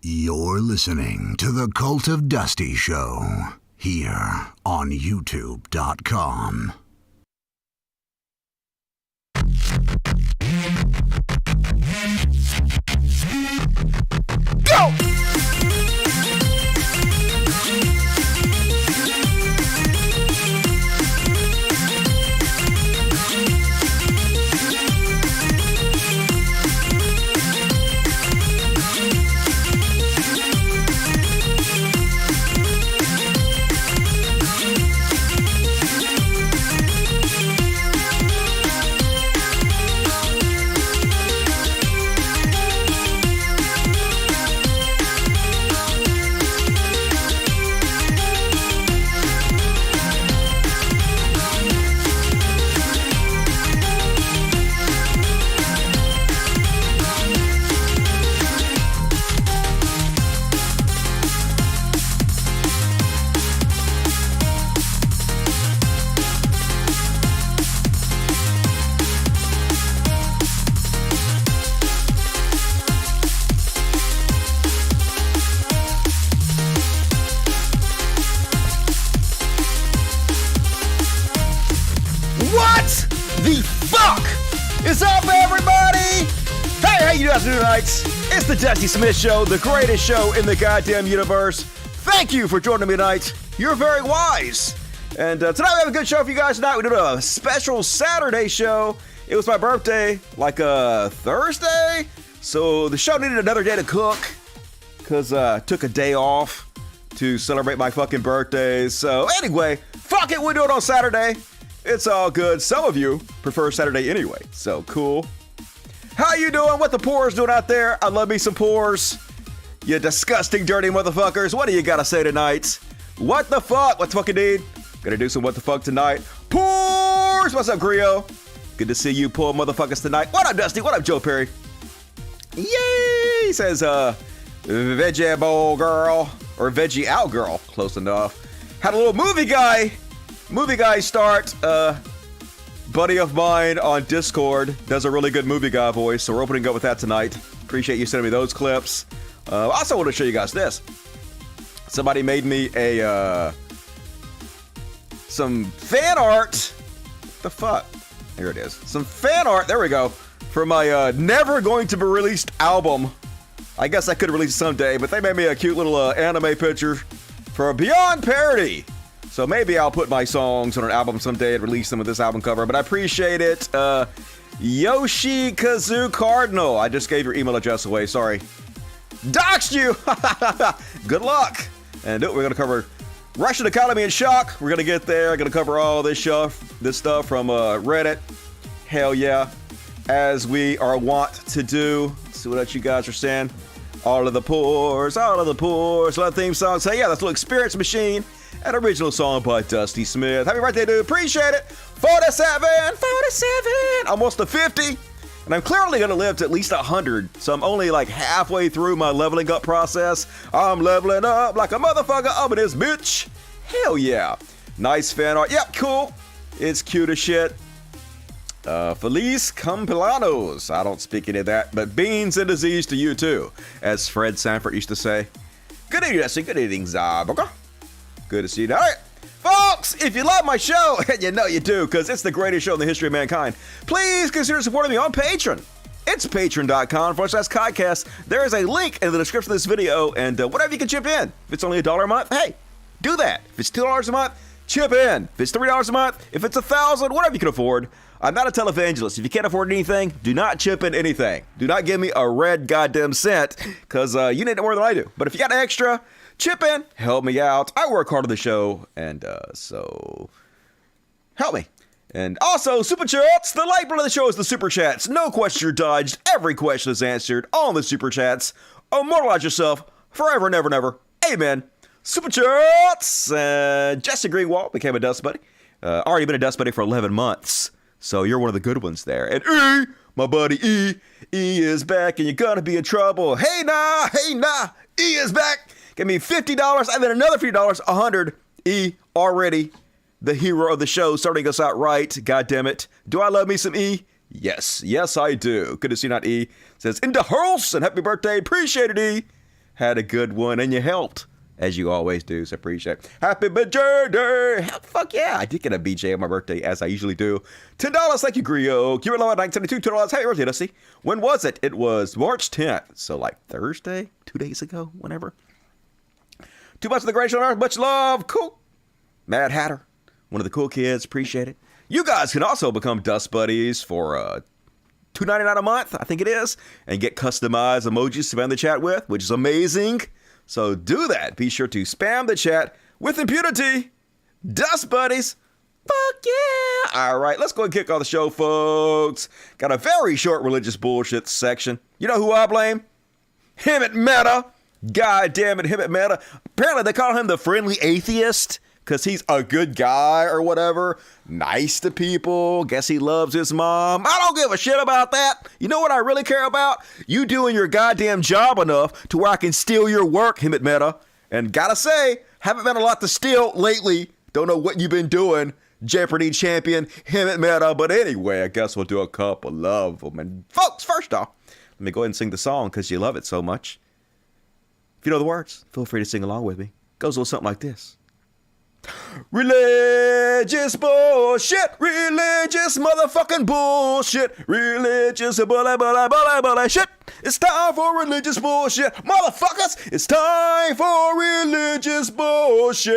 You're listening to the Cult of Dusty Show here on YouTube.com. Go! What's up, everybody? Hey, how you guys doing tonight? It's the Dusty Smith Show, the greatest show in the goddamn universe. Thank you for joining me tonight. You're very wise. And tonight we have a good show for you guys tonight. We did a special Saturday show. It was my birthday, like Thursday. So the show needed another day to cook because I took a day off to celebrate my fucking birthday. So anyway, fuck it, we'll do it on Saturday. It's all good. Some of you prefer Saturday anyway, so cool. How you doing? What the poors doing out there? I love me some poors. You disgusting, dirty motherfuckers. What do you gotta say tonight? What the fuck? What the fuck indeed? Gonna do some what the fuck tonight. Poors! What's up, Grio? Good to see you poor motherfuckers tonight. What up, Dusty? What up, Joe Perry? Yay! He says, Veggie Bowl Girl, or Veggie Owl Girl. Close enough. Had a little movie guy start. Buddy of mine on Discord does a really good movie guy voice, so we're opening up with that tonight. Appreciate you sending me those clips. Also want to show you guys this. Somebody made me some fan art. What the fuck? Here it is. Some fan art. There we go. For my never going to be released album. I guess I could release it someday, but they made me a cute little anime picture for Beyond Parody. So maybe I'll put my songs on an album someday and release them with this album cover, but I appreciate it. Yoshi Kazu Cardinal. I just gave your email address away, sorry. Doxed you! Good luck! And we're going to cover Russian economy in shock. We're going to get there. Going to cover all this stuff from Reddit. Hell yeah. As we are wont to do. Let's see what else you guys are saying. All of the poors. Love theme songs. Hey, yeah, that's a little Experience Machine. An original song by Dusty Smith. Happy birthday, dude. Appreciate it. 47. Almost to 50. And I'm clearly going to live to at least 100. So I'm only like halfway through my leveling up process. I'm leveling up like a motherfucker up in this bitch. Hell yeah. Nice fan art. Yep, cool. It's cute as shit. Feliz Cumpleaños. I don't speak any of that, but beans and disease to you too, as Fred Sanford used to say. Good evening, Dusty. Good evening, Zaboka. Good to see you. All right, folks, if you love my show, and you know you do, because it's the greatest show in the history of mankind, please consider supporting me on Patreon. It's patreon.com/Kydcast. There is a link in the description of this video, and whatever you can chip in. If it's only $1 a month, hey, do that. If it's $2 a month, chip in. If it's $3 a month, if it's $1,000, whatever you can afford. I'm not a televangelist. If you can't afford anything, do not chip in anything. Do not give me a red goddamn cent, because you need it more than I do. But if you got extra, chip in, help me out. I work hard on the show, and so help me. And also, Super Chats. The lifeblood of the show is the Super Chats. No question are dodged. Every question is answered on the Super Chats. Immortalize yourself forever and ever and ever. Amen. Super Chats. Jesse Greenwald became a Dust Buddy. Already been a Dust Buddy for 11 months. So you're one of the good ones there. And E, my buddy E is back, and you're gonna be in trouble. Hey nah, E is back. Give me $50, and then another $50, $100. E, already the hero of the show, starting us out right. God damn it. Do I love me some E? Yes, I do. Good to see you, not E. Says, in the house, and happy birthday. Appreciate it, E. had a good one, and you helped, as you always do, so appreciate it. Happy birthday! Fuck yeah, I did get a BJ on my birthday, as I usually do. $10, thank you, Grio. Kira Low at 972, $2. Happy birthday, Dusty. When was it? It was March 10th, so like Thursday? 2 days ago? Whenever. Too much of the great show on earth, much love. Cool. Mad Hatter, one of the cool kids, appreciate it. You guys can also become Dust Buddies for $2.99 a month, I think it is, and get customized emojis to spam the chat with, which is amazing. So do that. Be sure to spam the chat with impunity. Dust Buddies. Fuck yeah. All right, let's go and kick off the show, folks. Got a very short religious bullshit section. You know who I blame? Him at Meta. God damn it, him at Meta. Apparently they call him the friendly atheist because he's a good guy or whatever. Nice to people. Guess he loves his mom. I don't give a shit about that. You know what I really care about? You doing your goddamn job enough to where I can steal your work, him at Meta. And gotta say, haven't been a lot to steal lately. Don't know what you've been doing, Jeopardy champion, him at Meta. But anyway, I guess we'll do a couple of them. And folks, first off, let me go ahead and sing the song because you love it so much. If you know the words, feel free to sing along with me. Goes a little something like this. Religious bullshit, religious motherfucking bullshit, religious bullshit. It's time for religious bullshit, motherfuckers. It's time for religious bullshit.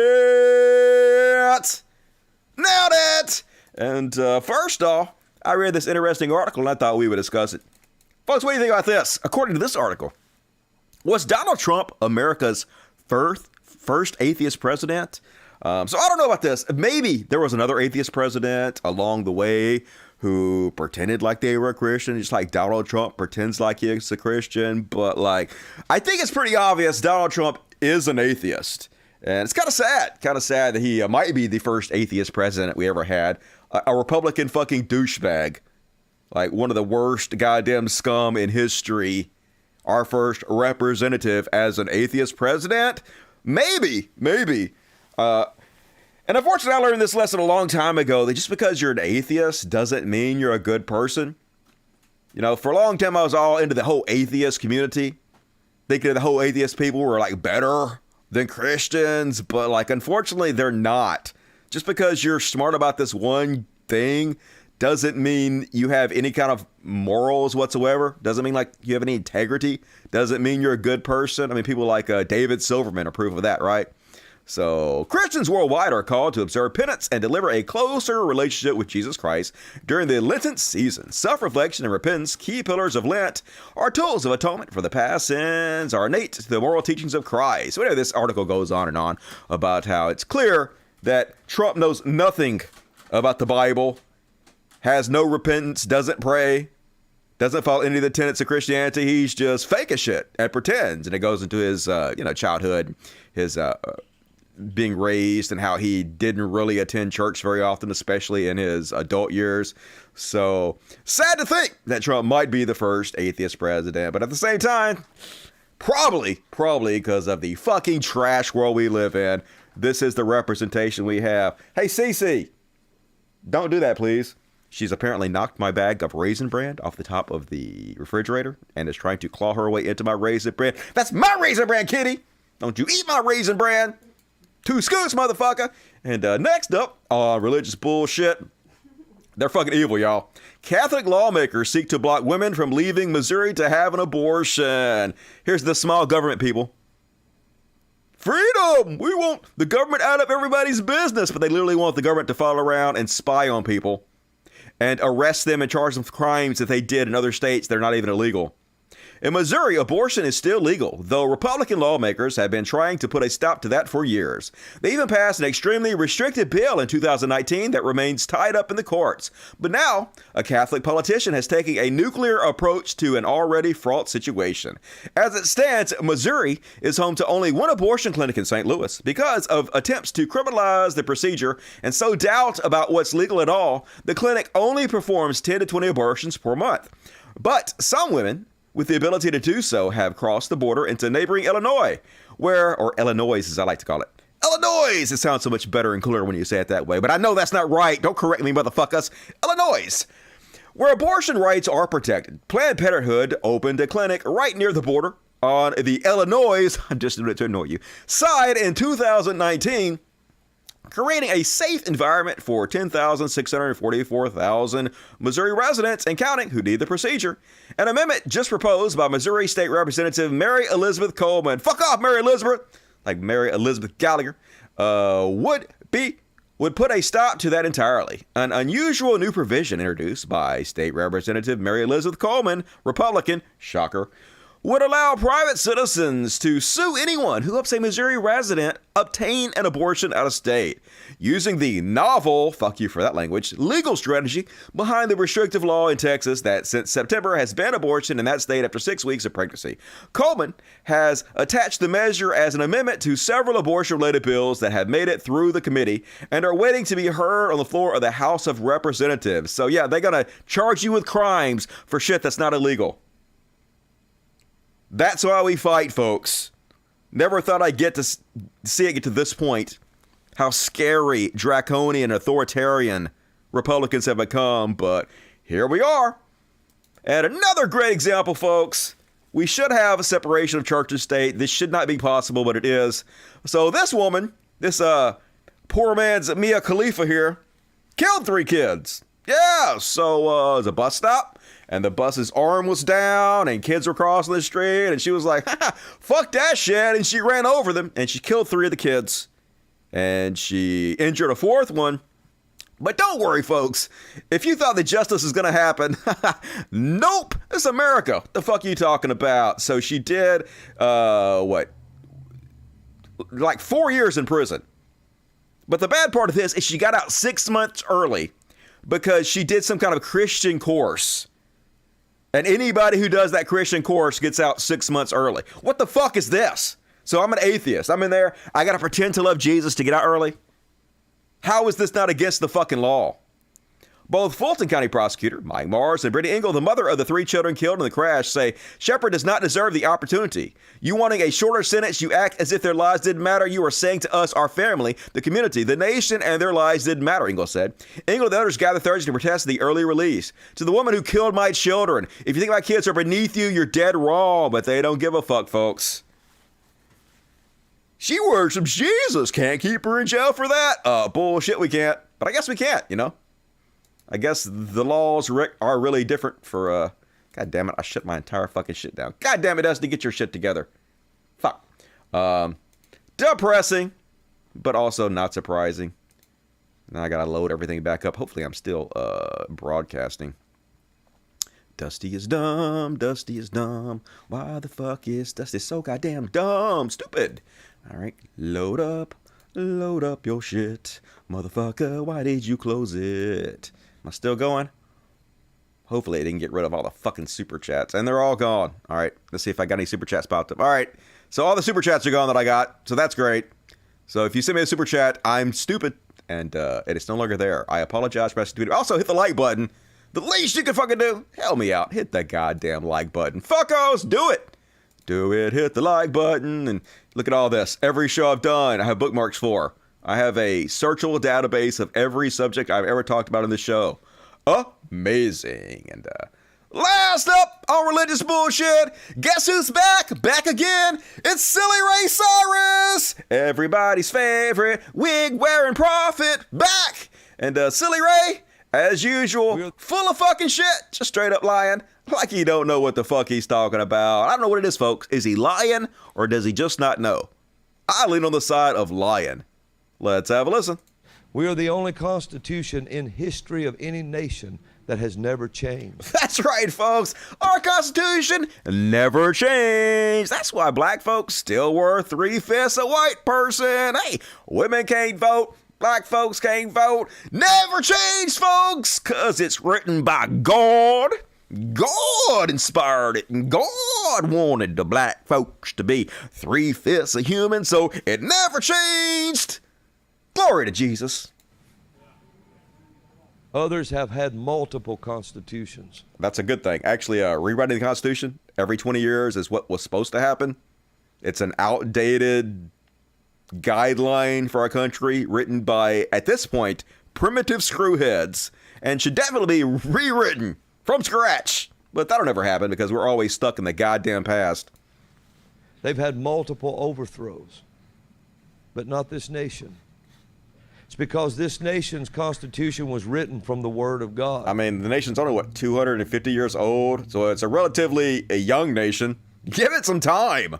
Nailed it. And first off, I read this interesting article and I thought we would discuss it. Folks, what do you think about this? According to this article, was Donald Trump America's first atheist president? So I don't know about this. Maybe there was another atheist president along the way who pretended like they were a Christian, just like Donald Trump pretends like he's a Christian. But like, I think it's pretty obvious Donald Trump is an atheist. And it's kind of sad that he might be the first atheist president we ever had. A Republican fucking douchebag. Like one of the worst goddamn scum in history. Our first representative as an atheist president? Maybe. And unfortunately, I learned this lesson a long time ago, that just because you're an atheist doesn't mean you're a good person. You know, for a long time, I was all into the whole atheist community, thinking the whole atheist people were like better than Christians, but like, unfortunately, they're not. Just because you're smart about this one thing doesn't mean you have any kind of morals whatsoever. Doesn't mean like you have any integrity. Doesn't mean you're a good person. I mean, people like David Silverman approve of that, right? So Christians worldwide are called to observe penance and deliver a closer relationship with Jesus Christ during the Lenten season. Self-reflection and repentance, key pillars of Lent, are tools of atonement for the past sins, are innate to the moral teachings of Christ. So anyway, this article goes on and on about how it's clear that Trump knows nothing about the Bible, has no repentance, doesn't pray, doesn't follow any of the tenets of Christianity. He's just fake as shit and pretends. And it goes into his, childhood, his being raised, and how he didn't really attend church very often, especially in his adult years. So sad to think that Trump might be the first atheist president. But at the same time, probably because of the fucking trash world we live in, this is the representation we have. Hey, Cece, don't do that, please. She's apparently knocked my bag of Raisin Bran off the top of the refrigerator and is trying to claw her way into my Raisin Bran. That's my Raisin Bran, kitty! Don't you eat my Raisin Bran! 2 scoots, motherfucker! And next up on religious bullshit, they're fucking evil, y'all. Catholic lawmakers seek to block women from leaving Missouri to have an abortion. Here's the small government people. Freedom! We want the government out of everybody's business, but they literally want the government to follow around and spy on people and arrest them and charge them for crimes that they did in other states that are not even illegal. In Missouri, abortion is still legal, though Republican lawmakers have been trying to put a stop to that for years. They even passed an extremely restrictive bill in 2019 that remains tied up in the courts. But now, a Catholic politician has taken a nuclear approach to an already fraught situation. As it stands, Missouri is home to only one abortion clinic in St. Louis. Because of attempts to criminalize the procedure and sow doubt about what's legal at all, the clinic only performs 10 to 20 abortions per month. But some women with the ability to do so have crossed the border into neighboring Illinois, or Illinois as I like to call it. Illinois! It sounds so much better and cooler when you say it that way, but I know that's not right. Don't correct me, motherfuckers. Illinois! Where abortion rights are protected. Planned Parenthood opened a clinic right near the border on the Illinois, I'm just doing it to annoy you, side in 2019, creating a safe environment for 10,644,000 Missouri residents and counting who need the procedure. An amendment just proposed by Missouri State Representative Mary Elizabeth Coleman, fuck off Mary Elizabeth, like Mary Elizabeth Gallagher, would put a stop to that entirely. An unusual new provision introduced by State Representative Mary Elizabeth Coleman, Republican, shocker, would allow private citizens to sue anyone who helps a Missouri resident obtain an abortion out of state, using the novel, fuck you for that language, legal strategy behind the restrictive law in Texas that since September has banned abortion in that state after 6 weeks of pregnancy. Coleman has attached the measure as an amendment to several abortion-related bills that have made it through the committee and are waiting to be heard on the floor of the House of Representatives. So yeah, they're gonna charge you with crimes for shit that's not illegal. That's why we fight, folks. Never thought I'd get to see it get to this point. How scary, draconian, authoritarian Republicans have become, but here we are. And another great example, folks. We should have a separation of church and state. This should not be possible, but it is. So this woman, this poor man's Mia Khalifa here, killed 3 kids. Yeah, so it was a bus stop. And the bus's arm was down and kids were crossing the street. And she was like, fuck that shit. And she ran over them and she killed 3 of the kids. And she injured a 4th one. But don't worry, folks. If you thought that justice is going to happen, nope. It's America. What the fuck are you talking about? So she did, like 4 years in prison. But the bad part of this is she got out 6 months early because she did some kind of Christian course. And anybody who does that Christian course gets out 6 months early. What the fuck is this? So I'm an atheist. I'm in there. I got to pretend to love Jesus to get out early. How is this not against the fucking law? Both Fulton County prosecutor Mike Morris and Brittany Engel, the mother of the 3 children killed in the crash, say Shepard does not deserve the opportunity. You wanting a shorter sentence, you act as if their lives didn't matter. You are saying to us, our family, the community, the nation, and their lives didn't matter, Engel said. Engel and the others gathered Thursday to protest the early release. To the woman who killed my children, if you think my kids are beneath you, you're dead wrong, but they don't give a fuck, folks. She worships Jesus. Can't keep her in jail for that. Bullshit, we can't. But I guess we can't, you know? I guess the laws are really different for, God damn it, I shut my entire fucking shit down. God damn it, Dusty, get your shit together. Fuck. Depressing, but also not surprising. Now I gotta load everything back up. Hopefully I'm still, broadcasting. Dusty is dumb, Dusty is dumb. Why the fuck is Dusty so goddamn dumb? Stupid. All right, load up your shit. Motherfucker, why did you close it? Am I still going? Hopefully I didn't get rid of all the fucking super chats. And they're all gone. All right, let's see if I got any super chats popped up. All right, so all the super chats are gone that I got. So that's great. So if you send me a super chat, I'm stupid. And it is no longer there. I apologize for asking. Also, hit the like button. The least you can fucking do. Help me out. Hit the goddamn like button. Fuckos, do it. Do it. Hit the like button. And look at all this. Every show I've done, I have bookmarks for. I have a searchable database of every subject I've ever talked about in this show. Amazing. And last up on religious bullshit, guess who's back? Back again. It's Silly Ray Cyrus. Everybody's favorite wig-wearing prophet. Back. And Silly Ray, as usual, full of fucking shit. Just straight up lying. Like he don't know what the fuck he's talking about. I don't know what it is, folks. Is he lying or does he just not know? I lean on the side of lying. Let's have a listen. We are the only constitution in history of any nation that has never changed. That's right, folks. Our Constitution never changed. That's why black folks still were 3/5 a white person. Hey, women can't vote. Black folks can't vote. Never changed, folks, because it's written by God. God inspired it, and God wanted the black folks to be 3/5 a human, so it never changed. Glory to Jesus. Others have had multiple constitutions. That's a good thing. Actually, rewriting the Constitution every 20 years is what was supposed to happen. It's an outdated guideline for our country written by, at this point, primitive screwheads, and should definitely be rewritten from scratch. But that'll never happen because we're always stuck in the goddamn past. They've had multiple overthrows, but not this nation. It's because this nation's constitution was written from the Word of God. I mean, the nation's only, what, 250 years old? So it's a relatively young nation. Give it some time.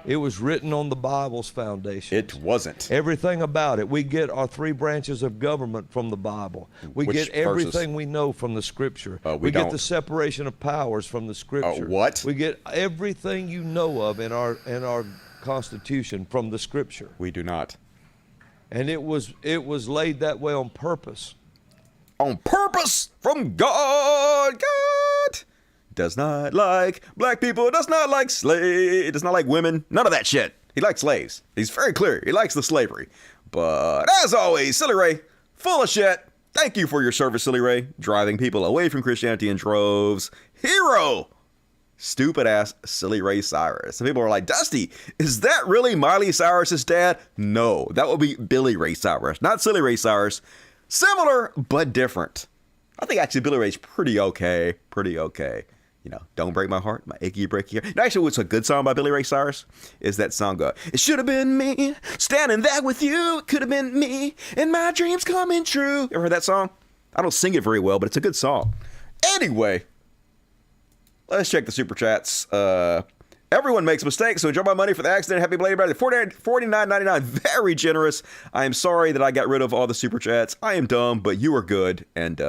It was written on the Bible's foundation. It wasn't. Everything about it. We get our 3 branches of government from the Bible. We get everything we know from the Scripture. We get the separation of powers from the Scripture. What? We get everything you know of in our Constitution from the Scripture. We do not. And it was laid that way on purpose. On purpose from God. God does not like black people, does not like slaves, does not like women, none of that shit. He likes slaves. He's very clear. He likes the slavery. But as always, Silly Ray, full of shit. Thank you for your service, Silly Ray, driving people away from Christianity in droves. Hero! Stupid ass Silly Ray Cyrus. Some people are like, Dusty, is that really Miley Cyrus's dad? No, that would be Billy Ray Cyrus, not Silly Ray Cyrus. Similar, but different. I think actually Billy Ray's pretty okay. Pretty okay. You know, Don't Break My Heart, My Achy Breaky Heart. Actually, what's a good song by Billy Ray Cyrus is that song, It Should Have Been Me, Standing There With You, It Could Have Been Me, and My Dreams Coming True. You ever heard that song? I don't sing it very well, but it's a good song. Anyway, let's check the super chats. Everyone makes mistakes, so enjoy my money for the accident. Happy belated birthday. $49.99. Very generous. I am sorry that I got rid of all the super chats. I am dumb, but you are good and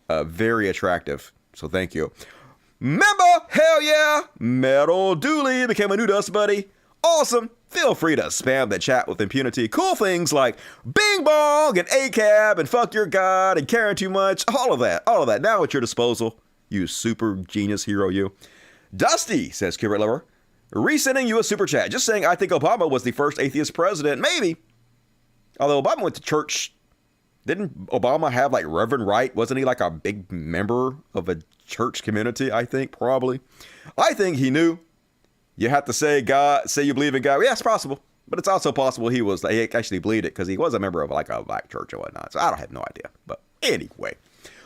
very attractive. So thank you. Member, hell yeah. Metal Dooley became a new Dust Buddy. Awesome. Feel free to spam the chat with impunity. Cool things like Bing Bong and ACAB and Fuck Your God and Caring Too Much. All of that. Now at your disposal. You super genius hero, you. Dusty, says Cubert Lover, resending you a super chat. Just saying I think Obama was the first atheist president. Maybe. Although Obama went to church. Didn't Obama have like Reverend Wright? Wasn't he like a big member of a church community? I think probably. I think he knew. You have to say God, say you believe in God. Yeah, it's possible. But it's also possible he actually believed it because he was a member of like a black church or whatnot. So I don't have no idea. But anyway.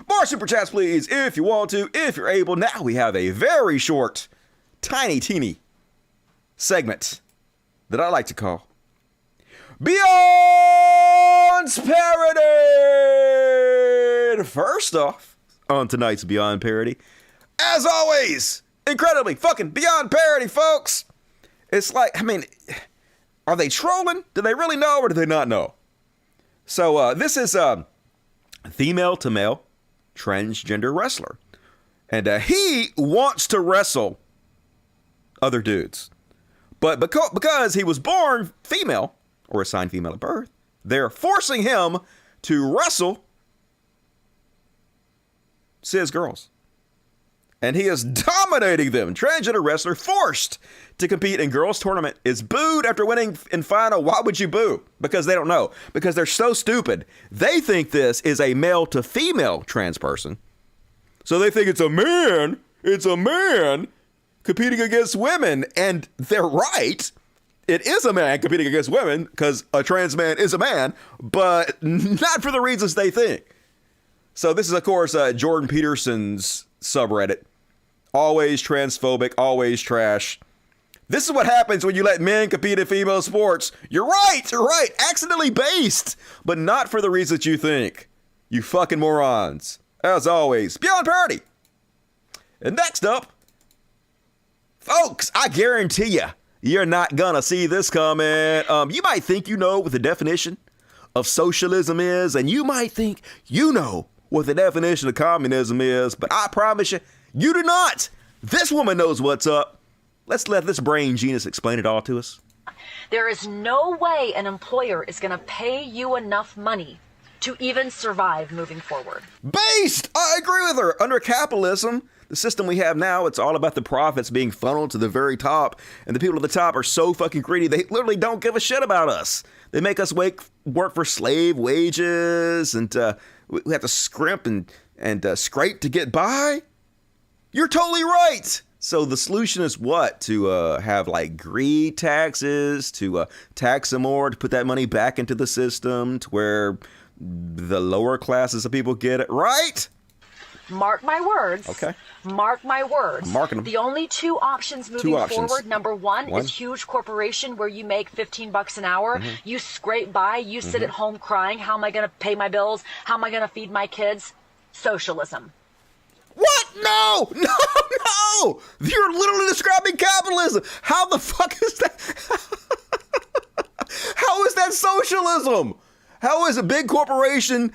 More super chats, please, if you want to, if you're able. Now we have a very short, tiny, teeny segment that I like to call Beyond's Parody. First off, on tonight's Beyond Parody, as always, incredibly fucking Beyond Parody, folks. It's like, I mean, are they trolling? Do they really know or do they not know? So this is female to male transgender wrestler. And he wants to wrestle other dudes. But because he was born female, or assigned female at birth, they're forcing him to wrestle cis girls. And he is dominating them. Transgender wrestler forced to compete in girls' tournament is booed after winning in final. Why would you boo? Because they don't know. Because they're so stupid. They think this is a male to female trans person. So they think it's a man. It's a man competing against women. And they're right. It is a man competing against women because a trans man is a man. But not for the reasons they think. So this is, of course, Jordan Peterson's subreddit. Always transphobic, always trash. This is what happens when you let men compete in female sports. You're right. Accidentally based, but not for the reasons you think. You fucking morons. As always, Beyond Parody. And next up, folks, I guarantee you, you're not gonna see this coming. You might think you know what the definition of socialism is, and you might think you know what the definition of communism is, but I promise you, you do not. This woman knows what's up. Let's let this brain genius explain it all to us. There is no way an employer is going to pay you enough money to even survive moving forward. Based! I agree with her. Under capitalism, the system we have now, it's all about the profits being funneled to the very top. And the people at the top are so fucking greedy, they literally don't give a shit about us. They make us work for slave wages, and we have to scrimp and scrape to get by. You're totally right. So the solution is what? To have like greed taxes, to tax some more, to put that money back into the system, to where the lower classes of people get it, right? Mark my words. Okay. Mark my words. I'm marking them. The only two options moving forward. Number one is huge corporation where you make $15 an hour. You scrape by. You sit at home crying. How am I going to pay my bills? How am I going to feed my kids? Socialism. What? No! You're literally describing capitalism. How the fuck is that? How is that socialism? How is a big corporation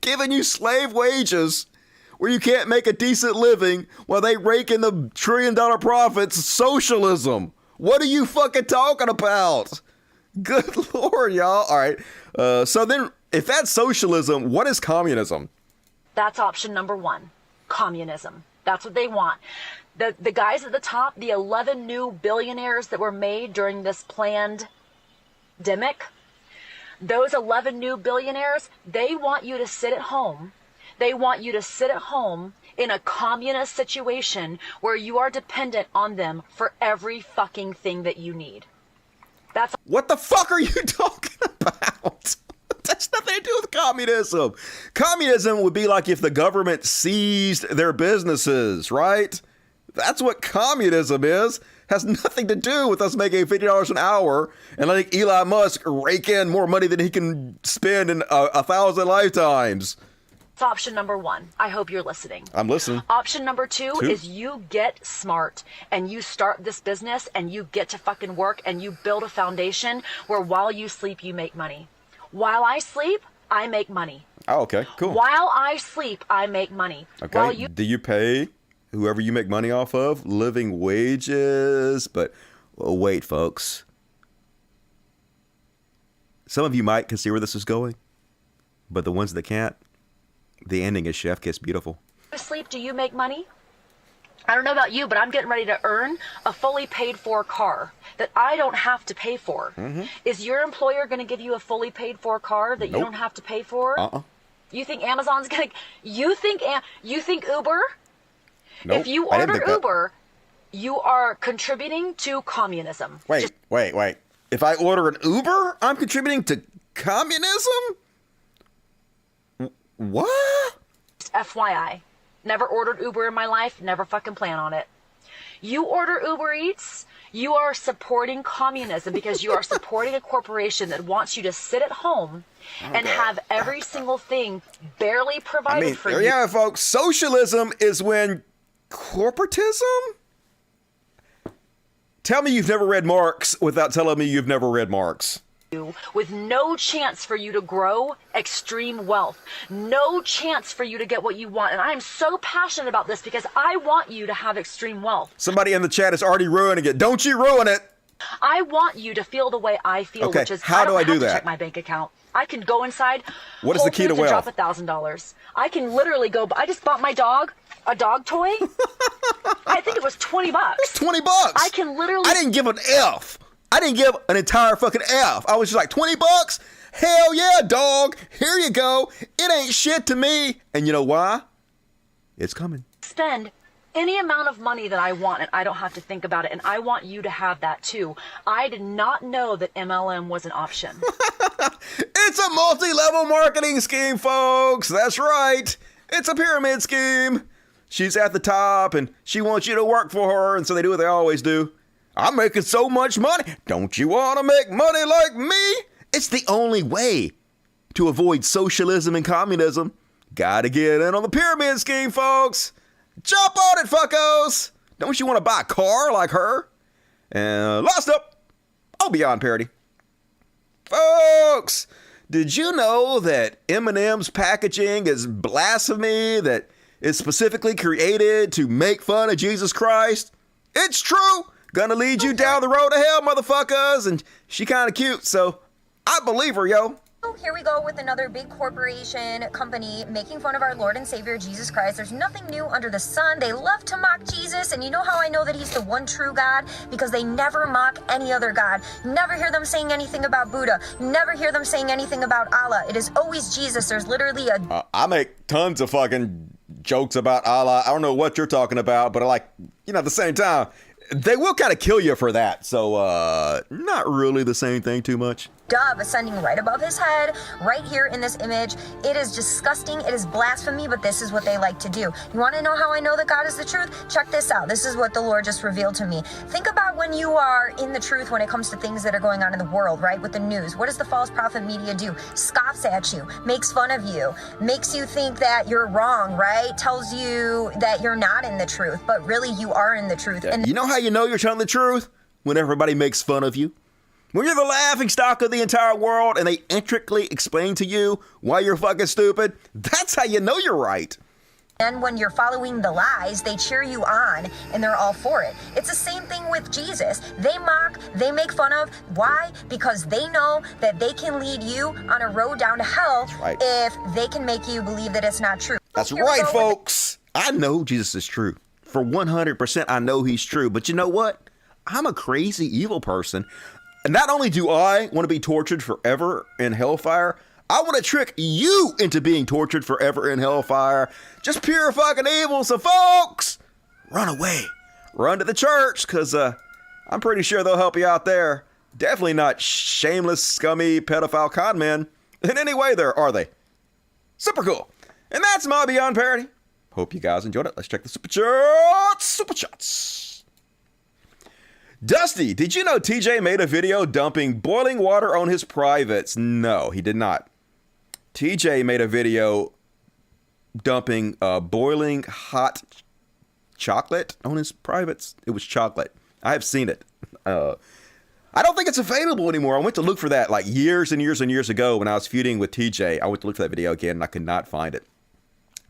giving you slave wages where you can't make a decent living while they rake in the $1 trillion profits? Socialism. What are you fucking talking about? Good Lord, y'all. All right. So then, if that's socialism, what is communism? That's option number one. Communism. That's what they want. The guys at the top, the 11 new billionaires that were made during this planned demic, those 11 new billionaires, they want you to sit at home. They want you to sit at home in a communist situation where you are dependent on them for every fucking thing that you need. That's what the fuck are you talking about? That's nothing to do with communism. Communism would be like if the government seized their businesses, right? That's what communism is. Has nothing to do with us making $50 an hour and letting Elon Musk rake in more money than he can spend in 1,000 lifetimes. That's option number one. I hope you're listening. I'm listening. Option number two is you get smart and you start this business and you get to fucking work and you build a foundation where while you sleep, you make money. While I sleep, I make money. Oh, okay, cool. While I sleep, I make money. Okay, do you pay whoever you make money off of living wages? But wait, folks. Some of you might can see where this is going, but the ones that can't, the ending is Chef Kiss Beautiful. Sleep, do you make money? I don't know about you, but I'm getting ready to earn a fully paid for car that I don't have to pay for. Is your employer going to give you a fully paid for car that you don't have to pay for? You think Amazon's going to... You think Uber? Nope, if you order Uber, you are contributing to communism. Wait. If I order an Uber, I'm contributing to communism? What? FYI. Never ordered Uber in my life. Never fucking plan on it. You order Uber Eats, you are supporting communism because you are supporting a corporation that wants you to sit at home and have every single thing barely provided for you. Yeah, folks. Socialism is when corporatism? Tell me you've never read Marx without telling me you've never read Marx. With no chance for you to grow extreme wealth, no chance for you to get what you want. And I am so passionate about this because I want you to have extreme wealth. Somebody in the chat is already ruining it. Don't you ruin it. I want you to feel the way I feel, which is how do I do that? To check my bank account. I can go inside. What is the key to wealth? Drop $1,000. I can literally go. I just bought my dog a dog toy. I think it was $20. It's $20. I can literally. I didn't give an F. I didn't give an entire fucking F. I was just like, $20? Hell yeah, dog. Here you go. It ain't shit to me. And you know why? It's coming. Spend any amount of money that I want and I don't have to think about it. And I want you to have that too. I did not know that MLM was an option. It's a multi-level marketing scheme, folks. That's right. It's a pyramid scheme. She's at the top and she wants you to work for her. And so they do what they always do. I'm making so much money. Don't you want to make money like me? It's the only way to avoid socialism and communism. Gotta get in on the pyramid scheme, folks. Jump on it, fuckos. Don't you want to buy a car like her? And last up, beyond parody. Folks, did you know that M&M's packaging is blasphemy, that it's specifically created to make fun of Jesus Christ? It's true. Gonna lead you down the road to hell, motherfuckers. And she kind of cute, so I believe her, yo. Here we go with another big corporation company making fun of our Lord and Savior Jesus Christ. There's nothing new under the sun. They love to mock Jesus, and you know how I know that he's the one true God? Because they never mock any other God. You never hear them saying anything about Buddha. You never hear them saying anything about Allah. It is always Jesus. There's literally a... I make tons of fucking jokes about Allah. I don't know what you're talking about, but at the same time, they will kind of kill you for that. So not really the same thing too much. Dove ascending right above his head, right here in this image. It is disgusting. It is blasphemy, but this is what they like to do. You want to know how I know that God is the truth? Check this out. This is what the Lord just revealed to me. Think about when you are in the truth when it comes to things that are going on in the world, right? With the news. What does the false prophet media do? Scoffs at you, makes fun of you, makes you think that you're wrong, right? Tells you that you're not in the truth, but really you are in the truth. Yeah. And you know how you know you're telling the truth? When everybody makes fun of you. When you're the laughing stock of the entire world and they intricately explain to you why you're fucking stupid, that's how you know you're right. And when you're following the lies, they cheer you on and they're all for it. It's the same thing with Jesus. They mock, they make fun of. Why? Because they know that they can lead you on a road down to hell if they can make you believe that it's not true. That's right, folks. I know Jesus is true. For 100%, I know he's true. But you know what? I'm a crazy, evil person. And not only do I want to be tortured forever in hellfire, I want to trick you into being tortured forever in hellfire. Just pure fucking evil. So folks, run away. Run to the church, because I'm pretty sure they'll help you out there. Definitely not shameless, scummy, pedophile con men. In any way there, are they? Super cool. And that's my Beyond Parody. Hope you guys enjoyed it. Let's check the Super Chats. Super Chats. Dusty, did you know TJ made a video dumping boiling water on his privates? No, he did not. TJ made a video dumping boiling hot chocolate on his privates. It was chocolate. I have seen it. I don't think it's available anymore. I went to look for that like years and years and years ago when I was feuding with TJ. I went to look for that video again and I could not find it.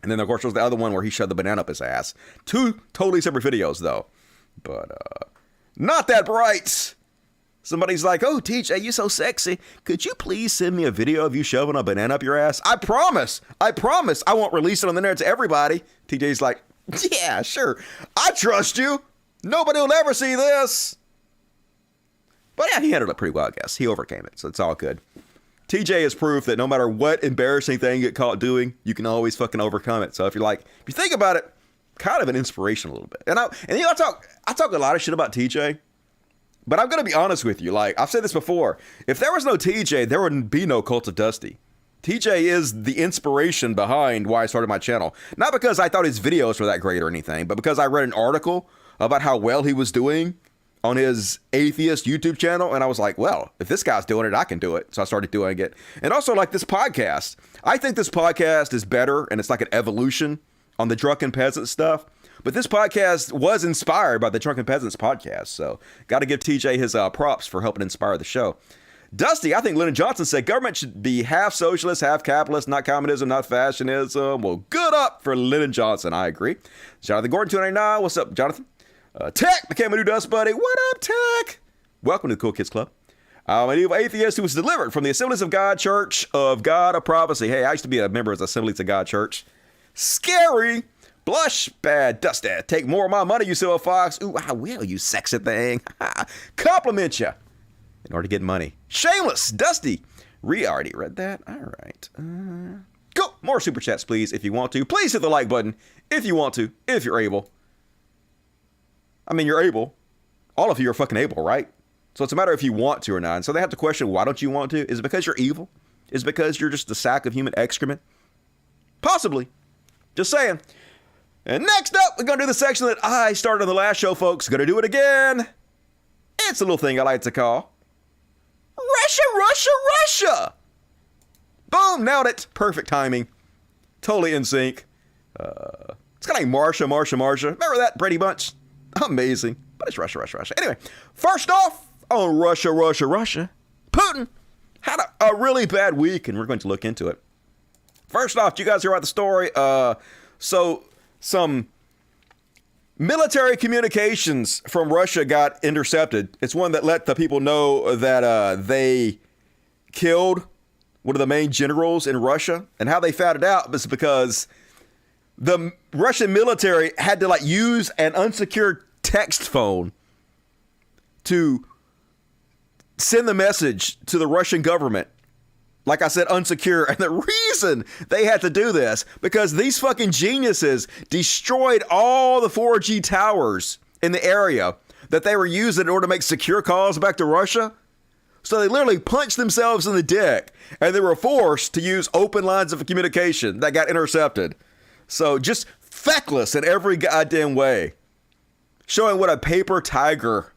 And then, of course, there was the other one where he shoved the banana up his ass. Two totally separate videos, though. But, not that bright. Somebody's like, oh, TJ, you so sexy. Could you please send me a video of you shoving a banana up your ass? I promise I won't release it on the internet to everybody. TJ's like, yeah, sure. I trust you. Nobody will ever see this. But yeah, he handled it pretty well, I guess. He overcame it, so it's all good. TJ is proof that no matter what embarrassing thing you get caught doing, you can always fucking overcome it. So if you think about it, kind of an inspiration a little bit. And you know, I talk a lot of shit about TJ, but I'm going to be honest with you. Like, I've said this before. If there was no TJ, there would be no Cult of Dusty. TJ is the inspiration behind why I started my channel. Not because I thought his videos were that great or anything, but because I read an article about how well he was doing on his atheist YouTube channel. And I was like, well, if this guy's doing it, I can do it. So I started doing it. And also like this podcast. I think this podcast is better and it's like an evolution on the Drunken Peasant stuff. But this podcast was inspired by the Drunken Peasants podcast. So got to give TJ his props for helping inspire the show. Dusty, I think Lyndon Johnson said government should be half socialist, half capitalist, not communism, not fashionism. Well, good up for Lyndon Johnson. I agree. Jonathan Gordon, 299. What's up, Jonathan? Tech became a new Dust Buddy. What up, Tech? Welcome to the Cool Kids Club. I'm an evil atheist who was delivered from the Assemblies of God Church of God of Prophecy. Hey, I used to be a member of the Assemblies of God Church. Scary. Blush, bad, dusty. Take more of my money, you silver fox. Ooh, I will, you sexy thing. Compliment you in order to get money. Shameless, Dusty. Already read that. All right. Go. More super chats, please, if you want to. Please hit the like button if you want to, if you're able. I mean, you're able. All of you are fucking able, right? So it's a matter if you want to or not. And so they have to question, why don't you want to? Is it because you're evil? Is it because you're just a sack of human excrement? Possibly. Just saying. And next up, we're going to do the section that I started on the last show, folks. Going to do it again. It's a little thing I like to call Russia, Russia, Russia. Boom, nailed it. Perfect timing. Totally in sync. It's kind of like Marsha, Marsha, Marsha. Remember that Brady Bunch? Amazing. But it's Russia, Russia, Russia. Anyway, first off, on Russia, Russia, Russia, Putin had a really bad week, and we're going to look into it. First off, do you guys hear about the story? So some military communications from Russia got intercepted. It's one that let the people know that they killed one of the main generals in Russia. And how they found it out was because the Russian military had to use an unsecured text phone to send the message to the Russian government. Like I said, unsecure. And the reason they had to do this, because these fucking geniuses destroyed all the 4G towers in the area that they were using in order to make secure calls back to Russia. So they literally punched themselves in the dick, and they were forced to use open lines of communication that got intercepted. So just feckless in every goddamn way. Showing what a paper tiger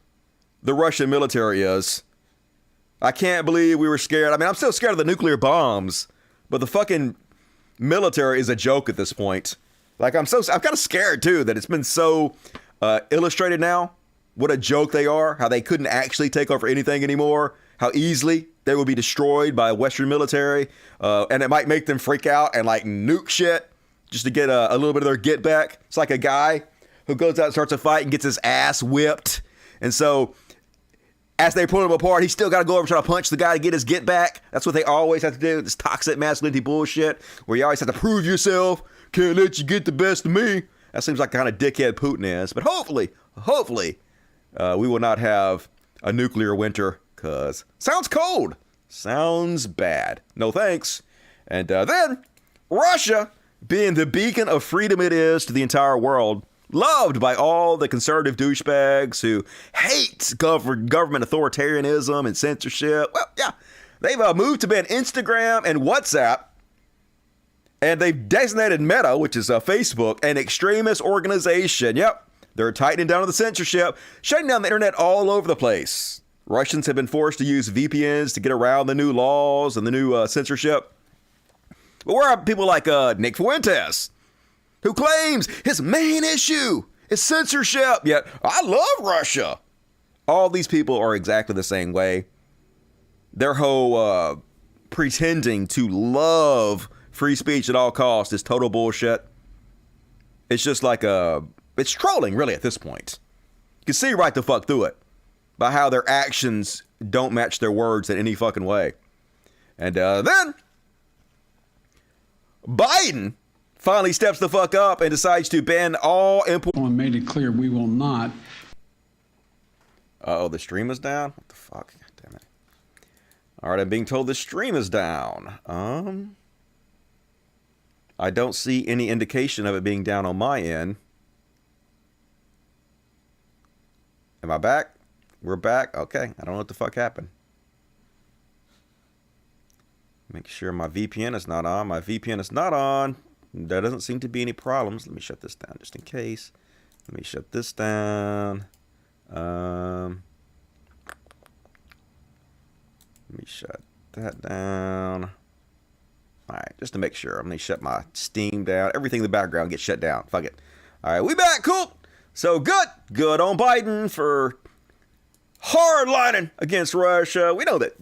the Russian military is. I can't believe we were scared. I mean, I'm still scared of the nuclear bombs, but the fucking military is a joke at this point. Like, I'm kind of scared too that it's been so illustrated now what a joke they are, how they couldn't actually take over anything anymore, how easily they would be destroyed by Western military, and it might make them freak out and like nuke shit just to get a little bit of their get back. It's like a guy who goes out and starts a fight and gets his ass whipped, and so as they pull him apart, he's still got to go over and try to punch the guy to get his get back. That's what they always have to do, this toxic masculinity bullshit, where you always have to prove yourself. Can't let you get the best of me. That seems like the kind of dickhead Putin is. But hopefully, we will not have a nuclear winter, because sounds cold. Sounds bad. No thanks. And then Russia, being the beacon of freedom it is to the entire world, loved by all the conservative douchebags who hate government authoritarianism and censorship. Well, yeah, they've moved to ban Instagram and WhatsApp, and they've designated Meta, which is Facebook, an extremist organization. Yep, they're tightening down on the censorship, shutting down the internet all over the place. Russians have been forced to use VPNs to get around the new laws and the new censorship. But where are people like Nick Fuentes, who claims his main issue is censorship, yet I love Russia? All these people are exactly the same way. Their whole pretending to love free speech at all costs is total bullshit. It's just like it's trolling, really, at this point. You can see right the fuck through it by how their actions don't match their words in any fucking way. And then Biden finally steps the fuck up and decides to ban all import. And made it clear we will not. Uh-oh, the stream is down? What the fuck? God damn it. All right, I'm being told the stream is down. I don't see any indication of it being down on my end. Am I back? We're back? Okay, I don't know what the fuck happened. Make sure my VPN is not on. My VPN is not on. There doesn't seem to be any problems. Let me shut this down just in case. Let me shut this down. Let me shut that down. All right, just to make sure. I'm going to shut my Steam down. Everything in the background gets shut down. Fuck it. All right, we back. Cool. So good on Biden for hardlining against Russia. We know that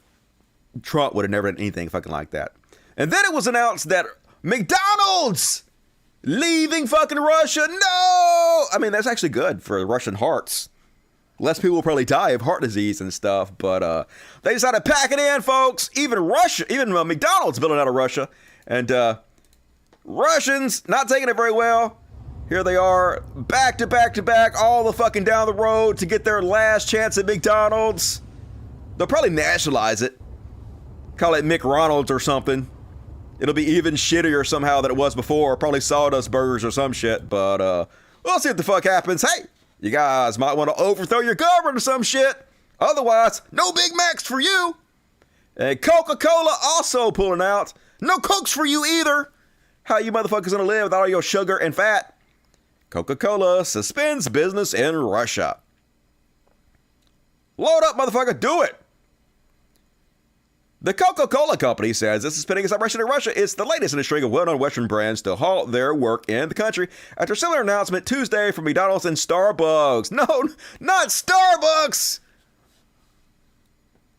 Trump would have never done anything fucking like that. And then it was announced that McDonald's leaving fucking Russia. No! I mean, that's actually good for Russian hearts. Less people will probably die of heart disease and stuff, but they decided to pack it in, folks. Even McDonald's building out of Russia. And Russians not taking it very well. Here they are, back to back, all the fucking down the road to get their last chance at McDonald's. They'll probably nationalize it. Call it McRonald's or something. It'll be even shittier somehow than it was before. Probably sawdust burgers or some shit. But we'll see what the fuck happens. Hey, you guys might want to overthrow your government or some shit. Otherwise, no Big Macs for you. And Coca-Cola also pulling out. No Cokes for you either. How you motherfuckers gonna live without all your sugar and fat? Coca-Cola suspends business in Russia. Load up, motherfucker. Do it. The Coca-Cola company says it's suspending its operation in Russia. It's the latest in a string of well-known Western brands to halt their work in the country after a similar announcement Tuesday from McDonald's and Starbucks. No, not Starbucks!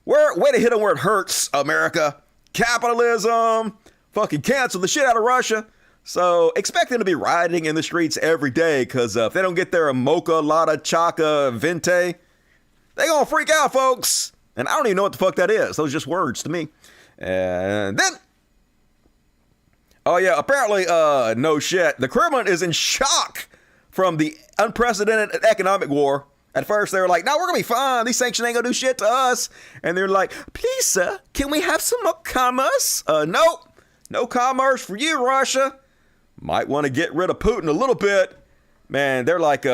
Way to hit them where it hurts, America. Capitalism. Fucking cancel the shit out of Russia. So expect them to be rioting in the streets every day, because if they don't get their mocha, lotta, chaka, vente, they gonna freak out, folks. And I don't even know what the fuck that is. Those are just words to me. And then, oh yeah, apparently, no shit. The Kremlin is in shock from the unprecedented economic war. At first, they were like, no, we're gonna be fine. These sanctions ain't gonna do shit to us. And they're like, please, sir, can we have some more commerce? Nope. No commerce for you, Russia. Might want to get rid of Putin a little bit. Man, they're like,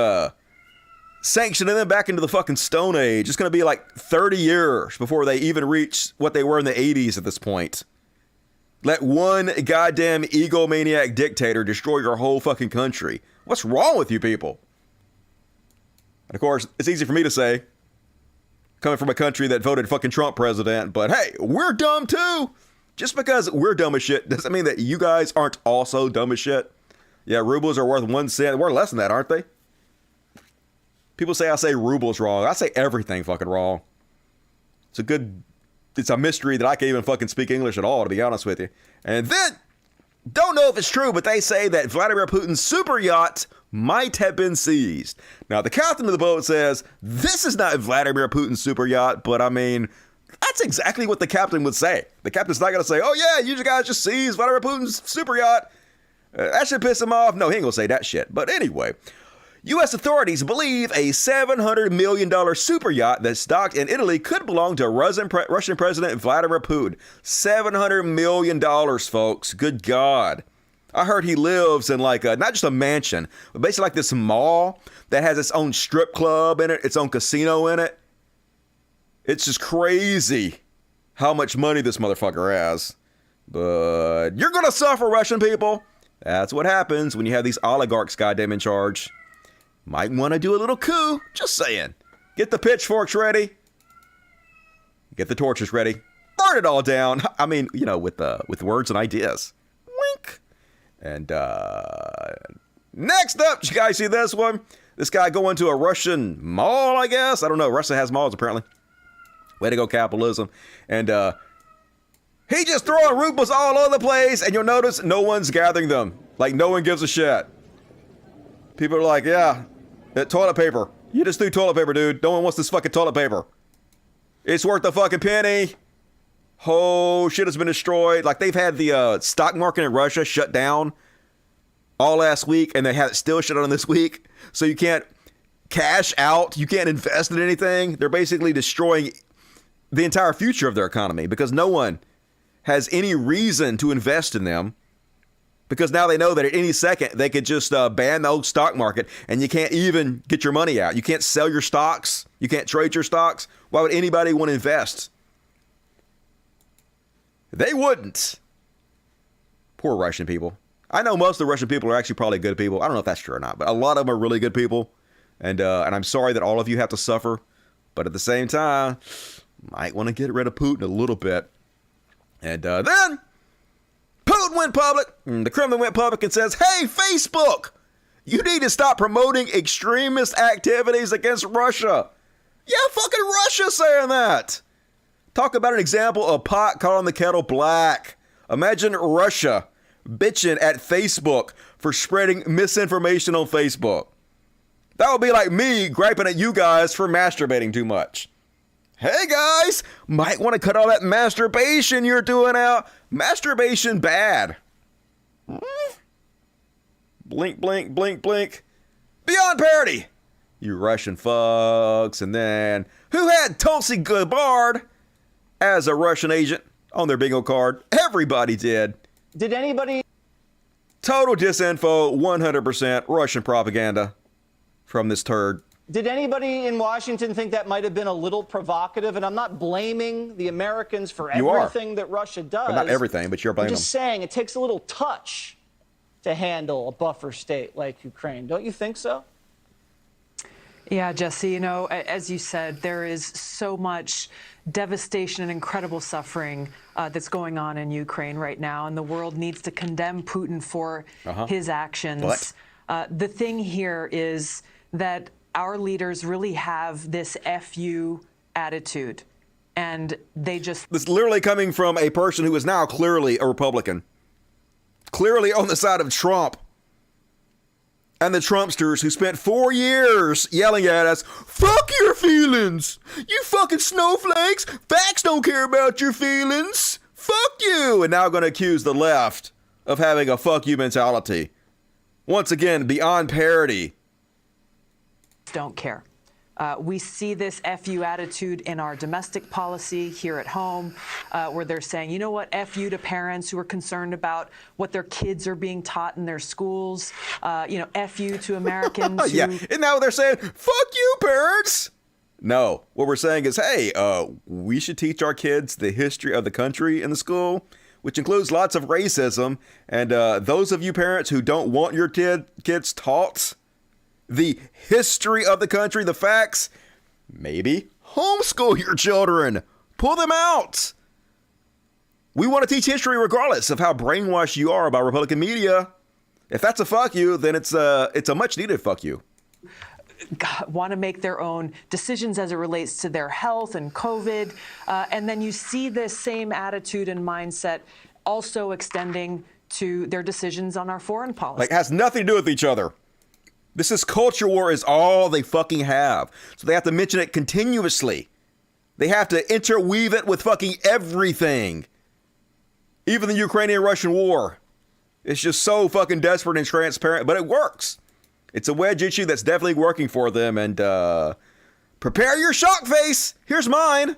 sanctioning them back into the fucking Stone Age. It's going to be like 30 years before they even reach what they were in the 80s at this point. Let one goddamn egomaniac dictator destroy your whole fucking country. What's wrong with you people? And of course, it's easy for me to say, coming from a country that voted fucking Trump president, but hey, we're dumb too. Just because we're dumb as shit doesn't mean that you guys aren't also dumb as shit. Yeah, rubles are worth 1 cent. We're less than that, aren't they? People say I say rubles wrong. I say everything fucking wrong. It's a mystery that I can't even fucking speak English at all, to be honest with you. And then, don't know if it's true, but they say that Vladimir Putin's super yacht might have been seized. Now, the captain of the boat says, this is not Vladimir Putin's super yacht, but I mean, that's exactly what the captain would say. The captain's not going to say, oh yeah, you guys just seized Vladimir Putin's super yacht. That should piss him off. No, he ain't going to say that shit. But anyway, U.S. authorities believe a $700 million super yacht that's docked in Italy could belong to Russian President Vladimir Putin. $700 million, folks. Good God. I heard he lives in like not just a mansion, but basically like this mall that has its own strip club in it, its own casino in it. It's just crazy how much money this motherfucker has. But you're going to suffer, Russian people. That's what happens when you have these oligarchs goddamn in charge. Might want to do a little coup. Just saying. Get the pitchforks ready. Get the torches ready. Burn it all down. I mean, you know, with words and ideas. Wink. And next up, you guys see this one? This guy going to a Russian mall, I guess. I don't know. Russia has malls, apparently. Way to go, capitalism. And he just throwing rubles all over the place. And you'll notice no one's gathering them. Like, no one gives a shit. People are like, yeah, that toilet paper. You just threw toilet paper, dude. No one wants this fucking toilet paper. It's worth a fucking penny. Whole shit has been destroyed. Like, they've had the stock market in Russia shut down all last week, and they have it still shut down this week. So you can't cash out. You can't invest in anything. They're basically destroying the entire future of their economy because no one has any reason to invest in them. Because now they know that at any second they could just ban the whole stock market and you can't even get your money out. You can't sell your stocks. You can't trade your stocks. Why would anybody want to invest? They wouldn't. Poor Russian people. I know most of the Russian people are actually probably good people. I don't know if that's true or not, but a lot of them are really good people. And I'm sorry that all of you have to suffer. But at the same time, might want to get rid of Putin a little bit. And then Putin went public. The Kremlin went public and says, hey, Facebook, you need to stop promoting extremist activities against Russia. Yeah, fucking Russia saying that. Talk about an example of pot calling the kettle black. Imagine Russia bitching at Facebook for spreading misinformation on Facebook. That would be like me griping at you guys for masturbating too much. Hey guys, might want to cut all that masturbation you're doing out. Masturbation bad. Blink, blink, blink, blink. Beyond parody. You Russian fucks. And then, who had Tulsi Gabbard as a Russian agent on their bingo card? Everybody did. Did anybody? Total disinfo, 100% Russian propaganda from this turd. Did anybody in Washington think that might have been a little provocative? And I'm not blaming the Americans for everything that Russia does. But not everything, but you're blaming them. I'm just saying it takes a little touch to handle a buffer state like Ukraine. Don't you think so? Yeah, Jesse, you know, as you said, there is so much devastation and incredible suffering that's going on in Ukraine right now, and the world needs to condemn Putin for his actions. The thing here is that our leaders really have this FU attitude, and they just... This is literally coming from a person who is now clearly a Republican, clearly on the side of Trump. And the Trumpsters who spent 4 years yelling at us, fuck your feelings, you fucking snowflakes, facts don't care about your feelings, fuck you, and now going to accuse the left of having a fuck you mentality. Once again, beyond parody. Don't care. We see this FU attitude in our domestic policy here at home, where they're saying, you know what, FU to parents who are concerned about what their kids are being taught in their schools, FU to Americans. Yeah, and now they're saying, fuck you, parents. No, what we're saying is, hey, we should teach our kids the history of the country in the school, which includes lots of racism. And those of you parents who don't want your kids taught the history of the country, the facts, maybe homeschool your children. Pull them out. We want to teach history regardless of how brainwashed you are about Republican media. If that's a fuck you, then it's a much needed fuck you. Want to make their own decisions as it relates to their health and COVID. And then you see this same attitude and mindset also extending to their decisions on our foreign policy. Like, it has nothing to do with each other. This is culture war is all they fucking have. So they have to mention it continuously. They have to interweave it with fucking everything. Even the Ukrainian-Russian war. It's just so fucking desperate and transparent, but it works. It's a wedge issue that's definitely working for them. And prepare your shock face. Here's mine.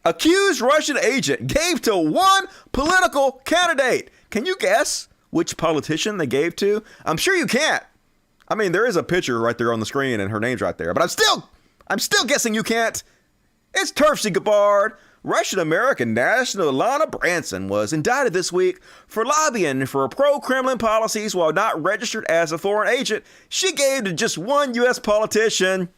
Accused Russian agent gave to one political candidate. Can you guess which politician they gave to? I'm sure you can't. I mean, there is a picture right there on the screen and her name's right there, but I'm still guessing you can't. It's Turfsy Gabbard. Russian-American national Ilana Branson was indicted this week for lobbying for pro-Kremlin policies while not registered as a foreign agent. She gave to just one U.S. politician,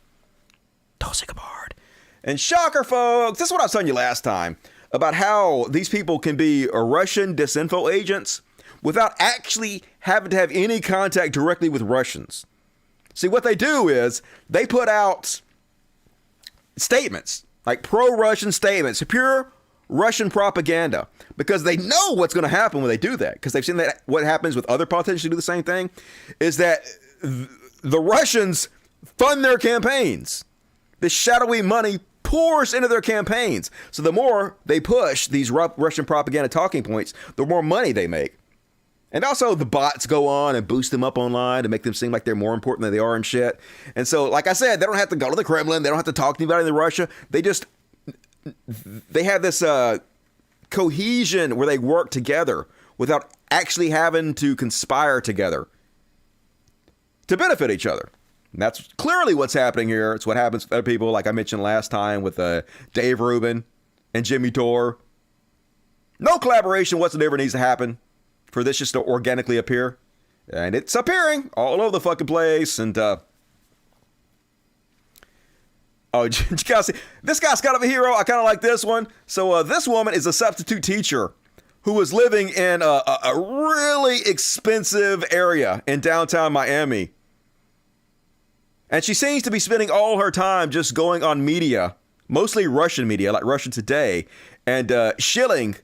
Turfsy Gabbard. And shocker, folks, this is what I was telling you last time about how these people can be Russian disinfo agents without actually having to have any contact directly with Russians. See, what they do is they put out statements, like pro-Russian statements, pure Russian propaganda, because they know what's going to happen when they do that, because they've seen that what happens with other politicians who do the same thing is that the Russians fund their campaigns. The shadowy money pours into their campaigns. So the more they push these Russian propaganda talking points, the more money they make. And also the bots go on and boost them up online to make them seem like they're more important than they are and shit. And so, like I said, they don't have to go to the Kremlin. They don't have to talk to anybody in Russia. They have this cohesion where they work together without actually having to conspire together to benefit each other. And that's clearly what's happening here. It's what happens with other people, like I mentioned last time with Dave Rubin and Jimmy Dore. No collaboration whatsoever needs to happen for this just to organically appear. And it's appearing all over the fucking place. And, you gotta see, this guy's kind of a hero. I kind of like this one. So this woman is a substitute teacher who was living in a really expensive area in downtown Miami. And she seems to be spending all her time just going on media, mostly Russian media, like Russia Today, and shilling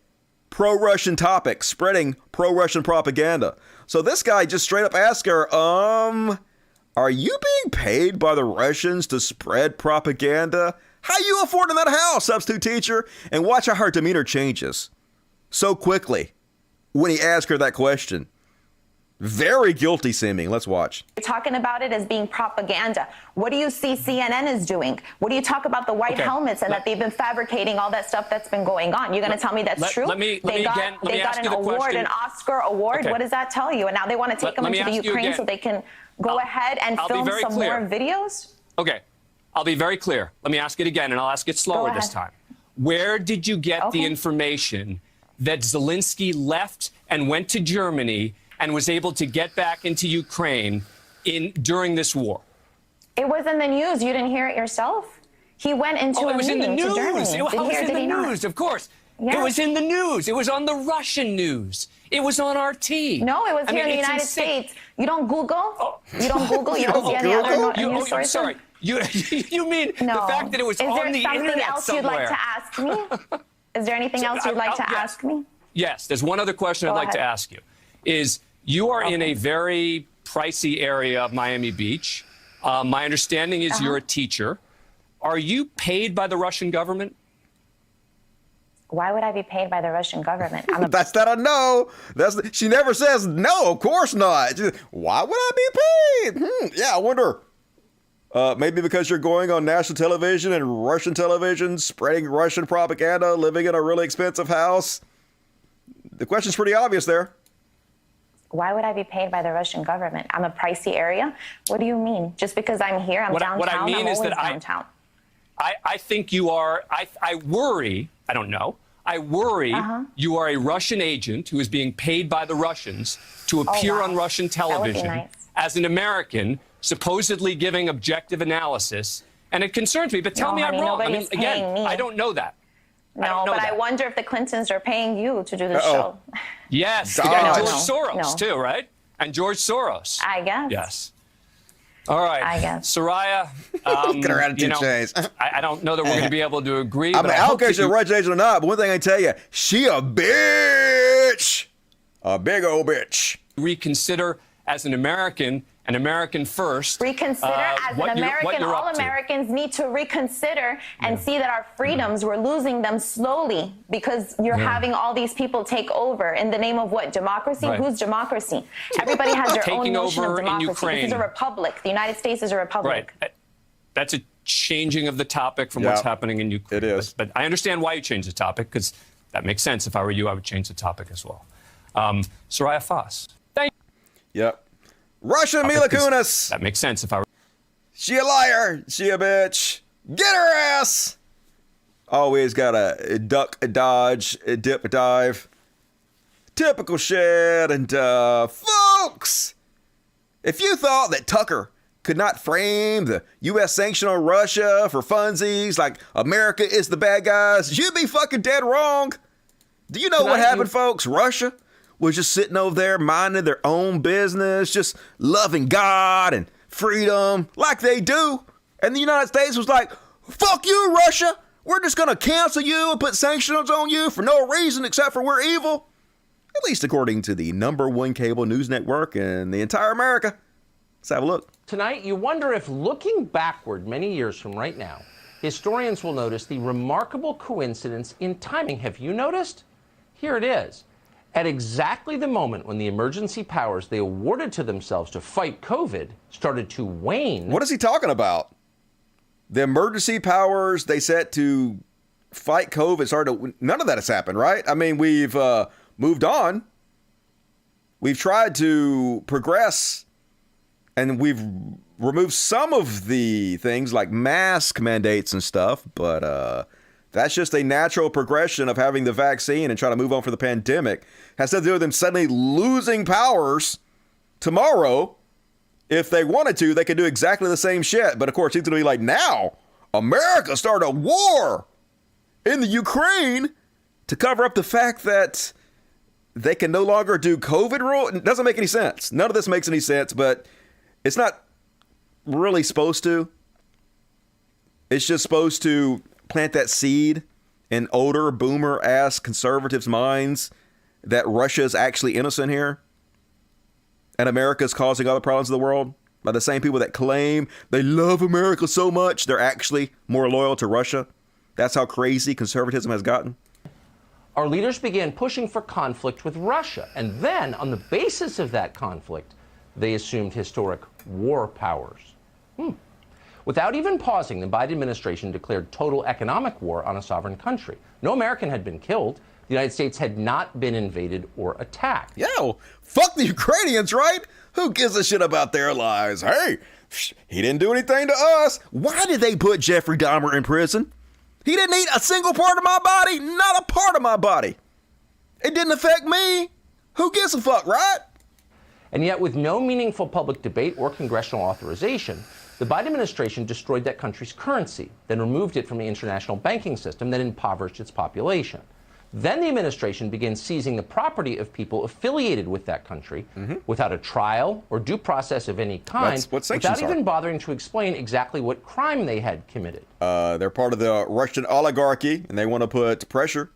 pro-Russian topics, spreading pro-Russian propaganda. So this guy just straight up asked her, are you being paid by the Russians to spread propaganda? How you affording that house, substitute teacher? And watch how her demeanor changes so quickly when he asked her that question. Very guilty seeming. Let's watch. You're talking about it as being propaganda. What do you see CNN is doing? What do you talk about the white helmets and that they've been fabricating all that stuff that's been going on? You're going to tell me that's true? They got an award, an Oscar award. What does that tell you? And now they want to take them into the Ukraine so they can go ahead and film some more videos? Okay. I'll be very clear. Let me ask it again, and I'll ask it slower this time. Where did you get the information that Zelensky left and went to Germany and was able to get back into Ukraine during this war? It was in the news. You didn't hear it yourself? He went into a meeting to Germany. It was in the news, of course. Yes. It was in the news. It was on the Russian news. It was on RT. No, it was here in the United States. You don't Google? You don't Google? You don't see any other news sources? Sorry. You mean the fact that it was on the internet somewhere? Is there something else you'd like to ask me? Is there anything else you'd like to ask me? Yes, there's one other question I'd like to ask you. You are in a very pricey area of Miami Beach. My understanding is you're a teacher. Are you paid by the Russian government? Why would I be paid by the Russian government? That's not a no. She never says no, of course not. Why would I be paid? Yeah, I wonder. Maybe because you're going on national television and Russian television, spreading Russian propaganda, living in a really expensive house. The question's pretty obvious there. Why would I be paid by the Russian government? I'm a pricey area. What do you mean? Just because I'm here, I'm downtown, what I mean I'm is always that downtown. I think you are, I worry, I don't know, I worry you are a Russian agent who is being paid by the Russians to appear on Russian television as an American, supposedly giving objective analysis. And it concerns me, but tell me I'm wrong. I mean, again, I don't know that. No, but I wonder if the Clintons are paying you to do the show. Yes, and George Soros too, right? And George Soros. I guess. Yes. All right. I guess. Soraya, I don't know that we're going to be able to agree. I mean, I don't care if she's a Russian agent or not, but one thing I can tell you, she a bitch. A big old bitch. Reconsider as an American first. Reconsider as an American. All Americans need to reconsider and see that our freedoms, we're losing them slowly because you're having all these people take over in the name of what? Democracy? Right. Who's democracy? Everybody has their own notion of democracy. Ukraine. This is a republic. The United States is a republic. Right. That's a changing of the topic from what's happening in Ukraine. It is. But I understand why you changed the topic, because that makes sense. If I were you, I would change the topic as well. Soraya Foss. Thank you. Yep. Russian Mila Kunis. That makes sense if I were. She a liar. She a bitch. Get her ass. Always got a duck, a dodge, a dip, a dive. Typical shit. And, folks, if you thought that Tucker could not frame the U.S. sanction on Russia for funsies like America is the bad guys, you'd be fucking dead wrong. Do you know what happened, folks? Russia was just sitting over there minding their own business, just loving God and freedom like they do. And the United States was like, fuck you, Russia. We're just going to cancel you and put sanctions on you for no reason except for we're evil. At least according to the #1 cable news network in the entire America. Let's have a look. Tonight, you wonder if looking backward many years from right now, historians will notice the remarkable coincidence in timing. Have you noticed? Here it is. At exactly the moment when the emergency powers they awarded to themselves to fight COVID started to wane. What is he talking about? The emergency powers they set to fight COVID started. None of that has happened, right? I mean, we've moved on. We've tried to progress, and we've removed some of the things like mask mandates and stuff, but that's just a natural progression of having the vaccine and trying to move on from the pandemic. Has nothing to do with them suddenly losing powers tomorrow. If they wanted to, they could do exactly the same shit. But of course, it's going to be like, now America started a war in the Ukraine to cover up the fact that they can no longer do COVID rule. It doesn't make any sense. None of this makes any sense, but it's not really supposed to. It's just supposed to plant that seed in older boomer-ass conservatives' minds that Russia is actually innocent here and America is causing all the problems of the world by the same people that claim they love America so much they're actually more loyal to Russia. That's how crazy conservatism has gotten. Our leaders began pushing for conflict with Russia, and then on the basis of that conflict, they assumed historic war powers. Without even pausing, the Biden administration declared total economic war on a sovereign country. No American had been killed. The United States had not been invaded or attacked. Yeah, well, fuck the Ukrainians, right? Who gives a shit about their lives? Hey, he didn't do anything to us. Why did they put Jeffrey Dahmer in prison? He didn't eat a single part of my body, not a part of my body. It didn't affect me. Who gives a fuck, right? And yet, with no meaningful public debate or congressional authorization, the Biden administration destroyed that country's currency, then removed it from the international banking system that impoverished its population. Then the administration began seizing the property of people affiliated with that country without a trial or due process of any kind, without even bothering to explain exactly what crime they had committed. They're part of the Russian oligarchy, and they want to put pressure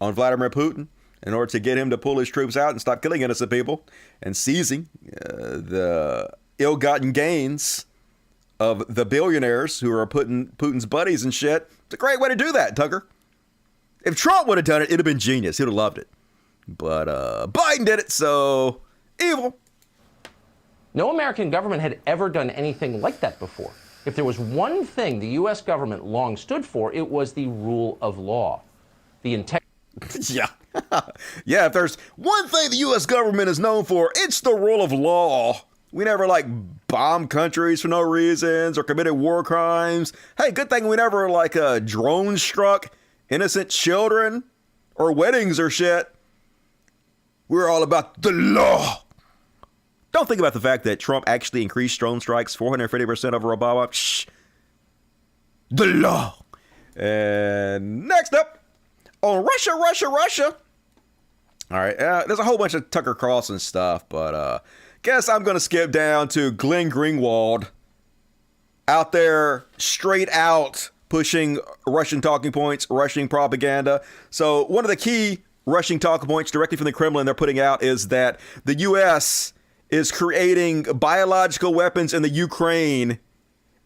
on Vladimir Putin in order to get him to pull his troops out and stop killing innocent people and seizing the ill-gotten gains of the billionaires who are putting Putin's buddies and shit. It's a great way to do that, Tucker. If Trump would have done it, it'd have been genius. He'd have loved it. But Biden did it, so evil. No American government had ever done anything like that before. If there was one thing the U.S. government long stood for, it was the rule of law. The integrity. Yeah. Yeah, if there's one thing the U.S. government is known for, it's the rule of law. We never, like, bombed countries for no reasons or committed war crimes. Hey, good thing we never, like, drone struck innocent children or weddings or shit. We're all about the law. Don't think about the fact that Trump actually increased drone strikes 450% over Obama. Shh. The law. And next up, on Russia. All right, there's a whole bunch of Tucker Carlson stuff, but guess I'm going to skip down to Glenn Greenwald out there straight out pushing Russian talking points, Russian propaganda. So one of the key Russian talking points directly from the Kremlin they're putting out is that the U.S. is creating biological weapons in the Ukraine,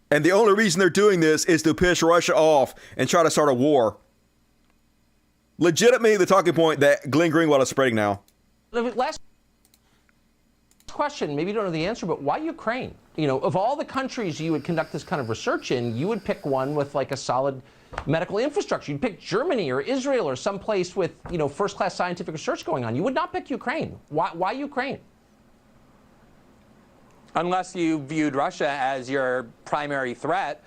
and the only reason they're doing this is to piss Russia off and try to start a war. Legitimately, the talking point that Glenn Greenwald is spreading now. Last question, maybe you don't know the answer, but why Ukraine? You know, of all the countries you would conduct this kind of research in, you would pick one with like a solid medical infrastructure. You'd pick Germany or Israel or someplace with, you know, first-class scientific research going on. You would not pick Ukraine. Why Ukraine? Unless you viewed Russia as your primary threat,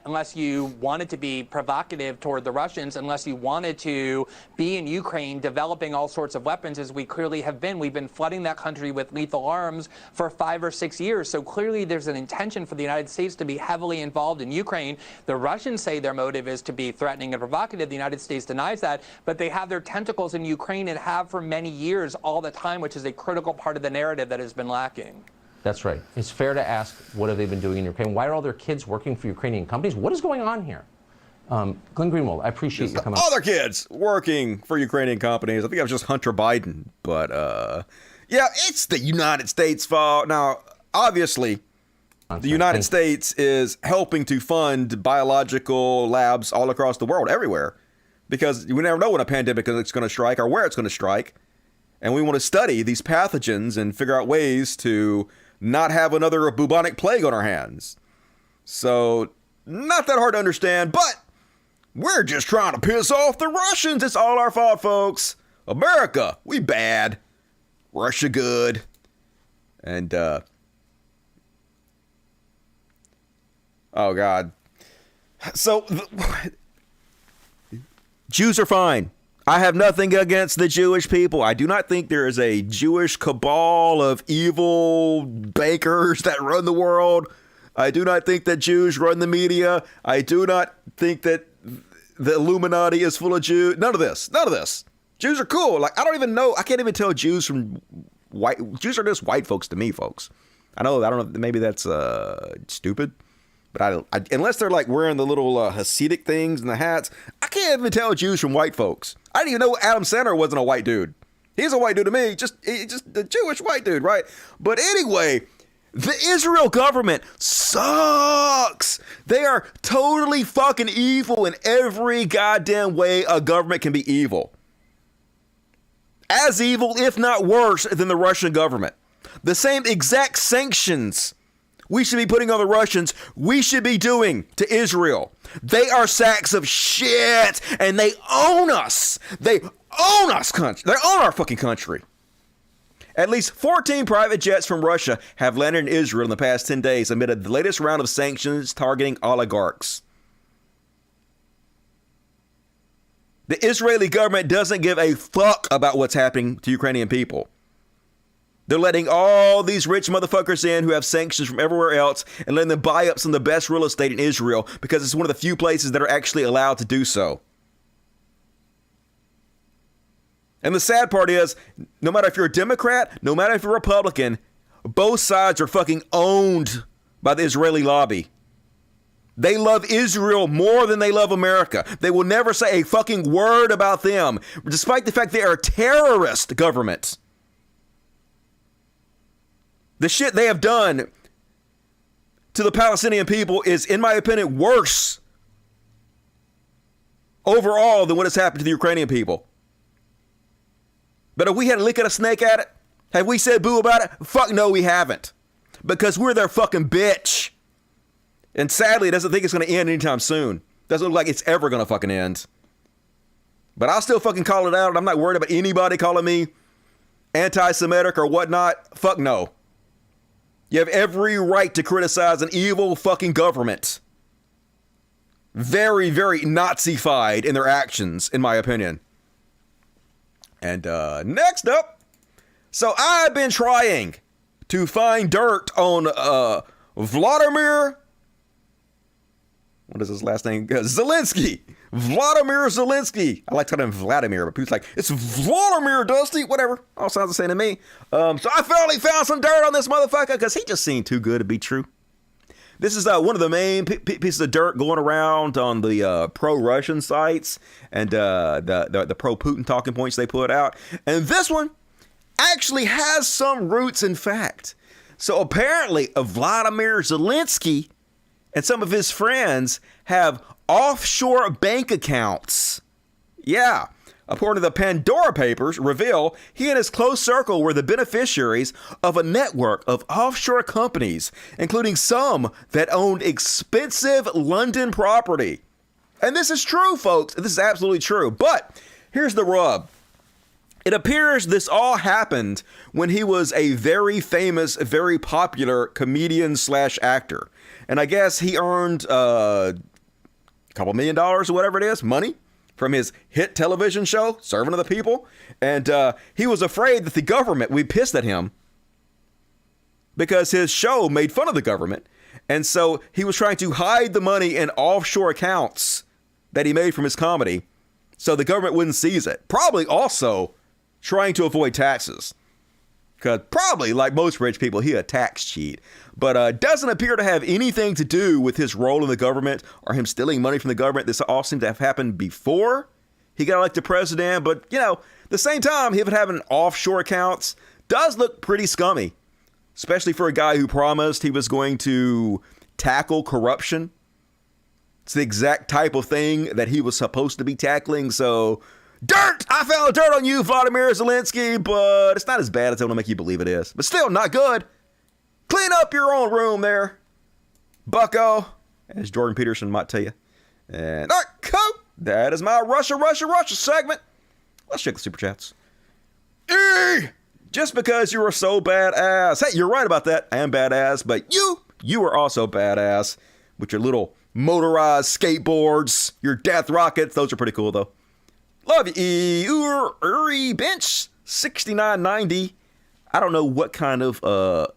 unless you wanted to be provocative toward the Russians, unless you wanted to be in Ukraine developing all sorts of weapons, as we clearly have been. We've been flooding that country with lethal arms for 5 or 6 years. So clearly there's an intention for the United States to be heavily involved in Ukraine. The Russians say their motive is to be threatening and provocative. The United States denies that. But they have their tentacles in Ukraine and have for many years all the time, which is a critical part of the narrative that has been lacking. That's right. It's fair to ask, what have they been doing in Ukraine? Why are all their kids working for Ukrainian companies? What is going on here? Glenn Greenwald, I appreciate you coming. All their kids working for Ukrainian companies. I think it was just Hunter Biden. But, yeah, it's the United States' fault. Now, obviously, the United States is helping to fund biological labs all across the world, everywhere. Because we never know when a pandemic is going to strike or where it's going to strike. And we want to study these pathogens and figure out ways to not have another bubonic plague on our hands. So, not that hard to understand, but we're just trying to piss off the Russians. It's all our fault, folks. America, we bad. Russia good. And, oh God. So, Jews are fine. I have nothing against the Jewish people. I do not think there is a Jewish cabal of evil bankers that run the world. I do not think that Jews run the media. I do not think that the Illuminati is full of Jews. None of this. None of this. Jews are cool. Like, I don't even know. I can't even tell Jews from white. Jews are just white folks to me, folks. I don't know. Maybe that's stupid. But unless they're like wearing the little Hasidic things and the hats, I can't even tell Jews from white folks. I didn't even know Adam Sandler wasn't a white dude. He's a white dude to me, just a Jewish white dude, right? But anyway, the Israel government sucks. They are totally fucking evil in every goddamn way a government can be evil. As evil, if not worse, than the Russian government. The same exact sanctions we should be putting on the Russians, we should be doing to Israel. They are sacks of shit, and they own us. They own us, country. They own our fucking country. At least 14 private jets from Russia have landed in Israel in the past 10 days amid the latest round of sanctions targeting oligarchs. The Israeli government doesn't give a fuck about what's happening to Ukrainian people. They're letting all these rich motherfuckers in who have sanctions from everywhere else and letting them buy up some of the best real estate in Israel because it's one of the few places that are actually allowed to do so. And the sad part is, no matter if you're a Democrat, no matter if you're a Republican, both sides are fucking owned by the Israeli lobby. They love Israel more than they love America. They will never say a fucking word about them, despite the fact they are a terrorist government. The shit they have done to the Palestinian people is, in my opinion, worse overall than what has happened to the Ukrainian people. But if we had a lick of a snake at it, have we said boo about it? Fuck no, we haven't. Because we're their fucking bitch. And sadly, it doesn't think it's going to end anytime soon. Doesn't look like it's ever going to fucking end. But I'll still fucking call it out. I'm not worried about anybody calling me anti-Semitic or whatnot. Fuck no. You have every right to criticize an evil fucking government. Very, very Nazi-fied in their actions, in my opinion. And next up. So I've been trying to find dirt on Vladimir. What is his last name? Zelensky. Vladimir Zelensky. I like calling him Vladimir, but people's like, it's Vladimir, Dusty. Whatever. All sounds the same to me. So I finally found some dirt on this motherfucker because he just seemed too good to be true. This is one of the main pieces of dirt going around on the pro-Russian sites and the pro-Putin talking points they put out. And this one actually has some roots in fact. So apparently Vladimir Zelensky and some of his friends have offshore bank accounts. Yeah. According to the Pandora Papers, reveal he and his close circle were the beneficiaries of a network of offshore companies, including some that owned expensive London property. And this is true, folks. This is absolutely true. But here's the rub. It appears this all happened when he was a very famous, very popular comedian/actor. And I guess he earned a couple $1 million or whatever it is, money, from his hit television show, Servant of the People. And he was afraid that the government would be pissed at him because his show made fun of the government. And so he was trying to hide the money in offshore accounts that he made from his comedy so the government wouldn't seize it. Probably also trying to avoid taxes. Because probably, like most rich people, he a tax cheat. But doesn't appear to have anything to do with his role in the government or him stealing money from the government. This all seemed to have happened before he got elected president. But, you know, at the same time, him having offshore accounts does look pretty scummy. Especially for a guy who promised he was going to tackle corruption. It's the exact type of thing that he was supposed to be tackling. So, dirt! I found dirt on you, Vladimir Zelensky, but it's not as bad as they want to make you believe it is. But still, not good. Clean up your own room there, bucko, as Jordan Peterson might tell you. And all right, cool. That is my Russia segment. Let's check the super chats. Just because you are so badass. Hey, you're right about that. I am badass, but you are also badass with your little motorized skateboards, your death rockets. Those are pretty cool, though. Love you, Uri Bench, 6990. I don't know what kind of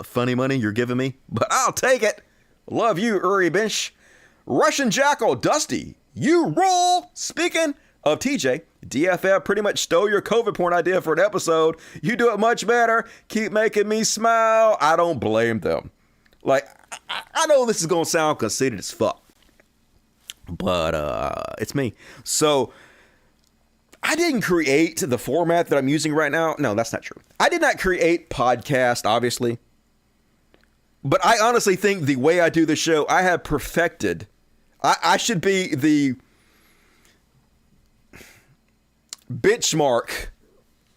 funny money you're giving me, but I'll take it. Love you, Uri Bench. Russian Jackal, Dusty, you roll. Speaking of TJ, DFF pretty much stole your COVID porn idea for an episode. You do it much better. Keep making me smile. I don't blame them. Like, I know this is going to sound conceited as fuck, but it's me. So, I didn't create the format that I'm using right now. No, that's not true. I did not create podcast, obviously. But I honestly think the way I do the show, I have perfected. I should be the benchmark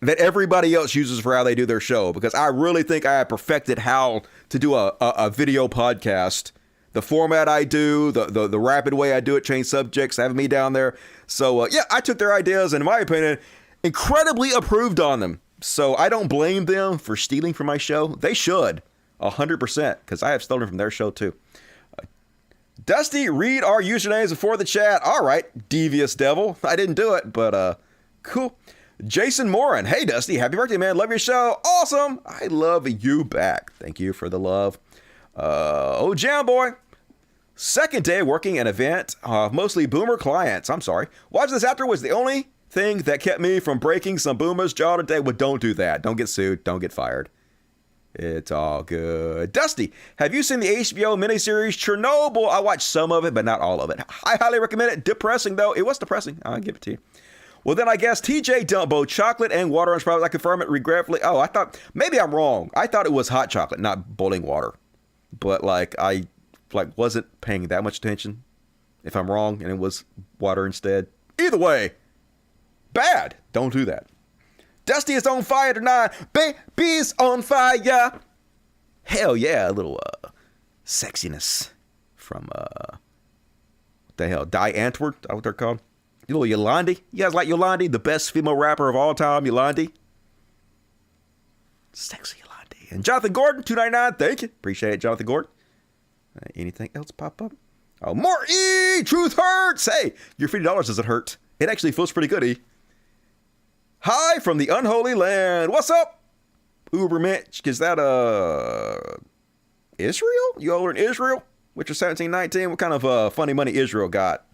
that everybody else uses for how they do their show. Because I really think I have perfected how to do a video podcast. The format I do, the rapid way I do it, change subjects, having me down there. So, yeah, I took their ideas and, in my opinion, incredibly approved on them. So I don't blame them for stealing from my show. They should, 100%, because I have stolen from their show, too. Dusty, read our usernames before the chat. All right, devious devil. I didn't do it, but cool. Jason Morin. Hey, Dusty, happy birthday, man. Love your show. Awesome. I love you back. Thank you for the love. Oh, Jam Boy. Second day working an event, mostly boomer clients. I'm sorry. Watch This After was the only thing that kept me from breaking some boomer's jaw today. Well, don't do that. Don't get sued. Don't get fired. It's all good. Dusty, have you seen the HBO miniseries Chernobyl? I watched some of it, but not all of it. I highly recommend it. Depressing, though. It was depressing. I'll give it to you. Well, then I guess TJ dumped both chocolate and water on his products. I confirm it regretfully. Oh, I thought, maybe I'm wrong. I thought it was hot chocolate, not boiling water. But, I wasn't paying that much attention if I'm wrong and it was water instead. Either way, bad. Don't do that. Dusty is on fire tonight. Baby's on fire. Hell yeah, a little sexiness from, what the hell, Die Antwoord? Is that what they're called? You know Yolandi? You guys like Yolandi? The best female rapper of all time, Yolandi? Sexy Yolandi. And Jonathan Gordon, $2.99. Thank you. Appreciate it, Jonathan Gordon. Anything else pop up? Oh, more E! Truth hurts! Hey, your $50 doesn't hurt. It actually feels pretty good, E. Hi from the unholy land. What's up? Uber Mitch. Is that, Israel? You all are in Israel? Which is 1719. What kind of funny money Israel got?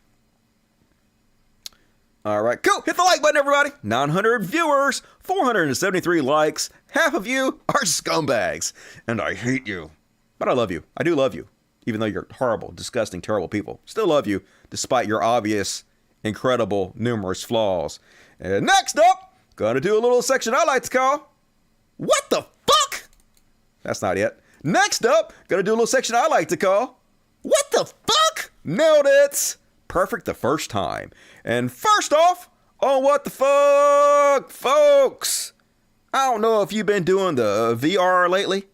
All right, cool. Hit the like button, everybody. 900 viewers, 473 likes. Half of you are scumbags. And I hate you. But I love you. I do love you. Even though you're horrible, disgusting, terrible people. Still love you, despite your obvious, incredible, numerous flaws. And next up, gonna do a little section I like to call, What the fuck? That's not it. Next up, gonna do a little section I like to call, What the fuck? Nailed it. Perfect the first time. And first off, on What the Fuck, folks. I don't know if you've been doing the VR lately,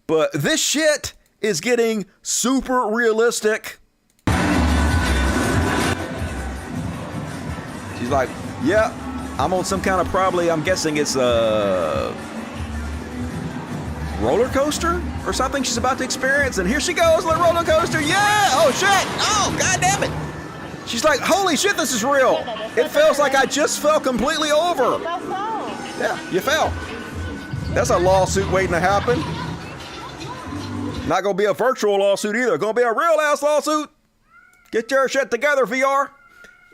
but this shit is getting super realistic. She's like, yeah, I'm on some kind of probably, I'm guessing it's a roller coaster or something she's about to experience. And here she goes on the roller coaster. Yeah, oh shit, oh god damn it. She's like, holy shit, this is real. It feels like I just fell completely over. Yeah, you fell. That's a lawsuit waiting to happen. Not gonna be a virtual lawsuit either. Gonna be a real ass lawsuit. Get your shit together, VR.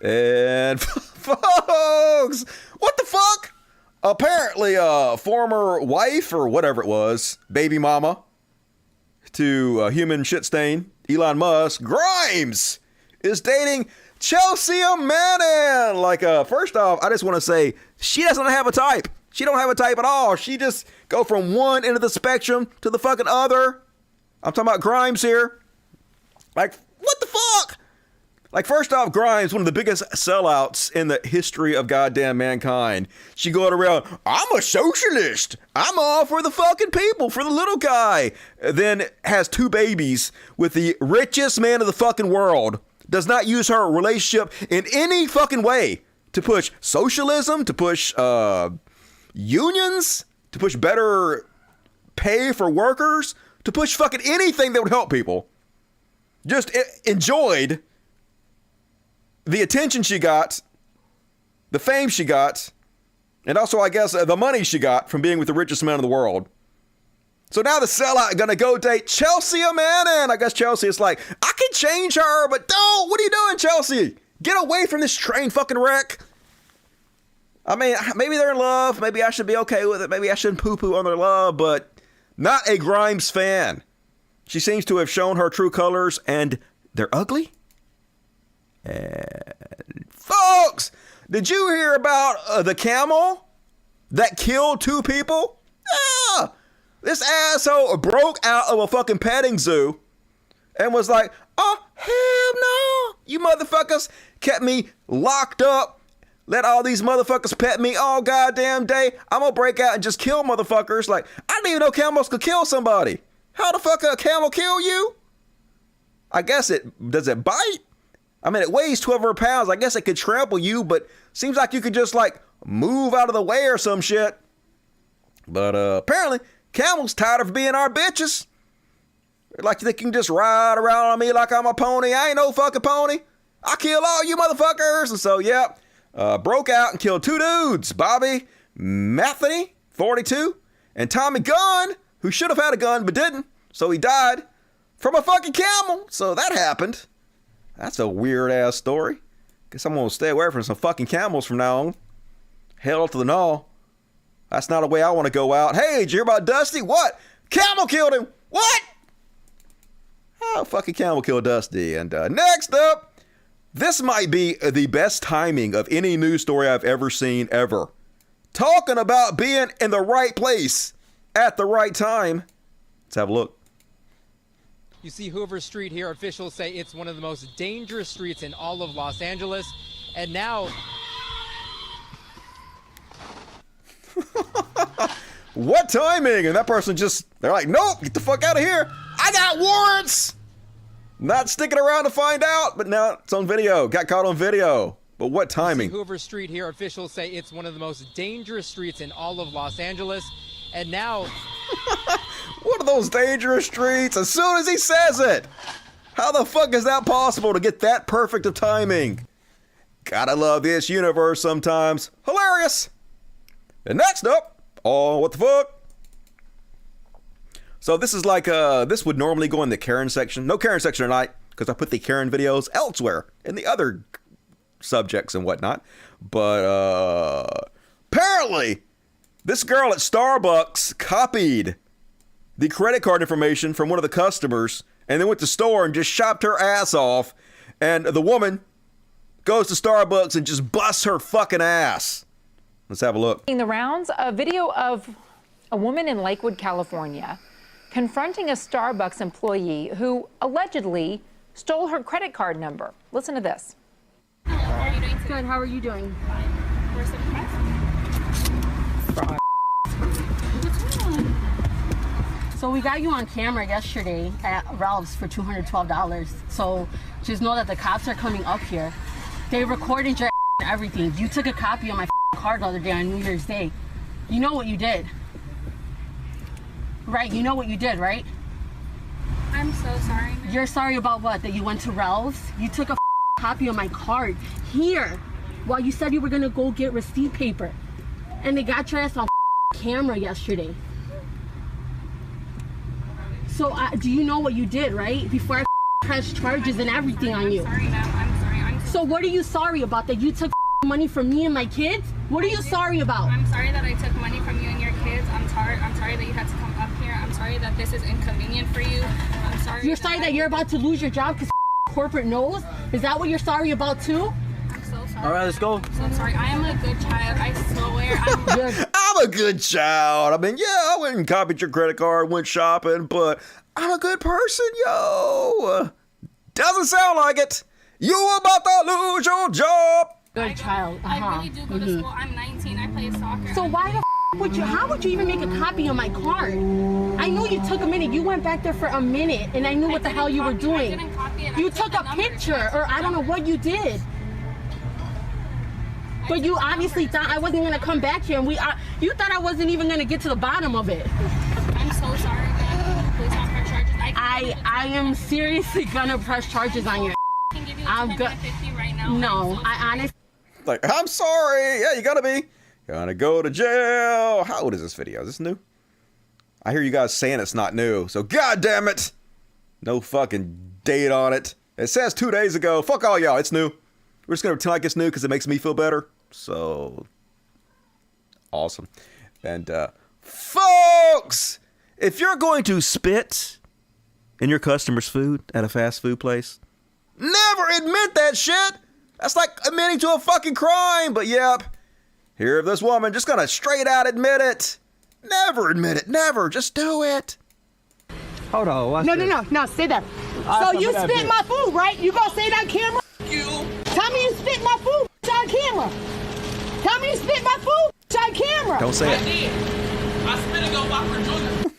And folks, what the fuck? Apparently, former wife or whatever it was, baby mama to human shit stain, Elon Musk, Grimes, is dating Chelsea Manning. Like, first off, I just want to say she doesn't have a type. She don't have a type at all. She just go from one end of the spectrum to the fucking other. I'm talking about Grimes here. Like, what the fuck? Like, first off, Grimes, one of the biggest sellouts in the history of goddamn mankind. She going around, I'm a socialist. I'm all for the fucking people, for the little guy. Then has 2 babies with the richest man of the fucking world. Does not use her relationship in any fucking way to push socialism, to push unions, to push better pay for workers, to push fucking anything that would help people. Just enjoyed the attention she got, the fame she got, and also, I guess, the money she got from being with the richest man in the world. So now the sellout gonna go date Chelsea Manning. I guess Chelsea is like, I can change her, but don't. What are you doing, Chelsea? Get away from this train fucking wreck. I mean, maybe they're in love. Maybe I should be okay with it. Maybe I shouldn't poo-poo on their love, but not a Grimes fan. She seems to have shown her true colors, and they're ugly. And folks, did you hear about the camel that killed 2 people? Yeah. This asshole broke out of a fucking petting zoo and was like, oh, hell no. You motherfuckers kept me locked up. Let all these motherfuckers pet me all goddamn day. I'm gonna break out and just kill motherfuckers. Like, I didn't even know camels could kill somebody. How the fuck a camel kill you? I guess does it bite? I mean, it weighs 1,200 pounds. I guess it could trample you, but seems like you could just like move out of the way or some shit. But apparently, camels tired of being our bitches. Like they can just ride around on me like I'm a pony. I ain't no fucking pony. I kill all you motherfuckers. And so, yeah, broke out and killed 2 dudes. Bobby Metheny, 42, and Tommy Gunn, who should have had a gun but didn't. So he died from a fucking camel. So that happened. That's a weird ass story. Guess I'm gonna stay away from some fucking camels from now on. Hell to the no. That's not a way I want to go out. Hey, did you hear about Dusty? What? Camel killed him. What? Oh, fucking camel killed Dusty. And next up, this might be the best timing of any news story I've ever seen ever. Talking about being in the right place at the right time. Let's have a look. You see Hoover Street here. Officials say it's one of the most dangerous streets in all of Los Angeles. And now... What timing? And that person just, they're like, nope, get the fuck out of here. I got warrants. Not sticking around to find out, but now it's on video. Got caught on video. But what timing? Hoover Street here, officials say it's one of the most dangerous streets in all of Los Angeles. And now... What are those dangerous streets? As soon as he says it! How the fuck is that possible to get that perfect of timing? Gotta love this universe sometimes. Hilarious! And next up, oh, what the fuck? So this is like, this would normally go in the Karen section. No Karen section tonight, because I put the Karen videos elsewhere in the other subjects and whatnot. But apparently, this girl at Starbucks copied the credit card information from one of the customers and then went to the store and just shopped her ass off. And the woman goes to Starbucks and just busts her fucking ass. Let's have a look. In the rounds, a video of a woman in Lakewood, California, confronting a Starbucks employee who allegedly stole her credit card number. Listen to this. How are you doing? Good. How are you doing? Fine. Where's the press? What's wrong? So we got you on camera yesterday at Ralph's for $212. So just know that the cops are coming up here. They recorded your and everything. You took a copy of my card the other day on New Year's Day. You know what you did. Right, you know what you did, right? I'm so sorry. You're sorry about what? That you went to Ralph's? You took a copy of my card here while you said you were gonna go get receipt paper. And they got your ass on camera yesterday. So do you know what you did, right? Before I press charges and everything on you. I'm sorry, ma'am. I'm sorry. So what are you sorry about? That you took money from me and my kids? What are you sorry about? I'm sorry that I took money from you and your kids. I'm sorry that you had to come up here. I'm sorry that this is inconvenient for you. I'm sorry. You're sorry that you're about to lose your job because corporate knows? Is that what you're sorry about too? I'm so sorry. All right, let's go. I'm so sorry. I am a good child. I swear. I'm a good child. I mean, yeah, I went and copied your credit card, went shopping, but I'm a good person, yo. Doesn't sound like it. You about to lose your job. Good child. I really do go to school. I'm 19. I play soccer. So why the would you? How would you even make a copy of my card? I know you took a minute. You went back there for a minute, and I knew what the hell you were doing. I didn't copy it. You took a picture, or I don't know what you did. But you obviously thought I wasn't gonna come back here, and you thought I wasn't even gonna get to the bottom of it. I'm so sorry, man. Please don't press charges. I am seriously gonna press charges on you. I'm good. Right now. No, I honestly. Like, I'm sorry. Yeah, you gotta be. Gonna go to jail. How old is this video? Is this new? I hear you guys saying it's not new. So, god damn it. No fucking date on it. It says 2 days ago. Fuck all y'all. It's new. We're just gonna pretend like it's new because it makes me feel better. So, awesome. And, folks, if you're going to spit in your customer's food at a fast food place, never admit that shit. That's like admitting to a fucking crime. But yep, here this woman just gonna straight out admit it. Never admit it. Never. Just do it. Hold on. No. Say that. So you spit my food, right? You gonna say that on camera? You. Tell me you spit my food on camera. Tell me you spit my food on camera. Don't say it. I spit and go Whopper Jr.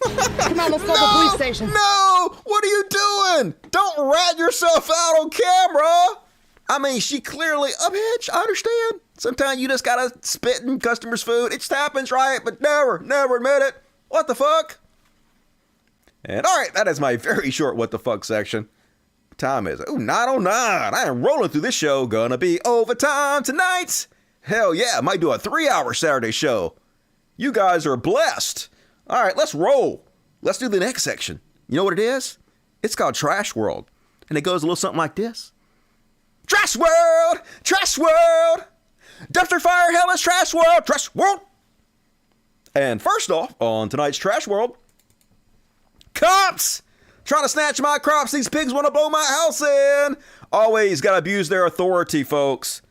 Come on, let's go to the police station. No! What are you doing? Don't rat yourself out on camera. I mean, she clearly a bitch. I understand. Sometimes you just gotta spit in customers' food. It just happens, right? But never admit it. What the fuck? And all right, that is my very short what the fuck section. What time is it? Ooh, 9:09. I am rolling through this show. Gonna be overtime tonight. Hell yeah, might do a 3-hour Saturday show. You guys are blessed. All right, let's roll. Let's do the next section. You know what it is? It's called Trash World. And it goes a little something like this. Trash World! Trash World! Dumpster fire, hell is Trash World! Trash World! And first off, on tonight's Trash World, cops! Trying to snatch my crops. These pigs want to blow my house in. Always got to abuse their authority, folks.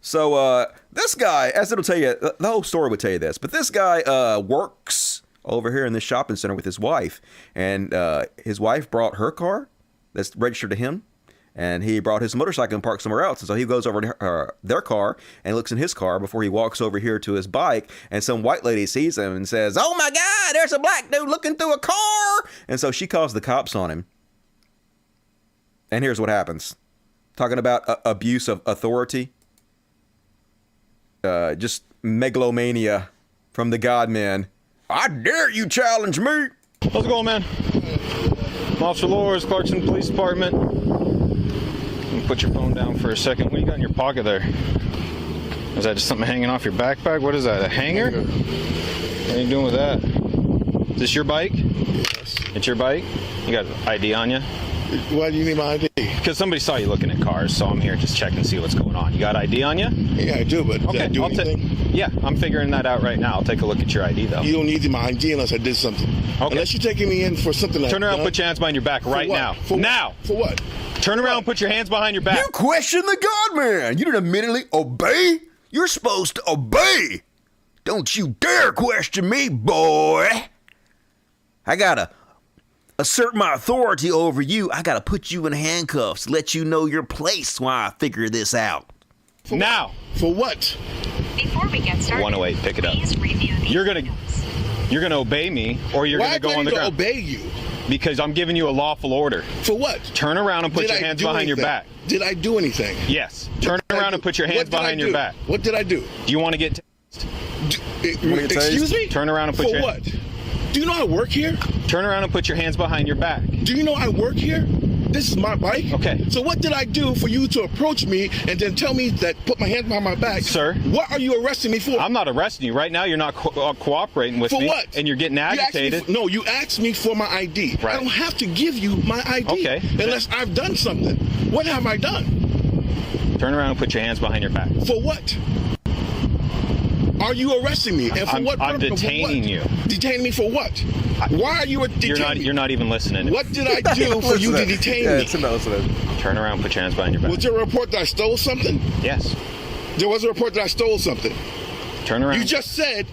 So, this guy, as it'll tell you, the whole story would tell you this, but this guy works over here in this shopping center with his wife. And his wife brought her car that's registered to him. And he brought his motorcycle and parked somewhere else. And so he goes over to their car and looks in his car before he walks over here to his bike. And some white lady sees him and says, "Oh my God, there's a black dude looking through a car." And so she calls the cops on him. And here's what happens. Talking about abuse of authority. Just megalomania from the God-men. I dare you challenge me. How's it going, man? I'm Officer Lors, Clarkson Police Department. Put your phone down for a second. What do you got in your pocket there? Is that just something hanging off your backpack? What is that, a hanger? What are you doing with that? Is this your bike? Yes. It's your bike? You got ID on you? Why do you need my ID? Because somebody saw you looking at cars, so I'm here just checking to see what's going on. You got ID on you? Yeah, I do, but did I do anything? Yeah, I'm figuring that out right now. I'll take a look at your ID, though. You don't need my ID unless I did something. Okay. Unless you're taking me in for something like that. Turn around, put your hands behind your back right now. Now! For what? Turn around and put your hands behind your back. You question the God-man. You didn't immediately obey. You're supposed to obey. Don't you dare question me, boy. I gotta assert my authority over you. I gotta put you in handcuffs, let you know your place while I figure this out. Now. For what? Before we get started, 108, pick it up. You're gonna obey me, or you're gonna go on the ground. Why do I need to obey you? Because I'm giving you a lawful order. For what? Turn around and put your hands behind your back. Did I do anything? Yes. Turn around and put your hands behind your back. What did I do? Do you want to get Excuse me? Turn around and put your hands. For what? Do you know I work here? Turn around and put your hands behind your back. Do you know I work here? This is my bike. Okay. So what did I do for you to approach me and then tell me that put my hands behind my back? Sir. What are you arresting me for? I'm not arresting you. Right now you're not cooperating with me. For what? And you're getting agitated. You asked me for my ID. Right. I don't have to give you my ID. Okay. Unless I've done something. What have I done? Turn around and put your hands behind your back. For what? Are you arresting me? And for what purpose? I'm detaining you. Detaining me for what? Why are you detaining me? You're not even listening. What did I do for you to detain me? It's not listening. Turn around, put your hands behind your back. Was there a report that I stole something? Yes. There was a report that I stole something. Turn around. You just said,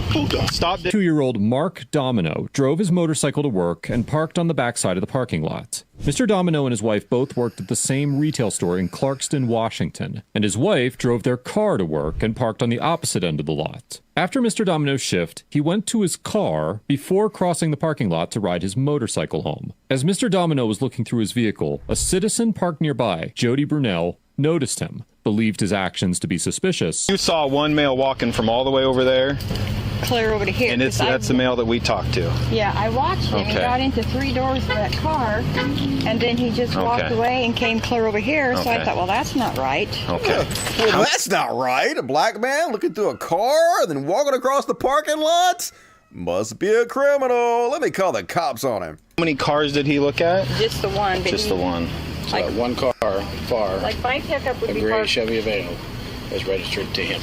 hold on. Stop. 2-year-old Mark Domino drove his motorcycle to work and parked on the backside of the parking lot. Mr. Domino and his wife both worked at the same retail store in Clarkston, Washington, and his wife drove their car to work and parked on the opposite end of the lot. After Mr. Domino's shift, he went to his car before crossing the parking lot to ride his motorcycle home. As Mr. Domino was looking through his vehicle, a citizen parked nearby, Jody Brunell, noticed him, believed his actions to be suspicious. You saw one male walking from all the way over there. Clear over to here. And that's the male that we talked to. Yeah, I watched him. Okay. He got into 3 doors of that car, and then he just walked away and came clear over here. So I thought, well, that's not right. Okay. Well, that's not right. A black man looking through a car and then walking across the parking lot? Must be a criminal. Let me call the cops on him. How many cars did he look at? Just the one. Just the one. So one car, far. Like my pickup would a be gray parked. Chevy Aveo is registered to him.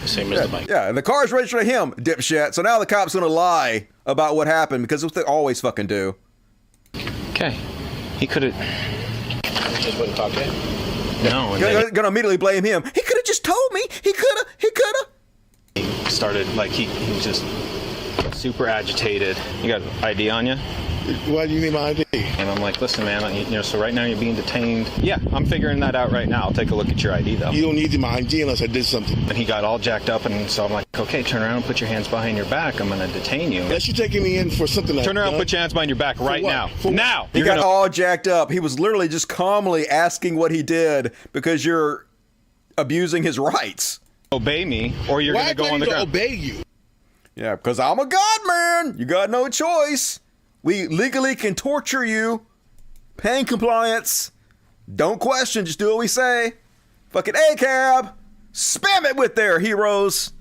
Same as the bike. Yeah, and the car's registered to him, dipshit. So now the cop's gonna lie about what happened because it's what they always fucking do. Okay. He could have. Just wouldn't talk to him? No. Gonna immediately blame him. He could have just told me. He could have. He started, like, he was just super agitated. You got ID on you? Why do you need my ID? And I'm like, listen, man, so right now you're being detained. Yeah, I'm figuring that out right now. I'll take a look at your ID, though. You don't need my ID unless I did something. And he got all jacked up, and so I'm like, okay, turn around and put your hands behind your back. I'm going to detain you. Unless you're taking me in for something like that. Turn around and put your hands behind your back right now. Now! He got all jacked up. He was literally just calmly asking what he did because you're abusing his rights. Obey me, or you're going to go on the ground. Obey you? Yeah, because I'm a god man. You got no choice. We legally can torture you. Paying compliance. Don't question, just do what we say. Fucking ACAB. Spam it with their heroes.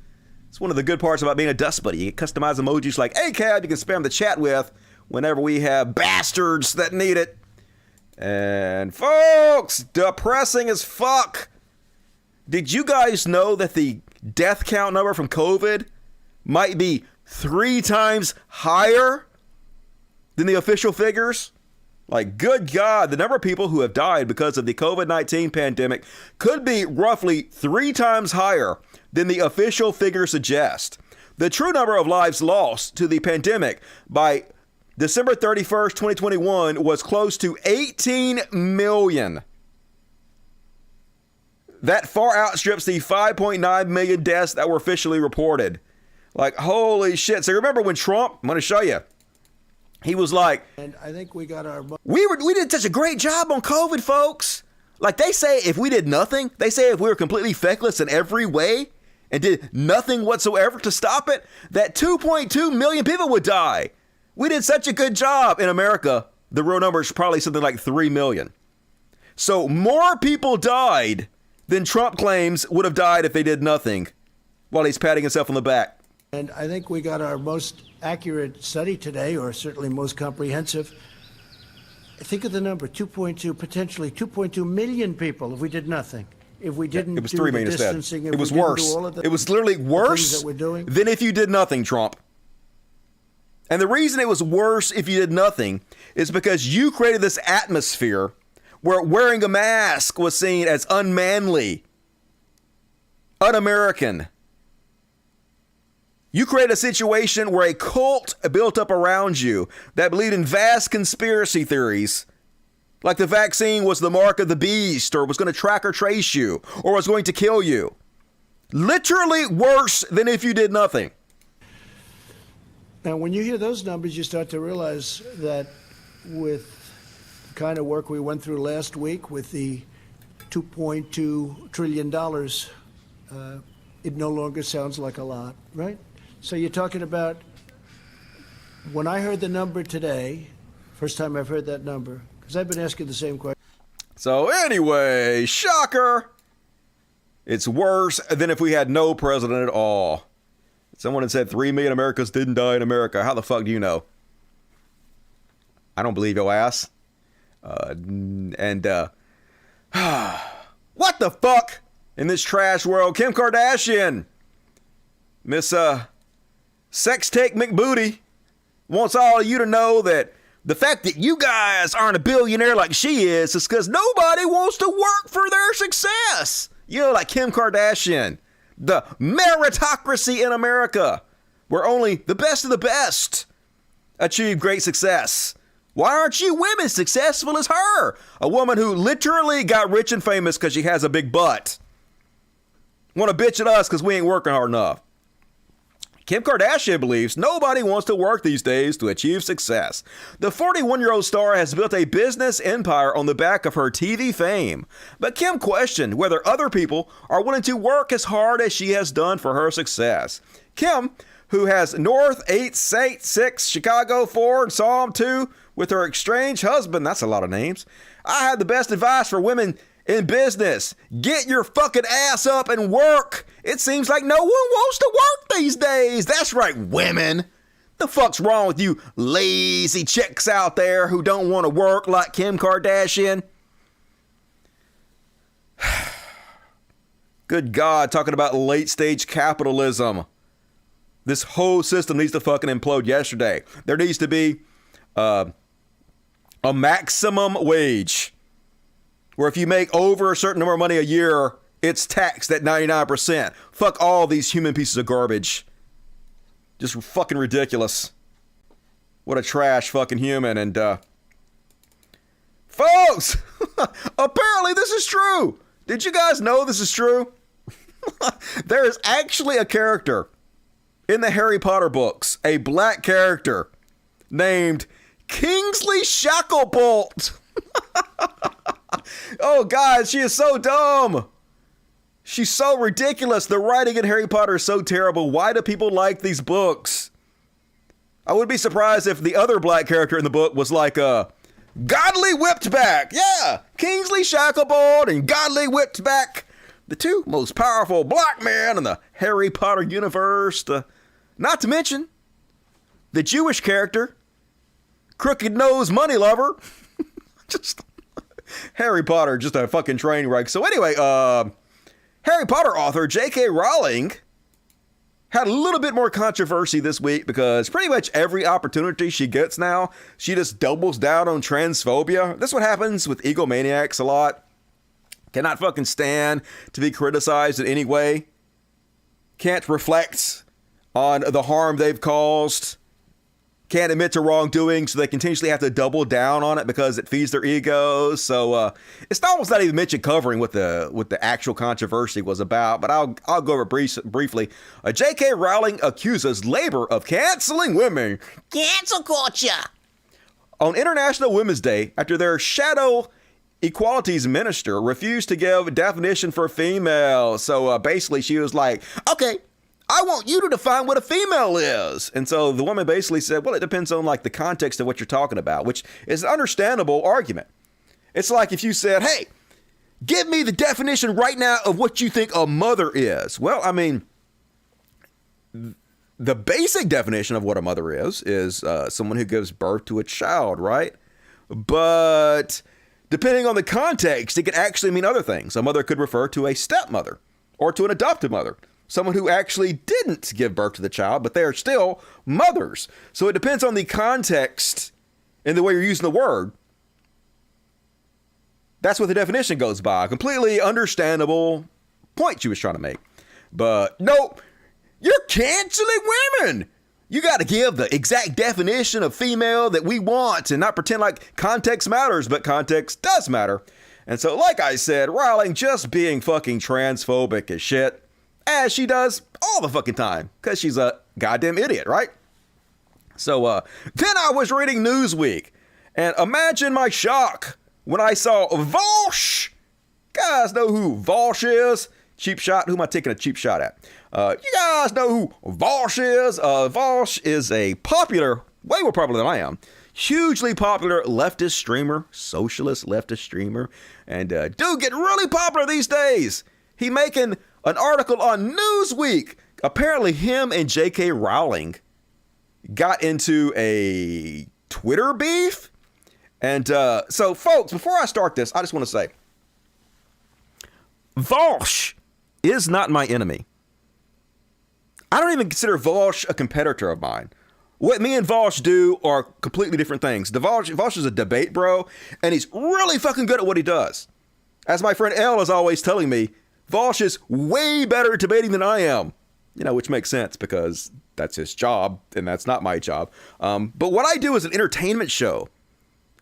It's one of the good parts about being a dust buddy. You get customized emojis like ACAB you can spam the chat with whenever we have bastards that need it. And folks, depressing as fuck. Did you guys know that the death count number from COVID might be 3 times higher than the official figures? Like, good God, the number of people who have died because of the COVID-19 pandemic could be roughly 3 times higher than the official figures suggest. The true number of lives lost to the pandemic by December 31st, 2021 was close to 18 million. That far outstrips the 5.9 million deaths that were officially reported. Like, holy shit. So remember when Trump, I'm going to show you. He was like, and I think we got our... We did such a great job on COVID, folks. Like they say, if we did nothing, they say if we were completely feckless in every way and did nothing whatsoever to stop it, that 2.2 million people would die. We did such a good job in America. The real number is probably something like 3 million. So more people died than Trump claims would have died if they did nothing, while he's patting himself on the back. And I think we got our most accurate study today, or certainly most comprehensive. Think of the number, 2.2, potentially 2.2 million people if we did nothing. If we didn't it was do 3 the million distancing, instead. If It was we didn't worse. do all of the, It was literally worse that we're doing. than if you did nothing, Trump. And the reason it was worse if you did nothing is because you created this atmosphere where wearing a mask was seen as unmanly, un-American. You created a situation where a cult built up around you that believed in vast conspiracy theories, like the vaccine was the mark of the beast, or was going to track or trace you, or was going to kill you. Literally worse than if you did nothing. Now, when you hear those numbers, you start to realize that with the kind of work we went through last week with the $2.2 trillion, it no longer sounds like a lot, right? So you're talking about, when I heard the number today, first time I've heard that number, because I've been asking the same question. So anyway, shocker. It's worse than if we had no president at all. Someone had said 3 million Americans didn't die in America. How the fuck do you know? I don't believe your ass. What the fuck in this trash world? Kim Kardashian, Miss Sex Take McBooty, wants all of you to know that the fact that you guys aren't a billionaire like she is because nobody wants to work for their success. You know, like Kim Kardashian. The meritocracy in America, where only the best of the best achieve great success. Why aren't you women successful as her? A woman who literally got rich and famous because she has a big butt. Want to bitch at us because we ain't working hard enough. Kim Kardashian believes nobody wants to work these days to achieve success. The 41-year-old star has built a business empire on the back of her TV fame. But Kim questioned whether other people are willing to work as hard as she has done for her success. Kim, who has North 8, State 6, Chicago 4, and Psalm 2 with her estranged husband, that's a lot of names. I have the best advice for women in business. Get your fucking ass up and work. It seems like no one wants to work these days. That's right, women. The fuck's wrong with you lazy chicks out there who don't want to work like Kim Kardashian? Good God, talking about late stage capitalism. This whole system needs to fucking implode yesterday. There needs to be a maximum wage, where if you make over a certain number of money a year, it's taxed at 99%. Fuck all these human pieces of garbage. Just fucking ridiculous. What a trash fucking human. And, folks, apparently this is true. Did you guys know this is true? There is actually a character in the Harry Potter books, a black character named Kingsley Shacklebolt. Oh, God, she is so dumb. She's so ridiculous. The writing in Harry Potter is so terrible. Why do people like these books? I would be surprised if the other black character in the book was like Godly Whipped Back. Yeah, Kingsley Shacklebolt and Godly Whipped Back, the two most powerful black men in the Harry Potter universe. Not to mention the Jewish character, Crooked Nose Money Lover. Just Harry Potter, just a fucking train wreck. So anyway, Harry Potter author JK Rowling had a little bit more controversy this week because pretty much every opportunity she gets now, she just doubles down on transphobia. That's what happens with egomaniacs a lot. Cannot fucking stand to be criticized in any way. Can't reflect on the harm they've caused. Can't admit to wrongdoing, so they continuously have to double down on it because it feeds their egos. So it's almost not even mentioned covering what the actual controversy was about, but I'll go over briefly. JK Rowling accuses Labor of canceling women. Cancel culture. on International Women's Day after their shadow equalities minister refused to give a definition for female. So basically she was like, okay, I want you to define what a female is. And so the woman basically said, well, it depends on like the context of what you're talking about, which is an understandable argument. It's like if you said, hey, give me the definition right now of what you think a mother is. Well, I mean, the basic definition of what a mother is someone who gives birth to a child, right? But depending on the context, it could actually mean other things. A mother could refer to a stepmother or to an adopted mother, someone who actually didn't give birth to the child, but they are still mothers. So it depends on the context and the way you're using the word. That's what the definition goes by. Completely understandable point she was trying to make. But nope, you're canceling women. You got to give the exact definition of female that we want and not pretend like context matters, but context does matter. And so, like I said, Rowling just being fucking transphobic as shit, as she does all the fucking time, because she's a goddamn idiot, right? So then I was reading Newsweek, and imagine my shock when I saw Vaush. Guys know who Vaush is? Cheap shot. Who am I taking a cheap shot at? You guys know who Vaush is? Vaush is a popular, way more popular than I am, hugely popular leftist streamer, socialist leftist streamer, and dude getting really popular these days. He making an article on Newsweek. Apparently him and JK Rowling got into a Twitter beef. And so, folks, before I start this, I just want to say, Vaush is not my enemy. I don't even consider Vaush a competitor of mine. What me and Vaush do are completely different things. Vaush is a debate bro, and he's really fucking good at what he does. As my friend L is always telling me, Vaush is way better at debating than I am. You know, which makes sense because that's his job, and that's not my job. But what I do is an entertainment show.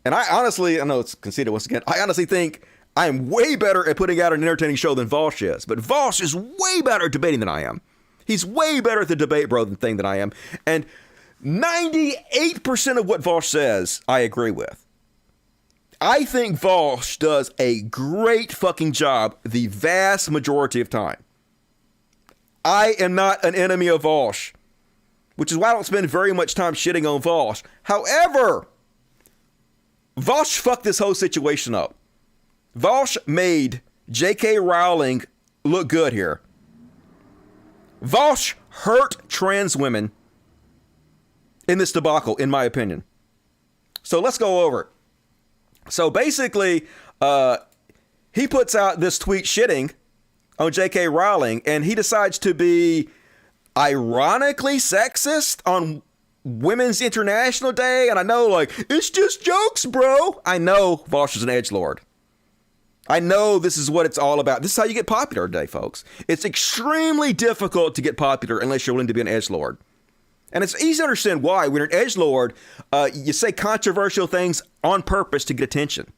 And I honestly, I know it's conceited once again, I honestly think I am way better at putting out an entertaining show than Vaush is. But Vaush is way better at debating than I am. He's way better at the debate bro thing than I am. And 98% of what Vaush says, I agree with. I think Vaush does a great fucking job the vast majority of time. I am not an enemy of Vaush, which is why I don't spend very much time shitting on Vaush. However, Vaush fucked this whole situation up. Vaush made JK Rowling look good here. Vaush hurt trans women in this debacle, in my opinion. So let's go over it. So basically, he puts out this tweet shitting on JK Rowling, and he decides to be ironically sexist on Women's International Day. And I know, like, it's just jokes, bro. I know Vaush is an edgelord. I know this is what it's all about. This is how you get popular today, folks. It's extremely difficult to get popular unless you're willing to be an edgelord. And it's easy to understand why. When you're an edgelord, you say controversial things on purpose to get attention.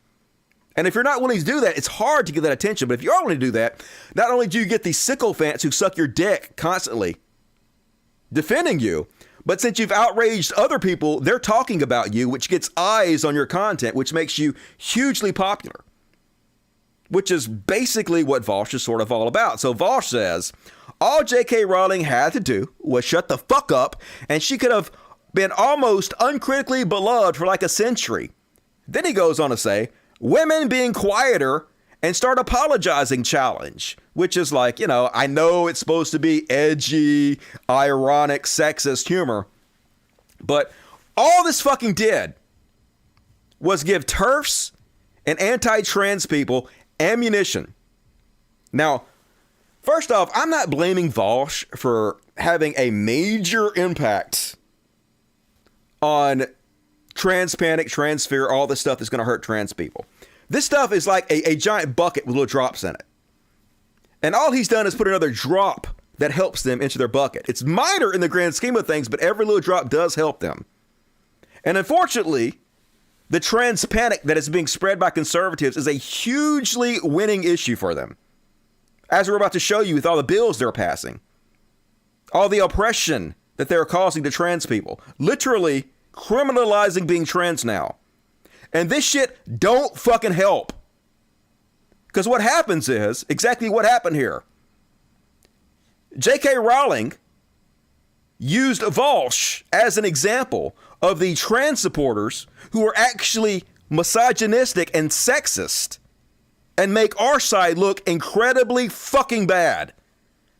And if you're not willing to do that, it's hard to get that attention. But if you are willing to do that, not only do you get these sycophants who suck your dick constantly defending you, but since you've outraged other people, they're talking about you, which gets eyes on your content, which makes you hugely popular. Which is basically what Vaush is sort of all about. So Vaush says, all JK Rowling had to do was shut the fuck up, and she could have been almost uncritically beloved for like a century. Then he goes on to say, women being quieter and start apologizing challenge, which is like, you know, I know it's supposed to be edgy, ironic, sexist humor, but all this fucking did was give TERFs and anti-trans people ammunition. Now, first off, I'm not blaming Vaush for having a major impact on trans panic, trans fear, all this stuff that's going to hurt trans people. This stuff is like a giant bucket with little drops in it. And all he's done is put another drop that helps them into their bucket. It's minor in the grand scheme of things, but every little drop does help them. And unfortunately, the trans panic that is being spread by conservatives is a hugely winning issue for them. As we're about to show you with all the bills they're passing. All the oppression that they're causing to trans people. Literally criminalizing being trans now. And this shit don't fucking help. Because what happens is exactly what happened here. JK Rowling used Vaush as an example of the trans supporters who are actually misogynistic and sexist and make our side look incredibly fucking bad.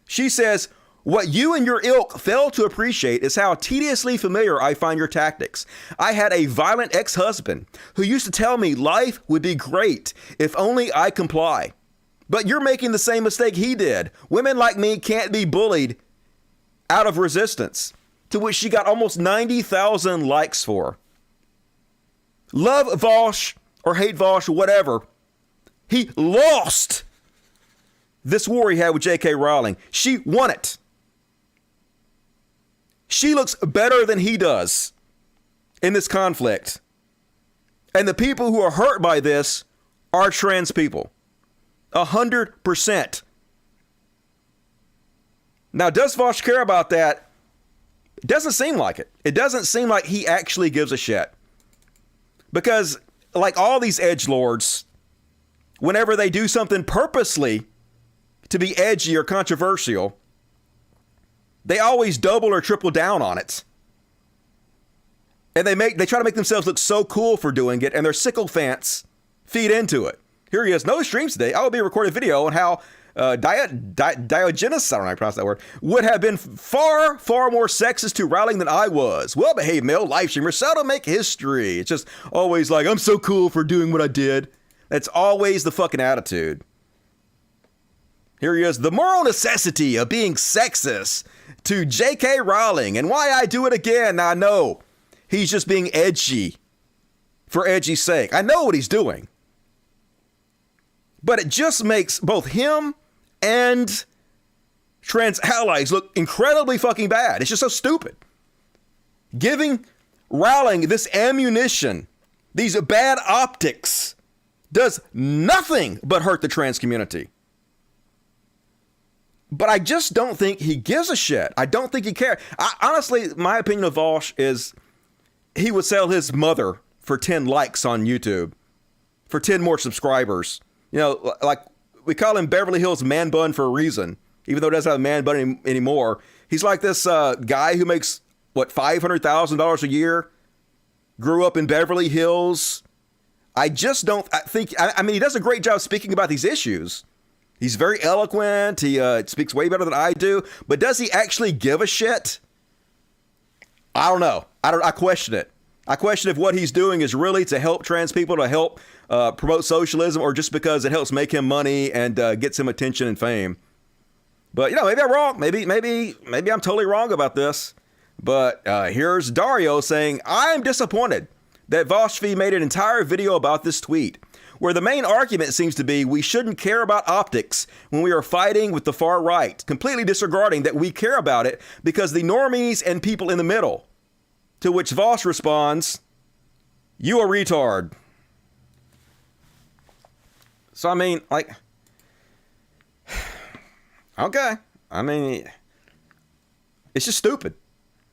She says, what you and your ilk fail to appreciate is how tediously familiar I find your tactics. I had a violent ex-husband who used to tell me life would be great if only I comply. But you're making the same mistake he did. Women like me can't be bullied out of resistance, to which she got almost 90,000 likes for. Love Vaush or hate Vaush, whatever. He lost this war he had with JK Rowling. She won it. She looks better than he does in this conflict. And the people who are hurt by this are trans people. 100%. Now, does Vaush care about that? It doesn't seem like it. It doesn't seem like he actually gives a shit. Because, like all these edgelords, whenever they do something purposely to be edgy or controversial, they always double or triple down on it. And they try to make themselves look so cool for doing it, and their sycophants feed into it. Here he is, no streams today. I will be recording a video on how Diogenes, I don't know how to pronounce that word, would have been far, far more sexist to Rowling than I was. Well-behaved male live streamer seldom make history. It's just always like, I'm so cool for doing what I did. That's always the fucking attitude. Here he is, the moral necessity of being sexist to JK Rowling, and why I do it again. Now, I know he's just being edgy for edgy's sake. I know what he's doing. But it just makes both him and trans allies look incredibly fucking bad. It's just so stupid. Giving Rowling this ammunition, these bad optics, does nothing but hurt the trans community. But I just don't think he gives a shit. I don't think he cares. Honestly, my opinion of Vaush is he would sell his mother for 10 likes on YouTube, for 10 more subscribers. You know, like we call him Beverly Hills Man Bun for a reason, even though he doesn't have a man bun anymore. He's like this guy who makes, what, $500,000 a year, grew up in Beverly Hills. I just don't think, I mean, he does a great job speaking about these issues. He's very eloquent. He speaks way better than I do. But does he actually give a shit? I don't know. I question it. I question if what he's doing is really to help trans people, to help promote socialism, or just because it helps make him money and gets him attention and fame. But, you know, maybe I'm wrong. Maybe I'm totally wrong about this. But here's Dario saying, I'm disappointed that Vaush made an entire video about this tweet, where the main argument seems to be we shouldn't care about optics when we are fighting with the far right, completely disregarding that we care about it because the normies and people in the middle. To which Vaush responds, you a retard. So, I mean, like, okay. I mean, it's just stupid.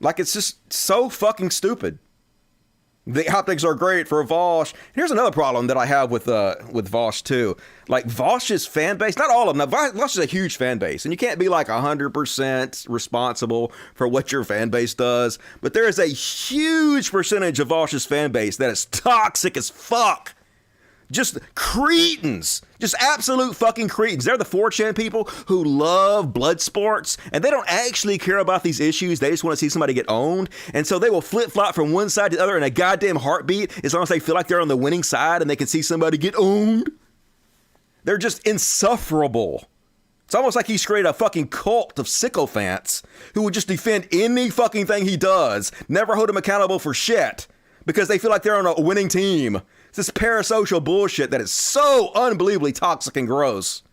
Like, it's just so fucking stupid. The optics are great for Vaush. Here's another problem that I have with Vaush too. Like Vaush's fan base, not all of them. Now, Vaush is a huge fan base, and you can't be like 100% responsible for what your fan base does. But there is a huge percentage of Vaush's fan base that is toxic as fuck. Just cretins. Just absolute fucking cretins. They're the 4chan people who love blood sports, and they don't actually care about these issues. They just want to see somebody get owned. And so they will flip-flop from one side to the other in a goddamn heartbeat as long as they feel like they're on the winning side and they can see somebody get owned. They're just insufferable. It's almost like he's created a fucking cult of sycophants who would just defend any fucking thing he does, never hold him accountable for shit, because they feel like they're on a winning team. It's this parasocial bullshit that is so unbelievably toxic and gross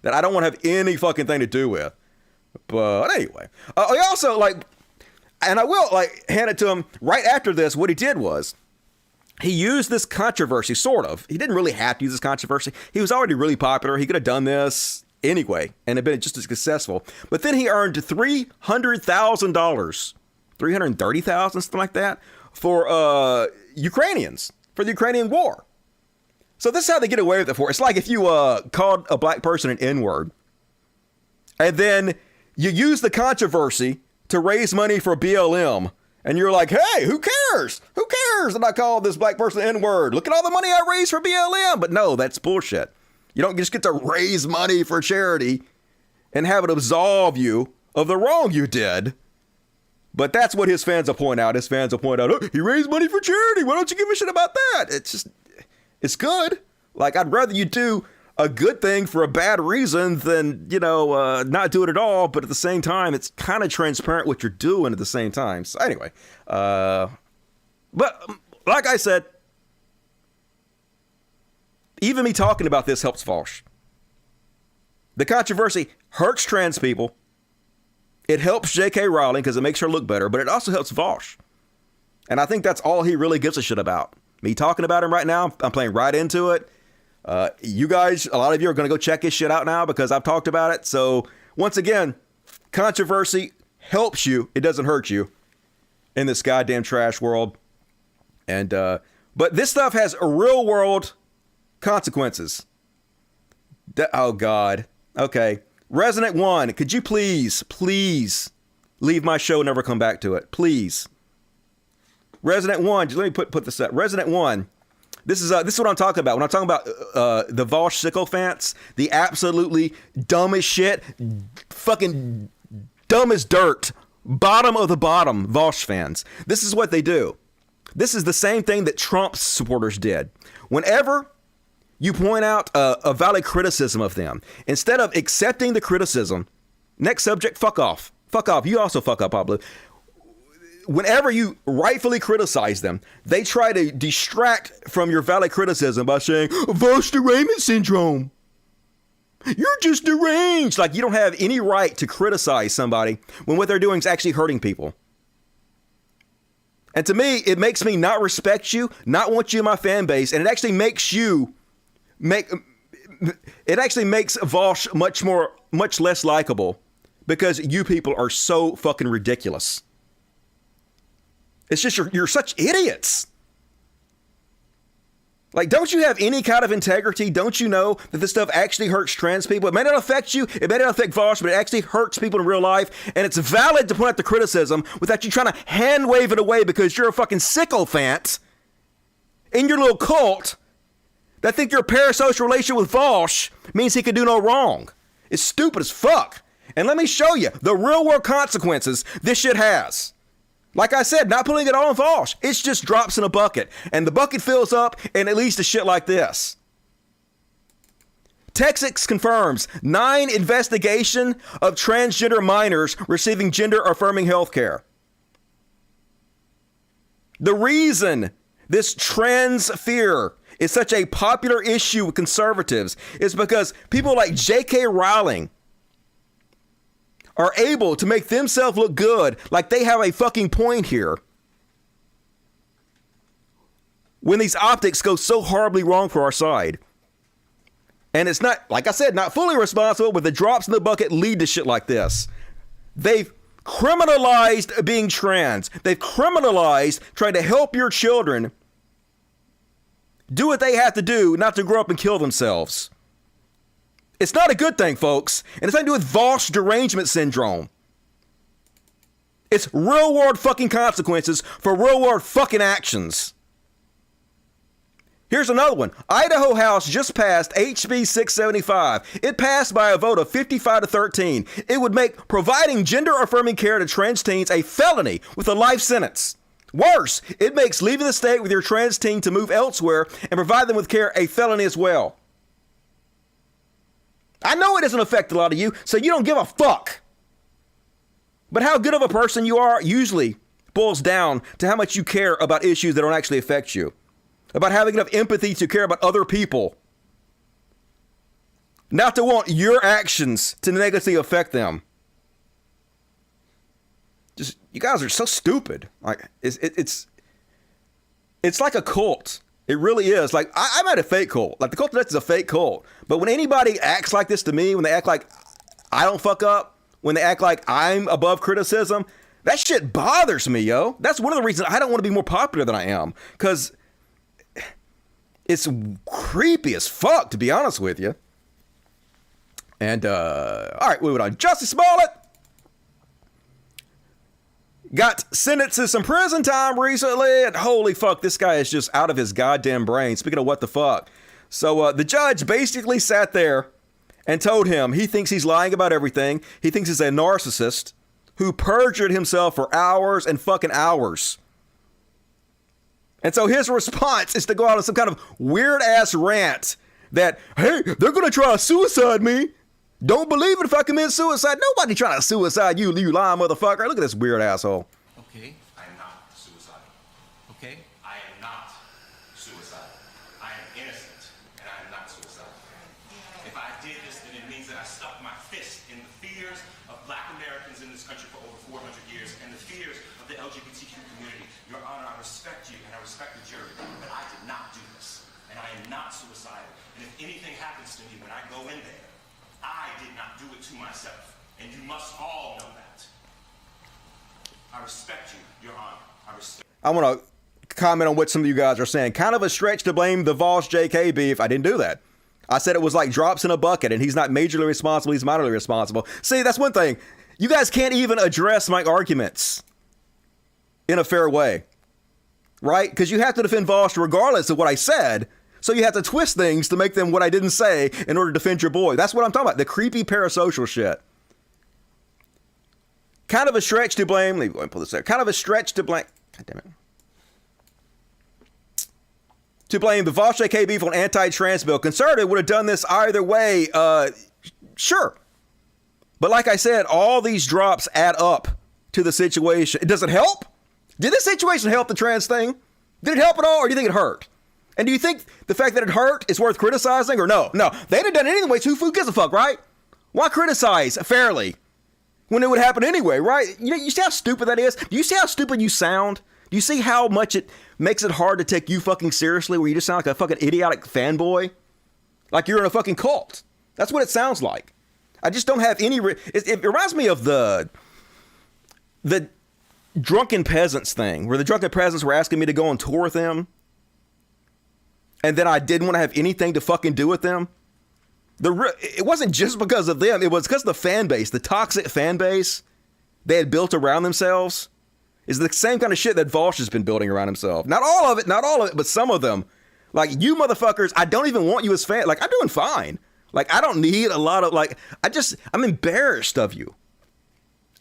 that I don't want to have any fucking thing to do with. But anyway, he also, like, and I will, like, hand it to him right after this, what he did was he used this controversy, sort of. He didn't really have to use this controversy. He was already really popular. He could have done this anyway and have been just as successful. But then he earned $300,000, $330,000, something like that, for Ukrainians, for the Ukrainian war. So this is how they get away with it for. It's like if you called a black person an N-word, and then you use the controversy to raise money for BLM, and you're like, hey, who cares? Who cares that I called this black person N-word? Look at all the money I raised for BLM. But no, that's bullshit. You don't just get to raise money for charity and have it absolve you of the wrong you did. But that's what his fans will point out. His fans will point out, oh, he raised money for charity. Why don't you give a shit about that? It's just, it's good. Like, I'd rather you do a good thing for a bad reason than, not do it at all. But at the same time, it's kind of transparent what you're doing at the same time. So anyway, but like I said, even me talking about this helps Vaush. The controversy hurts trans people. It helps JK Rowling because it makes her look better, but it also helps Vaush. And I think that's all he really gives a shit about. Me talking about him right now, I'm playing right into it. You guys, a lot of you are going to go check his shit out now because I've talked about it. So once again, controversy helps you. It doesn't hurt you in this goddamn trash world. And, but this stuff has a real world consequences. Oh God. Okay. Resident One, could you please leave my show and never come back to it? Please. Resident One, just let me put this up. Resident One, this is what I'm talking about. When I'm talking about the Vaush sycophants, the absolutely dumbest shit, fucking dumb as dirt, bottom of the bottom Vaush fans. This is what they do. This is the same thing that Trump's supporters did. Whenever you point out a valid criticism of them, instead of accepting the criticism, next subject, fuck off. Fuck off. You also fuck up, Pablo. Whenever you rightfully criticize them, they try to distract from your valid criticism by saying, Vaush derangement syndrome. You're just deranged. Like you don't have any right to criticize somebody when what they're doing is actually hurting people. And to me, it makes me not respect you, not want you in my fan base, and it actually makes you it actually makes Vaush much less likable because you people are so fucking ridiculous. It's just you're such idiots. Like, don't you have any kind of integrity? Don't you know that this stuff actually hurts trans people? It may not affect you, it may not affect Vaush, but it actually hurts people in real life. And it's valid to point out the criticism without you trying to hand wave it away because you're a fucking sycophant in your little cult that think your parasocial relation with Vaush means he can do no wrong. It's stupid as fuck. And let me show you the real world consequences this shit has. Like I said, not putting it all on Vaush. It's just drops in a bucket. And the bucket fills up and it leads to shit like this. Texas confirms 9 investigation of transgender minors receiving gender-affirming health care. The reason this trans fear is such a popular issue with conservatives is because people like JK Rowling are able to make themselves look good like they have a fucking point here when these optics go so horribly wrong for our side. And it's not, like I said, not fully responsible, but the drops in the bucket lead to shit like this. They've criminalized being trans. They've criminalized trying to help your children do what they have to do not to grow up and kill themselves. It's not a good thing, folks. And it's nothing to do with Vaush derangement syndrome. It's real world fucking consequences for real world fucking actions. Here's another one. Idaho House just passed HB 675. It passed by a vote of 55-13. It would make providing gender-affirming care to trans teens a felony with a life sentence. Worse, it makes leaving the state with your trans teen to move elsewhere and provide them with care a felony as well. I know it doesn't affect a lot of you, so you don't give a fuck. But how good of a person you are usually boils down to how much you care about issues that don't actually affect you. About having enough empathy to care about other people. Not to want your actions to negatively affect them. Just, you guys are so stupid. Like, it's like a cult. It really is. Like, I'm at a fake cult. Like, the cult of death is a fake cult. But when anybody acts like this to me, when they act like I don't fuck up, when they act like I'm above criticism, that shit bothers me, yo. That's one of the reasons I don't want to be more popular than I am. Because It's creepy as fuck, to be honest with you. And, all right, moving on. Jussie Smollett got sentenced to some prison time recently, and holy fuck, this guy is just out of his goddamn brain. Speaking of what the fuck. So, the judge basically sat there and told him he thinks he's lying about everything. He thinks he's a narcissist who perjured himself for hours and fucking hours. And so his response is to go out on some kind of weird-ass rant that, hey, they're going to try to suicide me. Don't believe it if I commit suicide. Nobody trying to suicide you, you lying motherfucker. Look at this weird asshole. Okay, I am not suicidal. Okay? I am not suicidal. I am innocent, and I am not suicidal. If I did this, then it means that I stuck my fist in the fears of black Americans in this country for over 400 years and the fears of the LGBTQ community. Your Honor, I respect you, and I respect the jury, but I did not do this, and I am not suicidal. And if anything happens to me when I go in there, I did not do it to myself, and you must all know that. I respect you, Your Honor. I want to comment on what some of you guys are saying. Kind of a stretch to blame the Vaush JK beef. I didn't do that. I said it was like drops in a bucket, and he's not majorly responsible, he's minorly responsible. See, that's one thing. You guys can't even address my arguments in a fair way, right? Because you have to defend Vaush regardless of what I said. So you have to twist things to make them what I didn't say in order to defend your boy. That's what I'm talking about. The creepy parasocial shit. Kind of a stretch to blame. Let me go and pull this out. Kind of a stretch to blame. God damn it. To blame the Vaush JK beef on anti-trans bill. Conservative would have done this either way. Sure. But like I said, all these drops add up to the situation. Does it help? Did this situation help the trans thing? Did it help at all, or do you think it hurt? And do you think the fact that it hurt is worth criticizing or no? No, they hadn't done it anyway, so who gives a fuck, right? Why criticize fairly when it would happen anyway, right? You see how stupid that is? Do you see how stupid you sound? Do you see how much it makes it hard to take you fucking seriously, where you just sound like a fucking idiotic fanboy? Like you're in a fucking cult. That's what it sounds like. I just don't have any... It reminds me of the drunken peasants thing, where the drunken peasants were asking me to go on tour with them. And then I didn't want to have anything to fucking do with them. It wasn't just because of them. It was because of the fan base, the toxic fan base they had built around themselves is the same kind of shit that Vaush has been building around himself. Not all of it, but some of them. Like, you motherfuckers, I don't even want you as fans. Like, I'm doing fine. Like, I don't need a lot of, like, I'm embarrassed of you.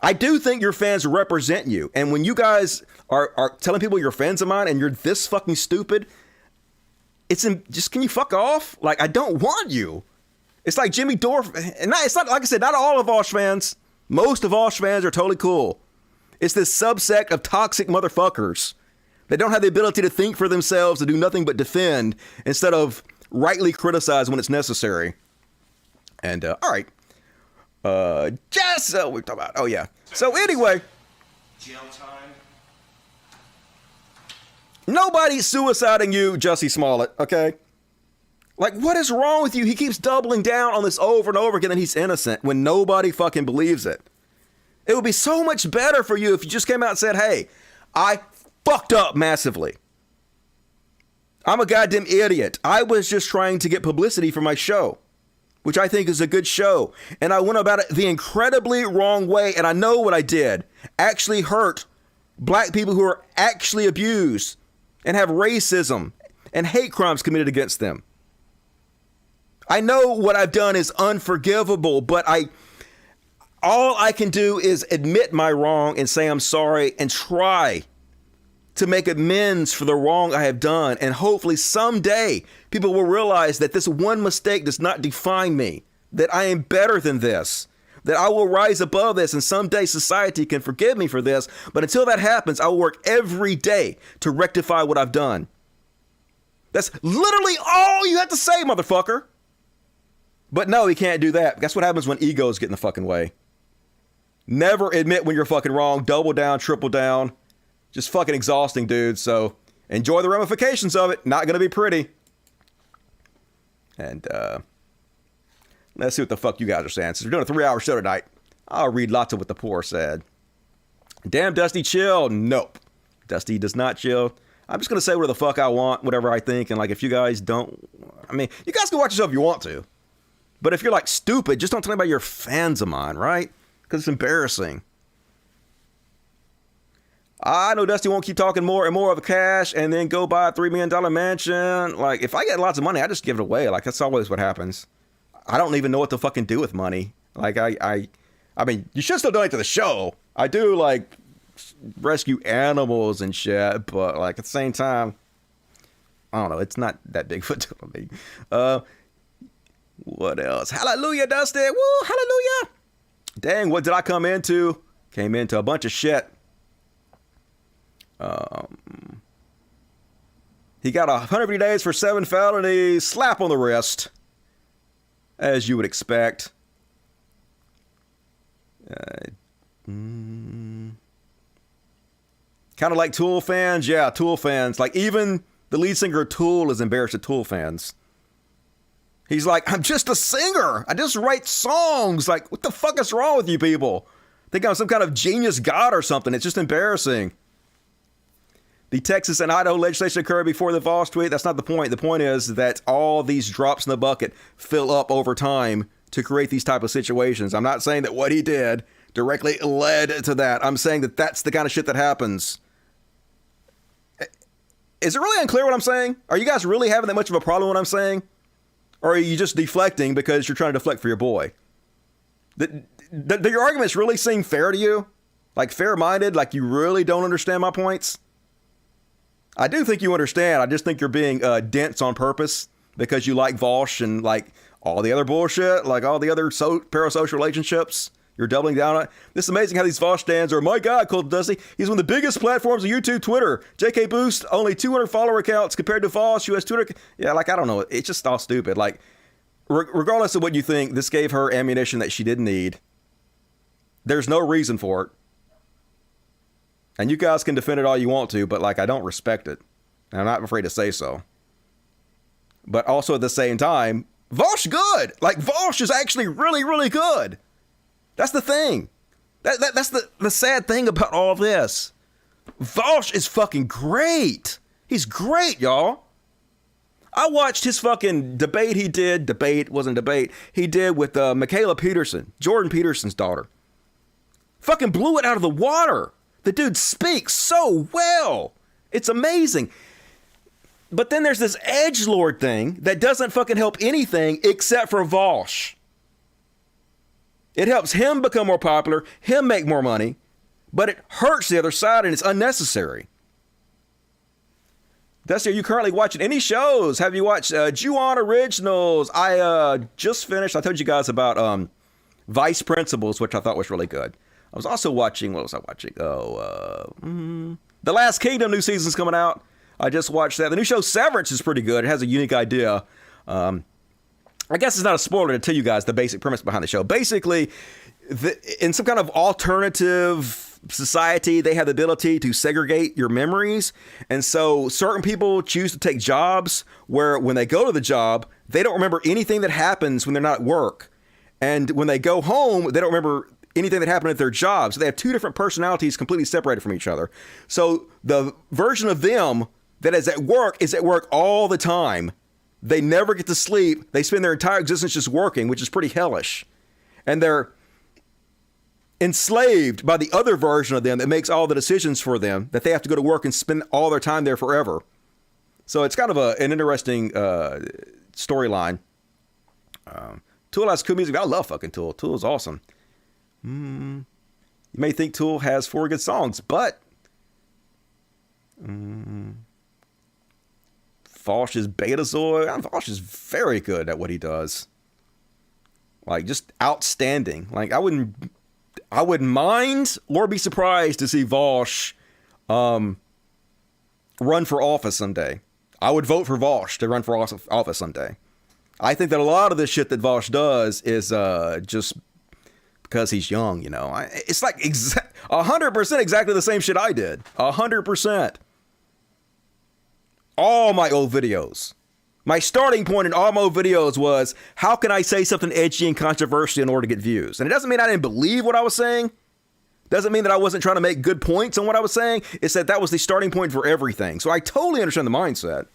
I do think your fans represent you. And when you guys are telling people you're fans of mine and you're this fucking stupid, can you fuck off? Like, I don't want you. It's like Jimmy Dore, and it's not, like I said, not all of Vaush fans. Most of Vaush fans are totally cool. It's this subsect of toxic motherfuckers that don't have the ability to think for themselves, to do nothing but defend instead of rightly criticize when it's necessary. And, all right. Just we're talking about, oh yeah. So anyway. Jail time. Nobody's suiciding you, Jussie Smollett, okay? Like, what is wrong with you? He keeps doubling down on this over and over again that he's innocent when nobody fucking believes it. It would be so much better for you if you just came out and said, hey, I fucked up massively. I'm a goddamn idiot. I was just trying to get publicity for my show, which I think is a good show. And I went about it the incredibly wrong way, and I know what I did actually hurt black people who are actually abused and have racism and hate crimes committed against them. I know what I've done is unforgivable, but all I can do is admit my wrong and say I'm sorry and try to make amends for the wrong I have done. And hopefully someday people will realize that this one mistake does not define me, that I am better than this, that I will rise above this, and someday society can forgive me for this. But until that happens, I will work every day to rectify what I've done. That's literally all you have to say, motherfucker. But no, he can't do that. That's what happens when egos get in the fucking way. Never admit when you're fucking wrong. Double down, triple down. Just fucking exhausting, dude. So enjoy the ramifications of it. Not gonna be pretty. And let's see what the fuck you guys are saying. Since we're doing a 3-hour show tonight, I'll read lots of what the poor said. Damn, Dusty, chill. Nope. Dusty does not chill. I'm just going to say whatever the fuck I want, whatever I think. And like, if you guys don't, I mean, you guys can watch yourself if you want to. But if you're like stupid, just don't tell me about your fans of mine, right? Because it's embarrassing. I know Dusty won't keep talking more and more of the cash and then go buy a $3 million mansion. Like, if I get lots of money, I just give it away. Like, that's always what happens. I don't even know what to fucking do with money. Like, I mean, you should still donate to the show. I do, like, rescue animals and shit, but, like, at the same time, I don't know. It's not that big of a deal to me. What else? Hallelujah, Dusty. Woo, hallelujah. Dang, what did I come into? Came into a bunch of shit. He got 150 days for 7 felonies. Slap on the wrist. As you would expect. Kind of like Tool fans. Yeah, Tool fans. Like, even the lead singer of Tool is embarrassed at Tool fans. He's like, I'm just a singer. I just write songs. Like, what the fuck is wrong with you people? Think I'm some kind of genius god or something. It's just embarrassing. The Texas and Idaho legislation occurred before the Vaush tweet. That's not the point. The point is that all these drops in the bucket fill up over time to create these type of situations. I'm not saying that what he did directly led to that. I'm saying that that's the kind of shit that happens. Is it really unclear what I'm saying? Are you guys really having that much of a problem with what I'm saying? Or are you just deflecting because you're trying to deflect for your boy? Do your arguments really seem fair to you? Like fair-minded? Like you really don't understand my points? I do think you understand. I just think you're being dense on purpose because you like Vaush and like all the other bullshit, like all the other parasocial relationships. You're doubling down on it. This is amazing how these Vaush stands are, my God, Colt Dusty. He's one of the biggest platforms of YouTube, Twitter. JK Boost, only 200 follower accounts compared to Vaush, who has Twitter. Yeah, like, I don't know. It's just all stupid. Like, regardless of what you think, this gave her ammunition that she didn't need. There's no reason for it. And you guys can defend it all you want to, but, like, I don't respect it. And I'm not afraid to say so. But also at the same time, Vaush good. Like, Vaush is actually really, really good. That's the thing. That's the sad thing about all this. Vaush is fucking great. He's great, y'all. I watched his fucking debate he did. He did with Michaela Peterson, Jordan Peterson's daughter. Fucking blew it out of the water. The dude speaks so well. It's amazing. But then there's this edgelord thing that doesn't fucking help anything except for Vaush. It helps him become more popular, him make more money, but it hurts the other side and it's unnecessary. Dusty, are you currently watching any shows? Have you watched Ju-On Originals? I just finished, I told you guys about Vice Principals, which I thought was really good. I was also watching, what was I watching? The Last Kingdom, new season's coming out. I just watched that. The new show Severance is pretty good. It has a unique idea. I guess it's not a spoiler to tell you guys the basic premise behind the show. Basically, in some kind of alternative society, they have the ability to segregate your memories. And so certain people choose to take jobs where when they go to the job, they don't remember anything that happens when they're not at work. And when they go home, they don't remember anything that happened at their job. So they have two different personalities completely separated from each other. So the version of them that is at work all the time. They never get to sleep. They spend their entire existence just working, which is pretty hellish. And they're enslaved by the other version of them that makes all the decisions for them, that they have to go to work and spend all their time there forever. So it's kind of an interesting storyline. Tool has cool music. I love fucking Tool. Tool is awesome. You may think Tool has 4 good songs, but Vaush is Betazoid. Vaush is very good at what he does. Like, just outstanding. Like, I wouldn't mind or be surprised to see Vaush run for office someday. I would vote for Vaush to run for office someday. I think that a lot of this shit that Vaush does is just because he's young, you know. It's like 100% exactly the same shit I did. 100%. All my old videos. My starting point in all my old videos was, how can I say something edgy and controversial in order to get views? And it doesn't mean I didn't believe what I was saying, Doesn't mean that I wasn't trying to make good points on what I was saying. It's that was the starting point for everything. So I totally understand the mindset.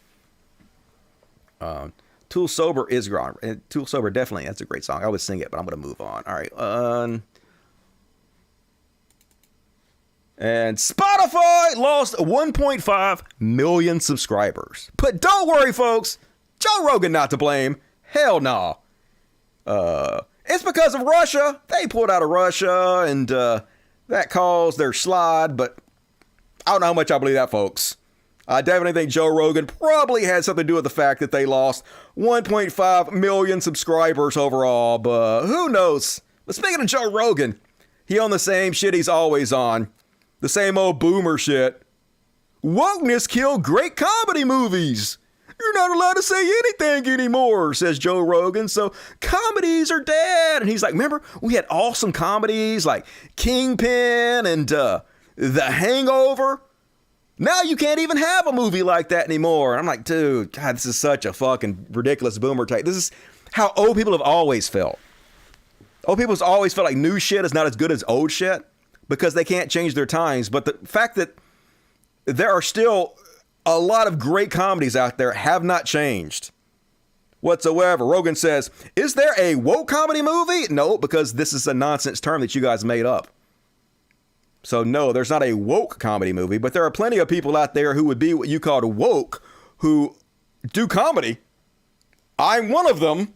Tool Sober is great. Tool Sober, definitely. That's a great song. I would sing it, but I'm going to move on. All right. And Spotify lost 1.5 million subscribers. But don't worry, folks. Joe Rogan not to blame. Hell no. It's because of Russia. They pulled out of Russia, and that caused their slide. But I don't know how much I believe that, folks. I definitely think Joe Rogan probably had something to do with the fact that they lost 1.5 million subscribers overall. But who knows? But speaking of Joe Rogan, he on the same shit he's always on. The same old boomer shit. Wokeness killed great comedy movies. You're not allowed to say anything anymore, says Joe Rogan. So comedies are dead. And he's like, remember, we had awesome comedies like Kingpin and The Hangover. Now you can't even have a movie like that anymore. And I'm like, dude, God, this is such a fucking ridiculous boomer take. This is how old people have always felt. Old people have always felt like new shit is not as good as old shit because they can't change their times. But the fact that there are still a lot of great comedies out there have not changed whatsoever. Rogan says, is there a woke comedy movie? No, because this is a nonsense term that you guys made up. So no, there's not a woke comedy movie, but there are plenty of people out there who would be what you called woke who do comedy. I'm one of them.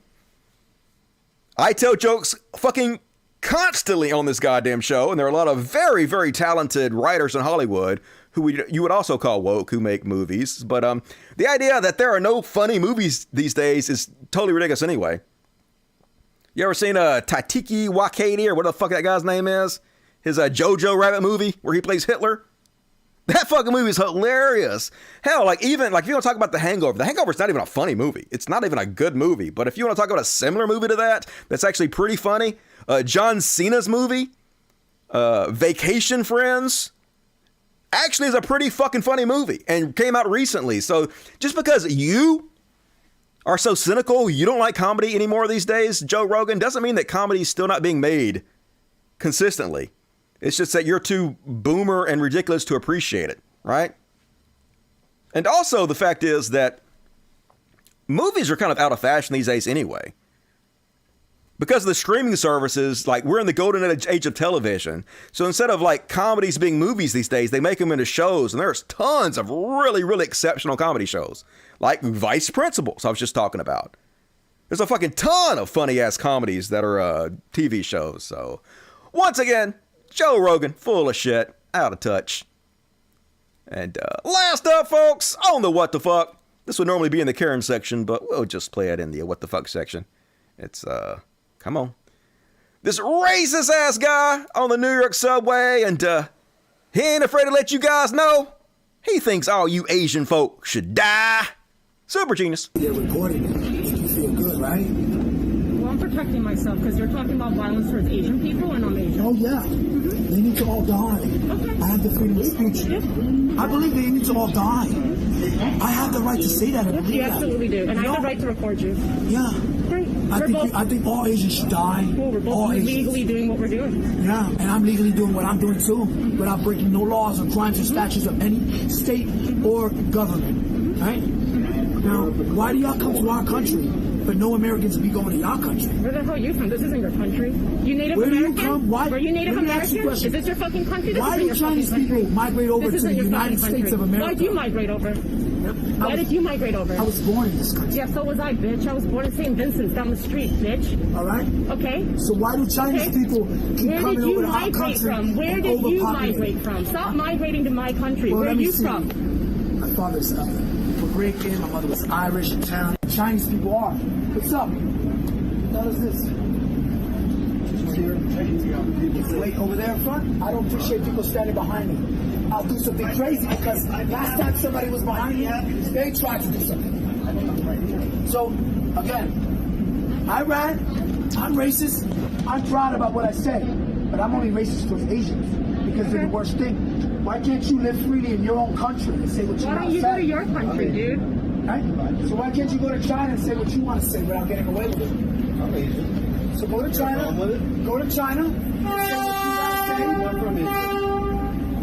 I tell jokes fucking constantly on this goddamn show, and there are a lot of very, very talented writers in Hollywood who you would also call woke who make movies. But the idea that there are no funny movies these days is totally ridiculous anyway. You ever seen Taiki Wakati or whatever the fuck that guy's name is? His Jojo Rabbit movie where he plays Hitler. That fucking movie is hilarious. Hell, like if you want to talk about The Hangover is not even a funny movie. It's not even a good movie. But if you want to talk about a similar movie to that's actually pretty funny, John Cena's movie, Vacation Friends, actually is a pretty fucking funny movie and came out recently. So just because you are so cynical, you don't like comedy anymore these days, Joe Rogan, doesn't mean that comedy is still not being made consistently. It's just that you're too boomer and ridiculous to appreciate it, right? And also the fact is that movies are kind of out of fashion these days anyway. Because of the streaming services, like we're in the golden age of television. So instead of like comedies being movies these days, they make them into shows. And there's tons of really, really exceptional comedy shows. Like Vice Principals, I was just talking about. There's a fucking ton of funny ass comedies that are TV shows. So once again, Joe Rogan, full of shit, out of touch. And last up, folks, on the what the fuck. This would normally be in the Karen section, but we'll just play it in the what the fuck section. It's, come on. This racist ass guy on the New York subway, and he ain't afraid to let you guys know. He thinks all you Asian folk should die. Super genius. They're recording it. You feel good, right? Well, I'm protecting myself because you're talking about violence towards Asian people and I'm Asian. Oh, yeah. They need to all die. Okay. I have the freedom of speech. I believe they need to all die. I have the right to say that. You absolutely do. And I have the right to record you. Yeah. Great. I think all Asians should die. Well, we're both legally doing what we're doing. Yeah, and I'm legally doing what I'm doing too, without breaking no laws or crimes or statutes of any state or government. Right? Now, why do y'all come to our country, but no Americans be going to y'all country? Where the hell are you from? This isn't your country. You Native American? Where do you come? Why? Are you Native American? Is this your fucking country? This why do Chinese people migrate over to the United States of America? Why did you migrate over? Why did you migrate over? I was born in this country. Yeah, so was I, bitch. I was born in St. Vincent's down the street, bitch. All right. Okay. So why do Chinese people keep coming over to our country? Where did you migrate from? Stop migrating to my country. Where are you from? My father's Puerto Rican. My mother was Irish, Italian. Chinese people are. What's up? What is this? Wait over there in front. I don't appreciate people standing behind me. I'll do something crazy because last time somebody was behind me, they tried to do something. So, again, I ran. I'm racist. I'm proud about what I say, but I'm only racist towards Asians because they're the worst thing. Why can't you live freely in your own country and say what you want to say? Why don't you go to your country, dude? Right? So why can't you go to China and say what you want to say without getting away with it? I'm Asian. So go to China. Go to China. Say what you want to I'm from Asia.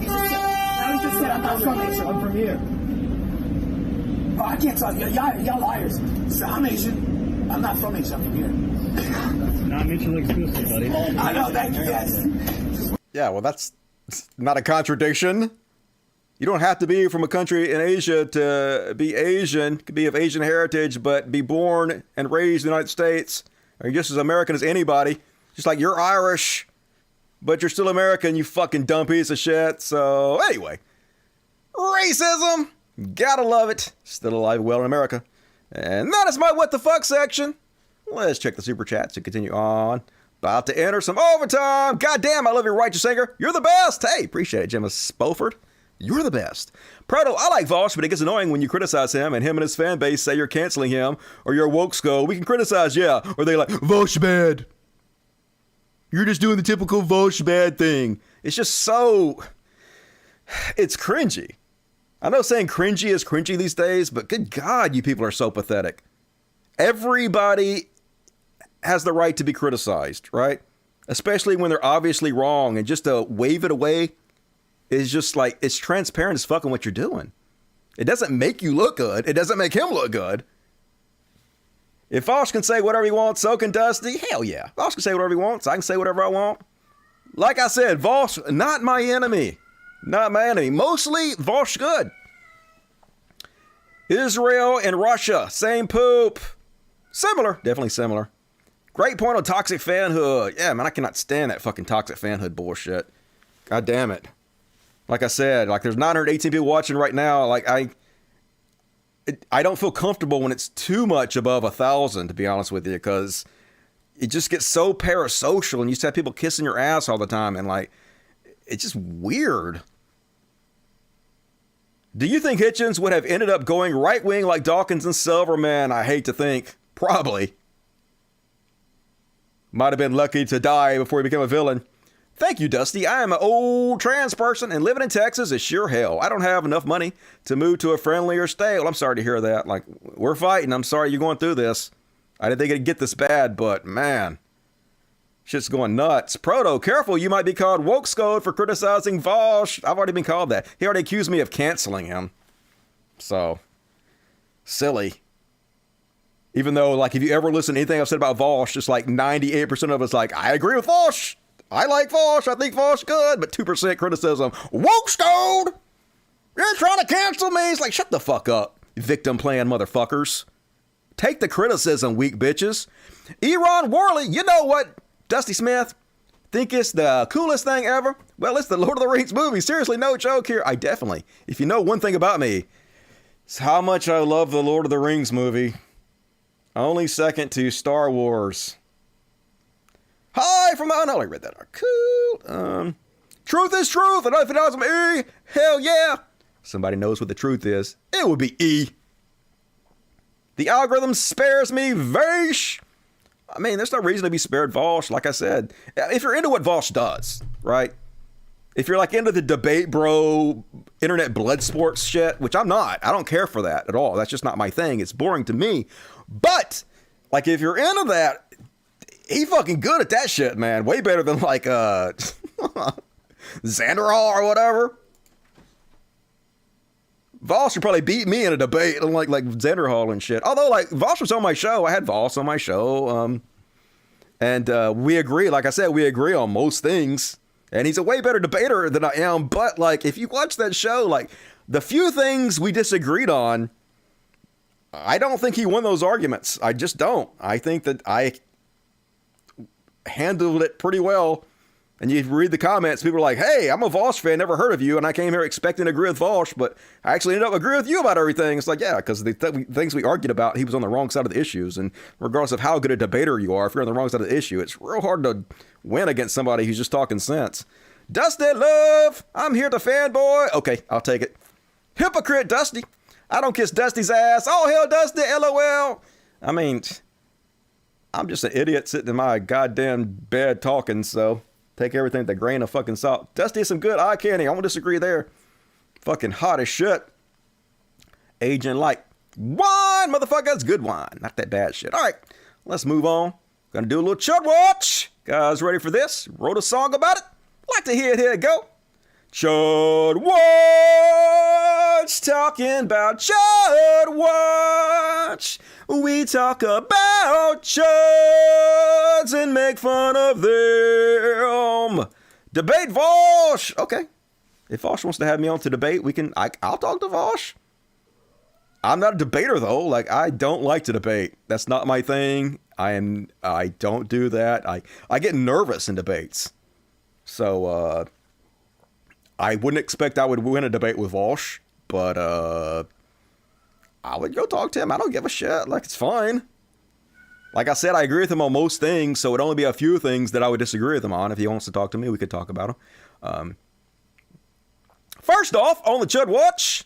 Now he just said I'm not from Asia. I'm from here. Oh, I can't tell you. Y'all liars. So I'm Asian. I'm not from Asia. I'm from here. That's not mutually exclusive, buddy. I know. Thank you, yes. Yeah, well, that's not a contradiction. You don't have to be from a country in Asia to be Asian. You could be of Asian heritage, but be born and raised in the United States. Or you're just as American as anybody. Just like you're Irish, but you're still American, you fucking dumb piece of shit. So, anyway. Racism! Gotta love it. Still alive and well in America. And that is my what the fuck section. Let's check the super chats to continue on. About to enter some overtime. Goddamn, I love your righteous anger. You're the best. Hey, appreciate it, Gemma Spoford. You're the best. Proto, I like Vaush, but it gets annoying when you criticize him and him and his fan base say you're canceling him or you're woke skull. We can criticize, yeah. Or they like, Vaush bad. You're just doing the typical Vaush bad thing. It's just so... It's cringy. I know saying cringy is cringy these days, but good God, you people are so pathetic. Everybody has the right to be criticized, right? Especially when they're obviously wrong, and just to wave it away is just like, it's transparent as fucking what you're doing. It doesn't make you look good. It doesn't make him look good. If Vaush can say whatever he wants, so can Dusty. Hell yeah. Vaush can say whatever he wants. I can say whatever I want. Like I said, Vaush, not my enemy. Not my enemy. Mostly Vaush good. Israel and Russia, same poop. Similar. Definitely similar. Great point on toxic fanhood. Yeah, man, I cannot stand that fucking toxic fanhood bullshit. God damn it. Like I said, like there's 918 people watching right now. Like I don't feel comfortable when it's too much above 1,000, to be honest with you, because it just gets so parasocial and you just have people kissing your ass all the time. And like, it's just weird. Do you think Hitchens would have ended up going right wing like Dawkins and Silverman? I hate to think. Probably. Might have been lucky to die before he became a villain. Thank you, Dusty. I am an old trans person, and living in Texas is sure hell. I don't have enough money to move to a friendlier state. Well, I'm sorry to hear that. Like, we're fighting. I'm sorry you're going through this. I didn't think it'd get this bad, but man, shit's going nuts. Proto, careful. You might be called woke scold for criticizing Vaush. I've already been called that. He already accused me of canceling him. So, silly. Even though, like, if you ever listen to anything I've said about Vaush, just like 98% of it's like, I agree with Vaush. I like Vaush. I think Vaush good, but 2% criticism. Woke scold! You're trying to cancel me. It's like, shut the fuck up, victim playing motherfuckers. Take the criticism, weak bitches. Eron Worley, you know what, Dusty Smith? Think it's the coolest thing ever? Well, it's the Lord of the Rings movie. Seriously, no joke here. I definitely, if you know one thing about me, it's how much I love the Lord of the Rings movie. Only second to Star Wars. Hi from the... Oh, no, I read that. Cool. Truth is truth. And if it doesn't E, hell yeah. Somebody knows what the truth is. It would be E. The algorithm spares me Vaush. I mean, there's no reason to be spared Vaush. Like I said, if you're into what Vaush does, right? If you're like into the debate bro, internet blood sports shit, which I'm not. I don't care for that at all. That's just not my thing. It's boring to me. But, like, if you're into that, he fucking good at that shit, man. Way better than, like, Xanderall or whatever. Vaush should probably beat me in a debate, unlike, like, Xanderall and shit. Although, like, Vaush was on my show. I had Vaush on my show. And we agree. Like I said, we agree on most things. And he's a way better debater than I am. But, like, if you watch that show, like, the few things we disagreed on, I don't think he won those arguments. I just don't. I think that I handled it pretty well. And you read the comments, people are like, hey, I'm a Vaush fan, never heard of you, and I came here expecting to agree with Vaush, but I actually ended up agreeing with you about everything. It's like, yeah, because the things we argued about, he was on the wrong side of the issues. And regardless of how good a debater you are, if you're on the wrong side of the issue, it's real hard to win against somebody who's just talking sense. Dusty Love, I'm here to fanboy. Okay, I'll take it. Hypocrite Dusty. I don't kiss Dusty's ass. Oh, hell, Dusty, LOL. I mean, I'm just an idiot sitting in my goddamn bed talking, so take everything with a grain of fucking salt. Dusty is some good eye candy. I won't disagree there. Fucking hot as shit. Aging like wine, motherfucker. That's good wine. Not that bad shit. All right, let's move on. Gonna do a little chud watch. Guys ready for this? Wrote a song about it. Like to hear it. Here it go. Chud Watch, talking about Chud Watch. We talk about chuds and make fun of them. Debate Vaush. Okay. If Vaush wants to have me on to debate, I'll talk to Vaush. I'm not a debater though. Like, I don't like to debate. That's not my thing. I don't do that. I get nervous in debates. So, I wouldn't expect I would win a debate with Vaush, but I would go talk to him. I don't give a shit. Like, it's fine. Like I said, I agree with him on most things, so it'd only be a few things that I would disagree with him on. If he wants to talk to me, we could talk about them. First off, on the Chud Watch,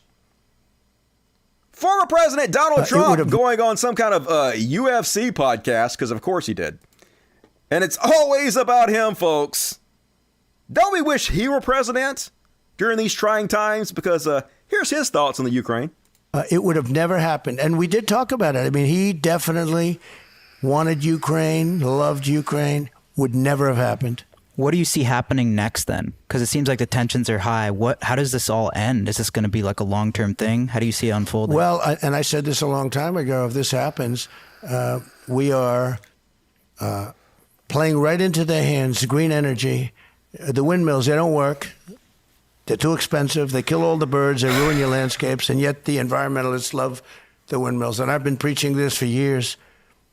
former President Donald Trump going on some kind of UFC podcast, because of course he did. And it's always about him, folks. Don't we wish he were president during these trying times? Because here's his thoughts on the Ukraine. It would have never happened. And we did talk about it. I mean, he definitely wanted Ukraine, loved Ukraine, would never have happened. What do you see happening next then? Because it seems like the tensions are high. How does this all end? Is this going to be like a long-term thing? How do you see it unfolding? Well, and I said this a long time ago, if this happens, we are playing right into their hands, green energy. The windmills, they don't work. They're too expensive. They kill all the birds. They ruin your landscapes. And yet the environmentalists love the windmills. And I've been preaching this for years.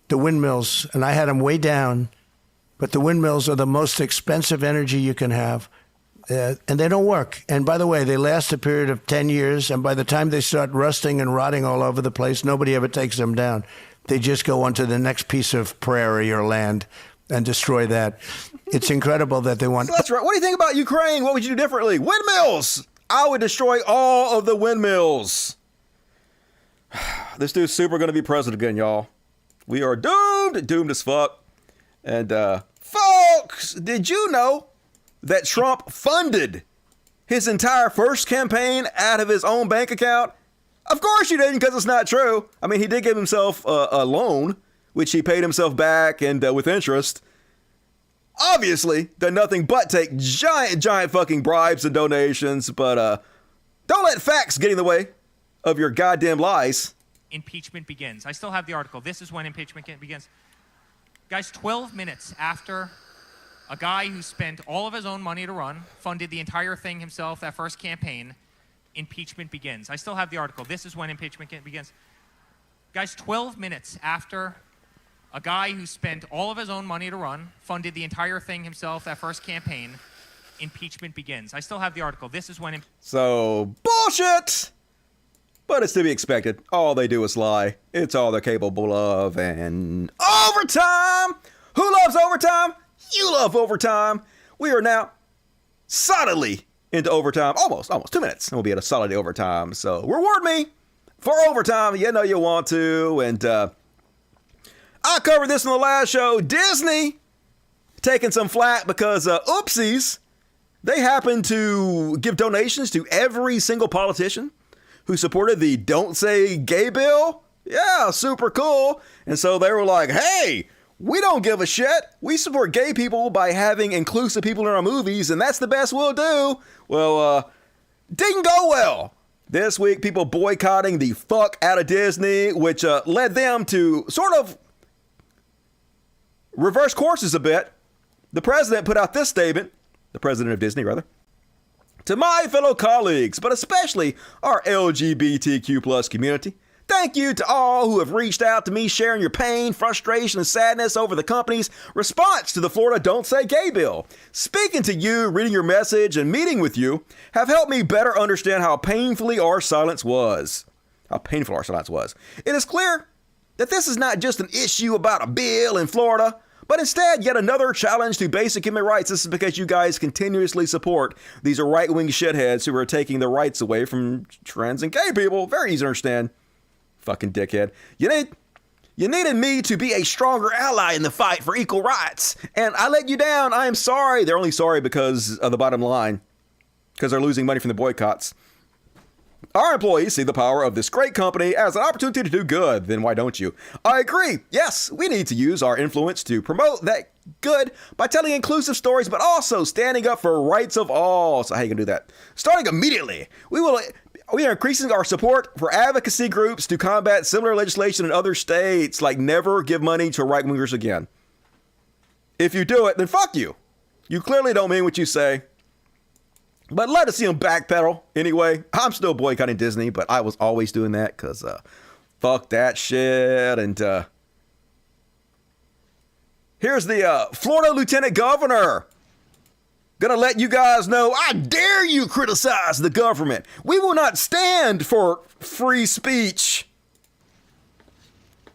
The windmills, and I had them way down, but the windmills are the most expensive energy you can have. And they don't work. And by the way, they last a period of 10 years. And by the time they start rusting and rotting all over the place, nobody ever takes them down. They just go onto the next piece of prairie or land and destroy that. It's incredible that they want... So that's right. What do you think about Ukraine? What would you do differently? Windmills! I would destroy all of the windmills. This dude's super going to be president again, y'all. We are doomed as fuck. And, folks, did you know that Trump funded his entire first campaign out of his own bank account? Of course you didn't, because it's not true. I mean, he did give himself a loan, which he paid himself back and with interest. Obviously, done nothing but take giant fucking bribes and donations. But don't let facts get in the way of your goddamn lies. Impeachment begins. I still have the article. This is when impeachment begins. Guys, 12 minutes after a guy who spent all of his own money to run, funded the entire thing himself, that first campaign, impeachment begins. I still have the article. This is when impeachment begins. Guys, 12 minutes after a guy who spent all of his own money to run, funded the entire thing himself, that first campaign, impeachment begins. I still have the article. This is when... So, bullshit! But it's to be expected. All they do is lie. It's all they're capable of. And overtime! Who loves overtime? You love overtime. We are now solidly into overtime. Almost 2 minutes. And we'll be at a solid overtime. So reward me for overtime. You know you want to. And I covered this in the last show. Disney taking some flack because oopsies. They happen to give donations to every single politician who supported the Don't Say Gay bill. Yeah, super cool. And so they were like, hey, we don't give a shit. We support gay people by having inclusive people in our movies, and that's the best we'll do. Well, didn't go well. This week, people boycotting the fuck out of Disney, which led them to sort of reverse courses a bit. The president put out this statement, the president of Disney, rather. To my fellow colleagues, but especially our LGBTQ plus community, thank you to all who have reached out to me sharing your pain, frustration, and sadness over the company's response to the Florida Don't Say Gay bill. Speaking to you, reading your message, and meeting with you have helped me better understand how painful our silence was. It is clear that this is not just an issue about a bill in Florida, but instead, yet another challenge to basic human rights. This is because you guys continuously support these right-wing shitheads who are taking the rights away from trans and gay people. Very easy to understand. Fucking dickhead. You needed me to be a stronger ally in the fight for equal rights. And I let you down. I am sorry. They're only sorry because of the bottom line. Because they're losing money from the boycotts. Our employees see the power of this great company as an opportunity to do good. Then why don't you? I agree. Yes, we need to use our influence to promote that good by telling inclusive stories, but also standing up for rights of all. So how you gonna do that? Starting immediately, we are increasing our support for advocacy groups to combat similar legislation in other states, like never give money to right-wingers again. If you do it, then fuck you. You clearly don't mean what you say. But love to see him backpedal. Anyway, I'm still boycotting Disney, but I was always doing that because fuck that shit. And here's the Florida Lieutenant Governor. Gonna let you guys know, I dare you criticize the government. We will not stand for free speech.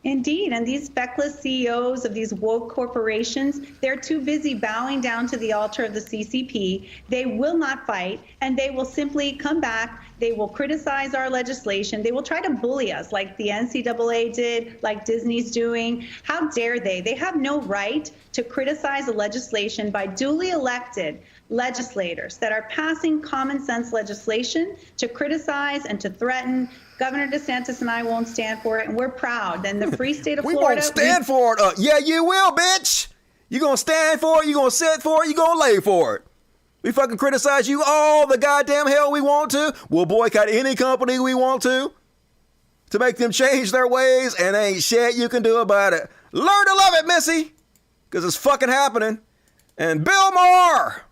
Indeed, and these feckless CEOs of these woke corporations, they're too busy bowing down to the altar of the CCP. They will not fight, and they will simply come back. They will criticize our legislation. They will try to bully us like the NCAA did, like Disney's doing. How dare they? They have no right to criticize a legislation by duly elected legislators that are passing common sense legislation to criticize and to threaten. Governor DeSantis and I won't stand for it, and we're proud. And the free state of Florida... We won't stand for it. Yeah, you will, bitch. You gonna stand for it, you gonna sit for it, you gonna lay for it. We fucking criticize you all the goddamn hell we want to. We'll boycott any company we want to make them change their ways, and ain't shit you can do about it. Learn to love it, Missy, because it's fucking happening. And Bill Maher,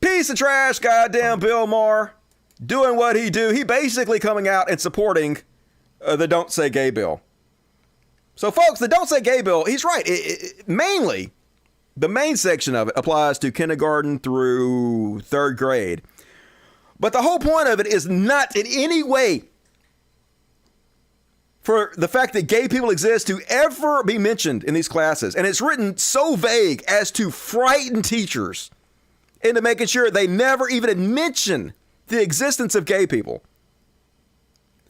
piece of trash, goddamn Bill Maher, doing what he do. He basically coming out and supporting the Don't Say Gay bill. So folks, the Don't Say Gay bill, he's right. Mainly, the main section of it applies to kindergarten through 3rd grade. But the whole point of it is not in any way for the fact that gay people exist to ever be mentioned in these classes. And it's written so vague as to frighten teachers into making sure they never even mention the existence of gay people,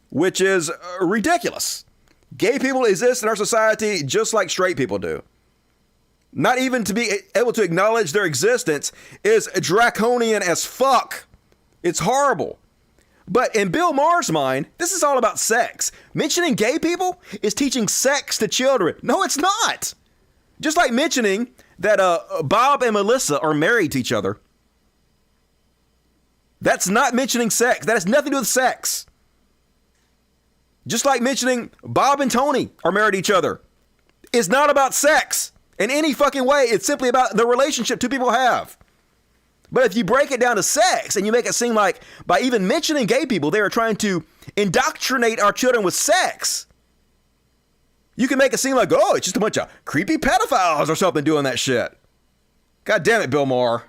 which is ridiculous. Gay people exist in our society just like straight people do. Not even to be able to acknowledge their existence is draconian as fuck. It's horrible. But in Bill Maher's mind, this is all about sex. Mentioning gay people is teaching sex to children. No, it's not. Just like mentioning that Bob and Melissa are married to each other. That's not mentioning sex. That has nothing to do with sex. Just like mentioning Bob and Tony are married to each other. It's not about sex in any fucking way. It's simply about the relationship two people have. But if you break it down to sex and you make it seem like by even mentioning gay people, they are trying to indoctrinate our children with sex, you can make it seem like, oh, it's just a bunch of creepy pedophiles or something doing that shit. God damn it, Bill Maher.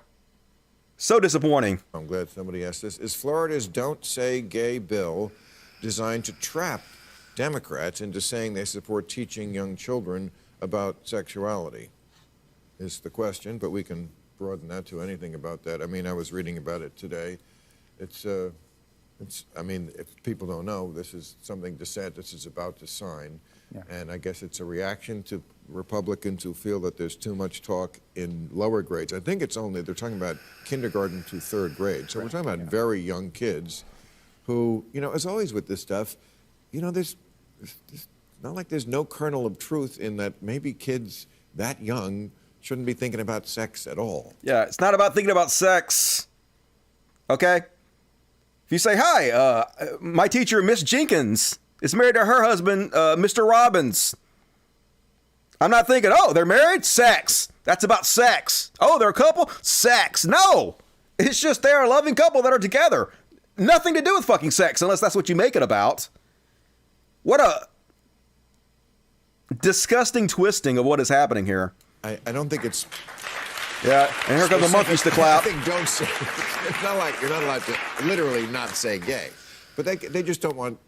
So disappointing. I'm glad somebody asked this. Is Florida's Don't Say Gay bill designed to trap Democrats into saying they support teaching young children about sexuality? Is the question, but we can broaden that to anything about that. I mean, I was reading about it today. I mean, if people don't know, this is something DeSantis is about to sign. Yeah. And I guess it's a reaction to Republicans who feel that there's too much talk in lower grades. I think it's only, they're talking about kindergarten to 3rd grade. So we're talking about very young kids who, you know, as always with this stuff, you know, there's not like there's no kernel of truth in that maybe kids that young shouldn't be thinking about sex at all. Yeah, it's not about thinking about sex. Okay? If you say, hi, my teacher, Miss Jenkins, is married to her husband, Mr. Robbins. I'm not thinking, oh, they're married? Sex. That's about sex. Oh, they're a couple? Sex. No. It's just they're a loving couple that are together. Nothing to do with fucking sex, unless that's what you make it about. What a disgusting twisting of what is happening here. I don't think it's... Yeah, and here comes the monkeys to clap. I think don't say... It's not like you're not allowed to literally not say gay. But they just don't want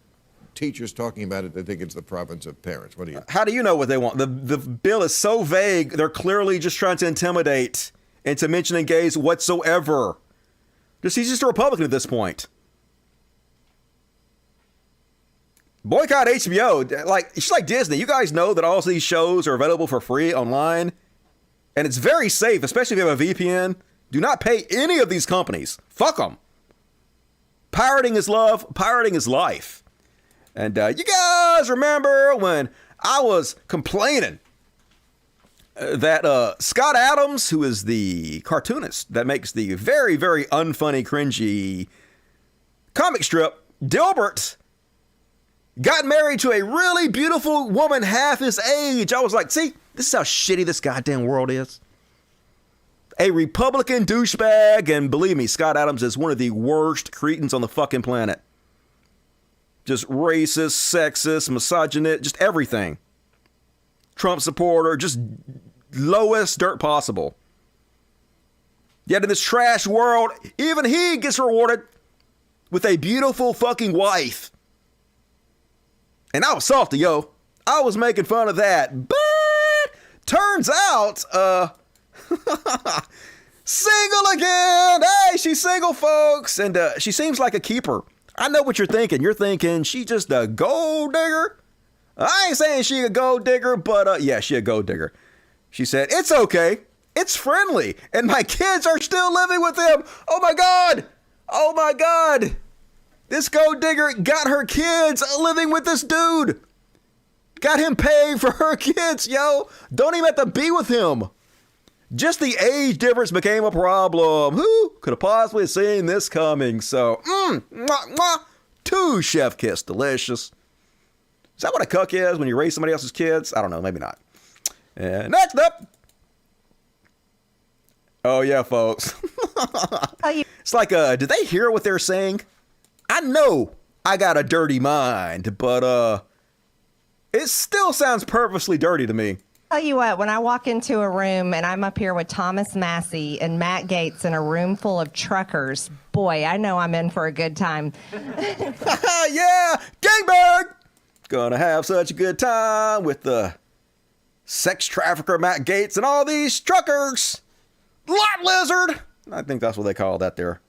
teachers talking about it. They think it's the province of parents. What do you... How do you know what they want? The bill is so vague. They're clearly just trying to intimidate into mentioning gays whatsoever. He's just a Republican at this point. Boycott HBO. Like, it's like Disney. You guys know that all of these shows are available for free online. And it's very safe, especially if you have a VPN. Do not pay any of these companies. Fuck them. Pirating is love. Pirating is life. And you guys remember when I was complaining that Scott Adams, who is the cartoonist that makes the very, very unfunny, cringy comic strip, Dilbert, got married to a really beautiful woman half his age. I was like, see, this is how shitty this goddamn world is. A Republican douchebag, and believe me, Scott Adams is one of the worst cretins on the fucking planet. Just racist, sexist, misogynist, just everything. Trump supporter, just lowest dirt possible. Yet in this trash world, even he gets rewarded with a beautiful fucking wife. And I was salty, yo. I was making fun of that. But turns out, single again. Hey, she's single, folks. And she seems like a keeper. I know what you're thinking. You're thinking she's just a gold digger. I ain't saying she a gold digger, but yeah, she a gold digger. She said, it's okay. It's friendly. And my kids are still living with him. Oh my God. Oh my God. This gold digger got her kids living with this dude. Got him paying for her kids, yo. Don't even have to be with him. Just the age difference became a problem. Who could have possibly seen this coming? So, mwah, mwah, two chef kiss, delicious. Is that what a cuck is when you raise somebody else's kids? I don't know, maybe not. And next up. Oh yeah, folks. It's like, did they hear what they're saying? I know I got a dirty mind, but it still sounds purposely dirty to me. Tell you what, when I walk into a room and I'm up here with Thomas Massey and Matt Gaetz in a room full of truckers, boy, I know I'm in for a good time. Yeah, gangbang! Gonna have such a good time with the sex trafficker Matt Gaetz and all these truckers. Lot lizard! I think that's what they call that there.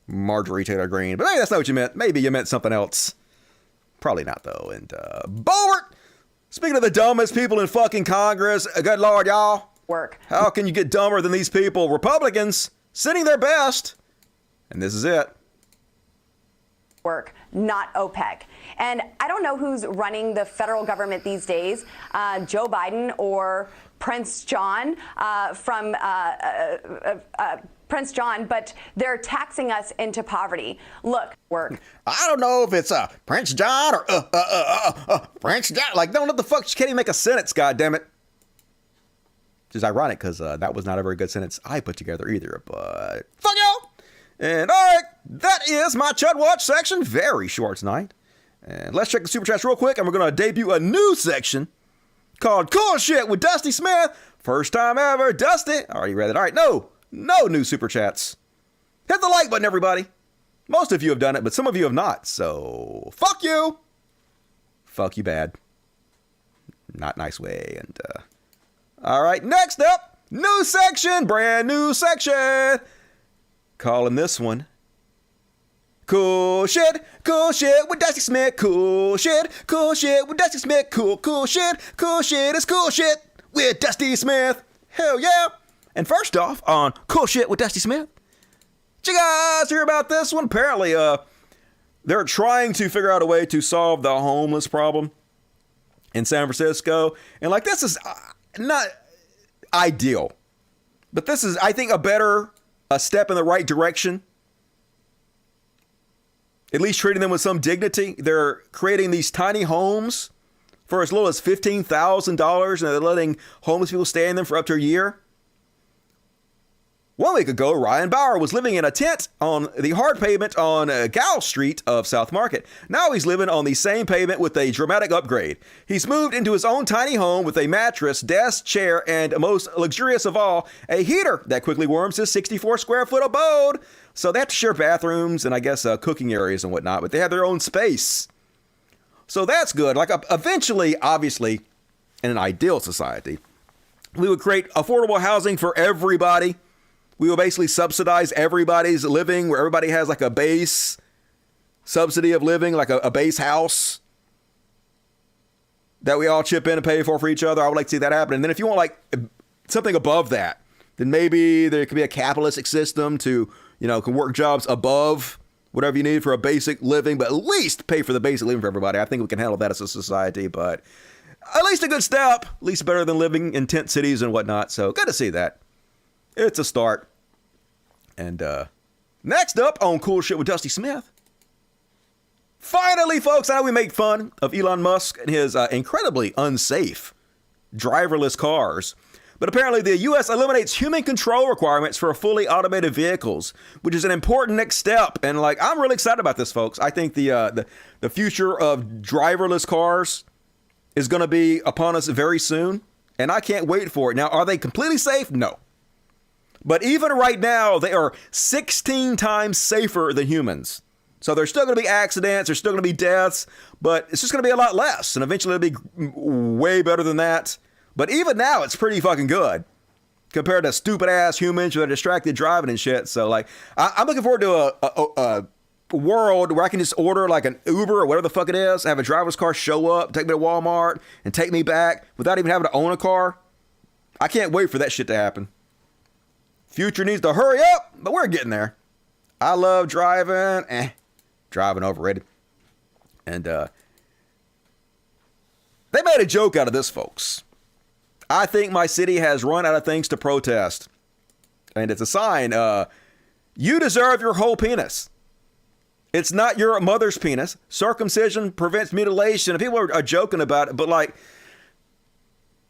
Marjorie Taylor Greene. But maybe that's not what you meant. Maybe you meant something else. Probably not, though. And, Boebert! Speaking of the dumbest people in fucking Congress, good Lord, y'all. Work. How can you get dumber than these people? Republicans sending their best. And this is it. Work, not OPEC. And I don't know who's running the federal government these days, Joe Biden or Prince John Prince John, but they're taxing us into poverty. Look, work. I don't know if it's Prince John or Prince John. Like, no, what the fuck? She can't even make a sentence, goddammit. Which is ironic because that was not a very good sentence I put together either, but fuck y'all. And all right, that is my Chud Watch section. Very short tonight. And let's check the super chats real quick, and we're going to debut a new section called Cool Shit with Dusty Smith. First time ever. Dusty. I already read it. All right, no new super chats. Hit the like button, everybody. Most of you have done it, but some of you have not. So, fuck you. Fuck you bad. Not nice way. And, all right, next up, new section, brand new section. Calling this one Cool Shit with Dusty Smith. Cool shit with Dusty Smith. Cool shit is cool shit with Dusty Smith. Hell yeah. And first off, on Cool Shit with Dusty Smith, did you guys hear about this one? Apparently, they're trying to figure out a way to solve the homeless problem in San Francisco. And, like, this is not ideal. But this is, I think, a step in the right direction. At least treating them with some dignity. They're creating these tiny homes for as little as $15,000, and they're letting homeless people stay in them for up to a year. 1 week ago, Ryan Bauer was living in a tent on the hard pavement on Gow Street of South Market. Now he's living on the same pavement with a dramatic upgrade. He's moved into his own tiny home with a mattress, desk, chair, and most luxurious of all, a heater that quickly warms his 64 square foot abode. So they have to share bathrooms and I guess cooking areas and whatnot, but they have their own space. So that's good. Like eventually, obviously, in an ideal society, we would create affordable housing for everybody. We will basically subsidize everybody's living, where everybody has like a base subsidy of living, like a base house that we all chip in and pay for each other. I would like to see that happen. And then if you want like something above that, then maybe there could be a capitalistic system to, can work jobs above whatever you need for a basic living, but at least pay for the basic living for everybody. I think we can handle that as a society, but at least a good step, at least better than living in tent cities and whatnot. So good to see that. It's a start. And next up on Cool Shit with Dusty Smith. Finally, folks, I know we make fun of Elon Musk and his incredibly unsafe driverless cars. But apparently the U.S. eliminates human control requirements for fully automated vehicles, which is an important next step. And I'm really excited about this, folks. I think the future of driverless cars is going to be upon us very soon. And I can't wait for it. Now, are they completely safe? No. But even right now, they are 16 times safer than humans. So there's still going to be accidents, there's still going to be deaths, but it's just going to be a lot less. And eventually it'll be way better than that. But even now, it's pretty fucking good compared to stupid ass humans who are distracted driving and shit. So I'm looking forward to a world where I can just order like an Uber or whatever the fuck it is, have a driverless car show up, take me to Walmart and take me back without even having to own a car. I can't wait for that shit to happen. Future needs to hurry up, but we're getting there. I love driving. Driving overrated. And they made a joke out of this, folks. I think my city has run out of things to protest. And it's a sign. You deserve your whole penis. It's not your mother's penis. Circumcision prevents mutilation. And people are joking about it, but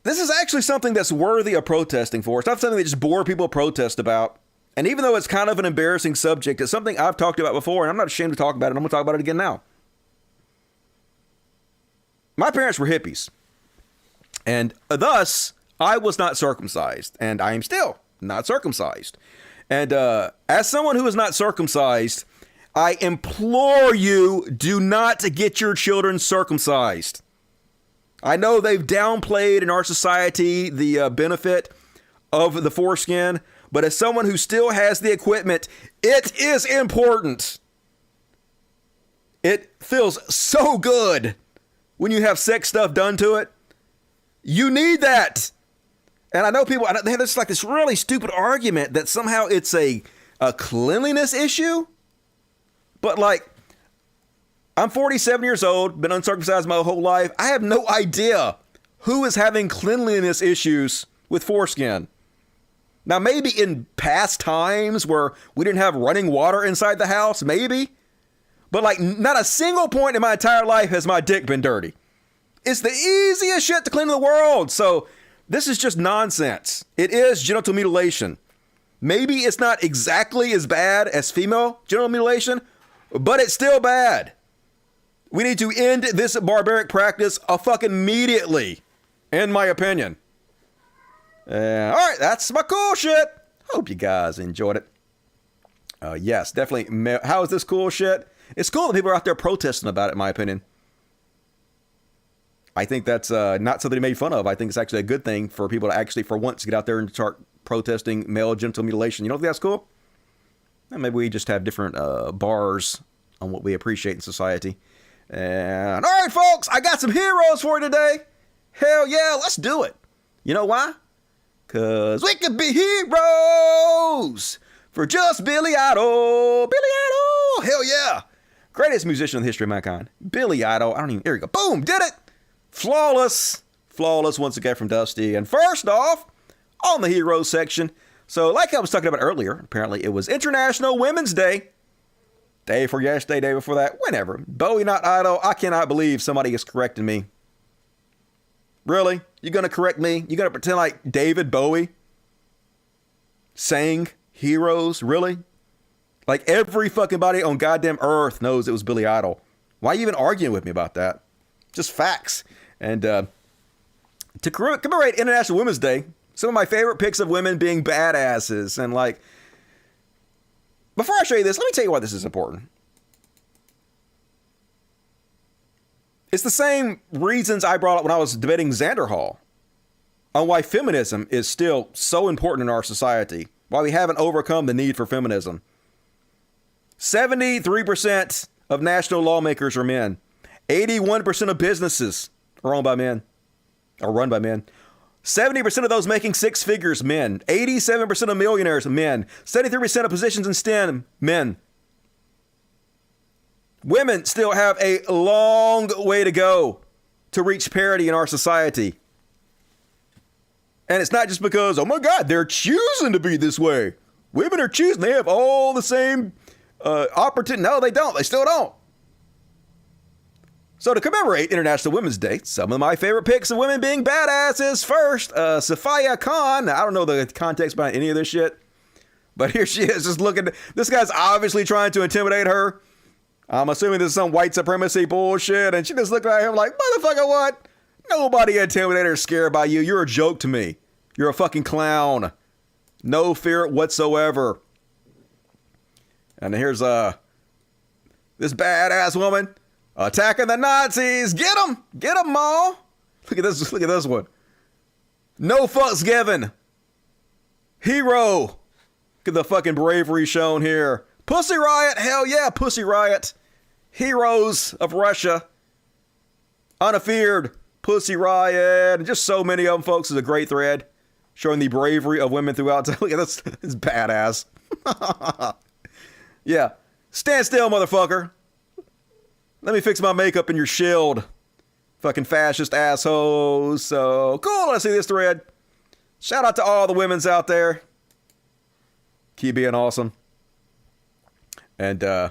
this is actually something that's worthy of protesting for. It's not something that just bore people protest about. And even though it's kind of an embarrassing subject, it's something I've talked about before, and I'm not ashamed to talk about it. I'm going to talk about it again now. My parents were hippies. And thus, I was not circumcised. And I am still not circumcised. And as someone who is not circumcised, I implore you, do not get your children circumcised. I know they've downplayed in our society the benefit of the foreskin, but as someone who still has the equipment, it is important. It feels so good when you have sex stuff done to it. You need that. And I know people, they have this really stupid argument that somehow it's a cleanliness issue. But I'm 47 years old, been uncircumcised my whole life. I have no idea who is having cleanliness issues with foreskin. Now, maybe in past times where we didn't have running water inside the house, maybe. But not a single point in my entire life has my dick been dirty. It's the easiest shit to clean in the world. So this is just nonsense. It is genital mutilation. Maybe it's not exactly as bad as female genital mutilation, but it's still bad. We need to end this barbaric practice fucking immediately, in my opinion. All right, that's my cool shit. Hope you guys enjoyed it. Yes, definitely. How is this cool shit? It's cool that people are out there protesting about it, in my opinion. I think that's not something to make fun of. I think it's actually a good thing for people to actually, for once, get out there and start protesting male genital mutilation. You don't think that's cool? And maybe we just have different bars on what we appreciate in society. And all right, folks, I got some heroes for you today. Hell yeah, let's do it. You know why? Because we could be heroes for just Billy Idol. Billy Idol. Hell yeah. Greatest musician in the history of mankind. Billy Idol. Here we go. Boom. Did it. Flawless. Flawless once again from Dusty. And first off, on the heroes section. So like I was talking about earlier, apparently it was International Women's Day. Day before yesterday, day before that, whenever. Bowie not Idol. I cannot believe somebody is correcting me. Really? You gonna correct me? You gonna pretend like David Bowie sang Heroes? Really? Like every fucking body on goddamn earth knows it was Billy Idol. Why are you even arguing with me about that? Just facts. And to commemorate International Women's Day, some of my favorite pics of women being badasses. And before I show you this, let me tell you why this is important. It's the same reasons I brought up when I was debating Xander Hall on why feminism is still so important in our society, why we haven't overcome the need for feminism. 73% of national lawmakers are men. 81% of businesses are owned by men, or run by men. 70% of those making six figures, men. 87% of millionaires, men. 73% of positions in STEM, men. Women still have a long way to go to reach parity in our society. And it's not just because, oh my God, they're choosing to be this way. Women are choosing. They have all the same opportunity. No, they don't. They still don't. So to commemorate International Women's Day, some of my favorite pics of women being badasses. First, Sophia Khan. I don't know the context behind any of this shit. But here she is just looking. This guy's obviously trying to intimidate her. I'm assuming this is some white supremacy bullshit. And she just looked at him like, motherfucker, what? Nobody intimidated or scared by you. You're a joke to me. You're a fucking clown. No fear whatsoever. And here's this badass woman attacking the Nazis. Get them. Get them, Ma. Look at this. Look at this one. No fucks given. Hero. Look at the fucking bravery shown here. Pussy Riot. Hell yeah, Pussy Riot. Heroes of Russia. Unafeared. Pussy Riot. And just so many of them, folks. Is a great thread showing the bravery of women throughout. Look at this. It's badass. Yeah. Stand still, motherfucker. Let me fix my makeup in your shield. Fucking fascist assholes. So cool. Let's see this thread. Shout out to all the women's out there. Keep being awesome. And there's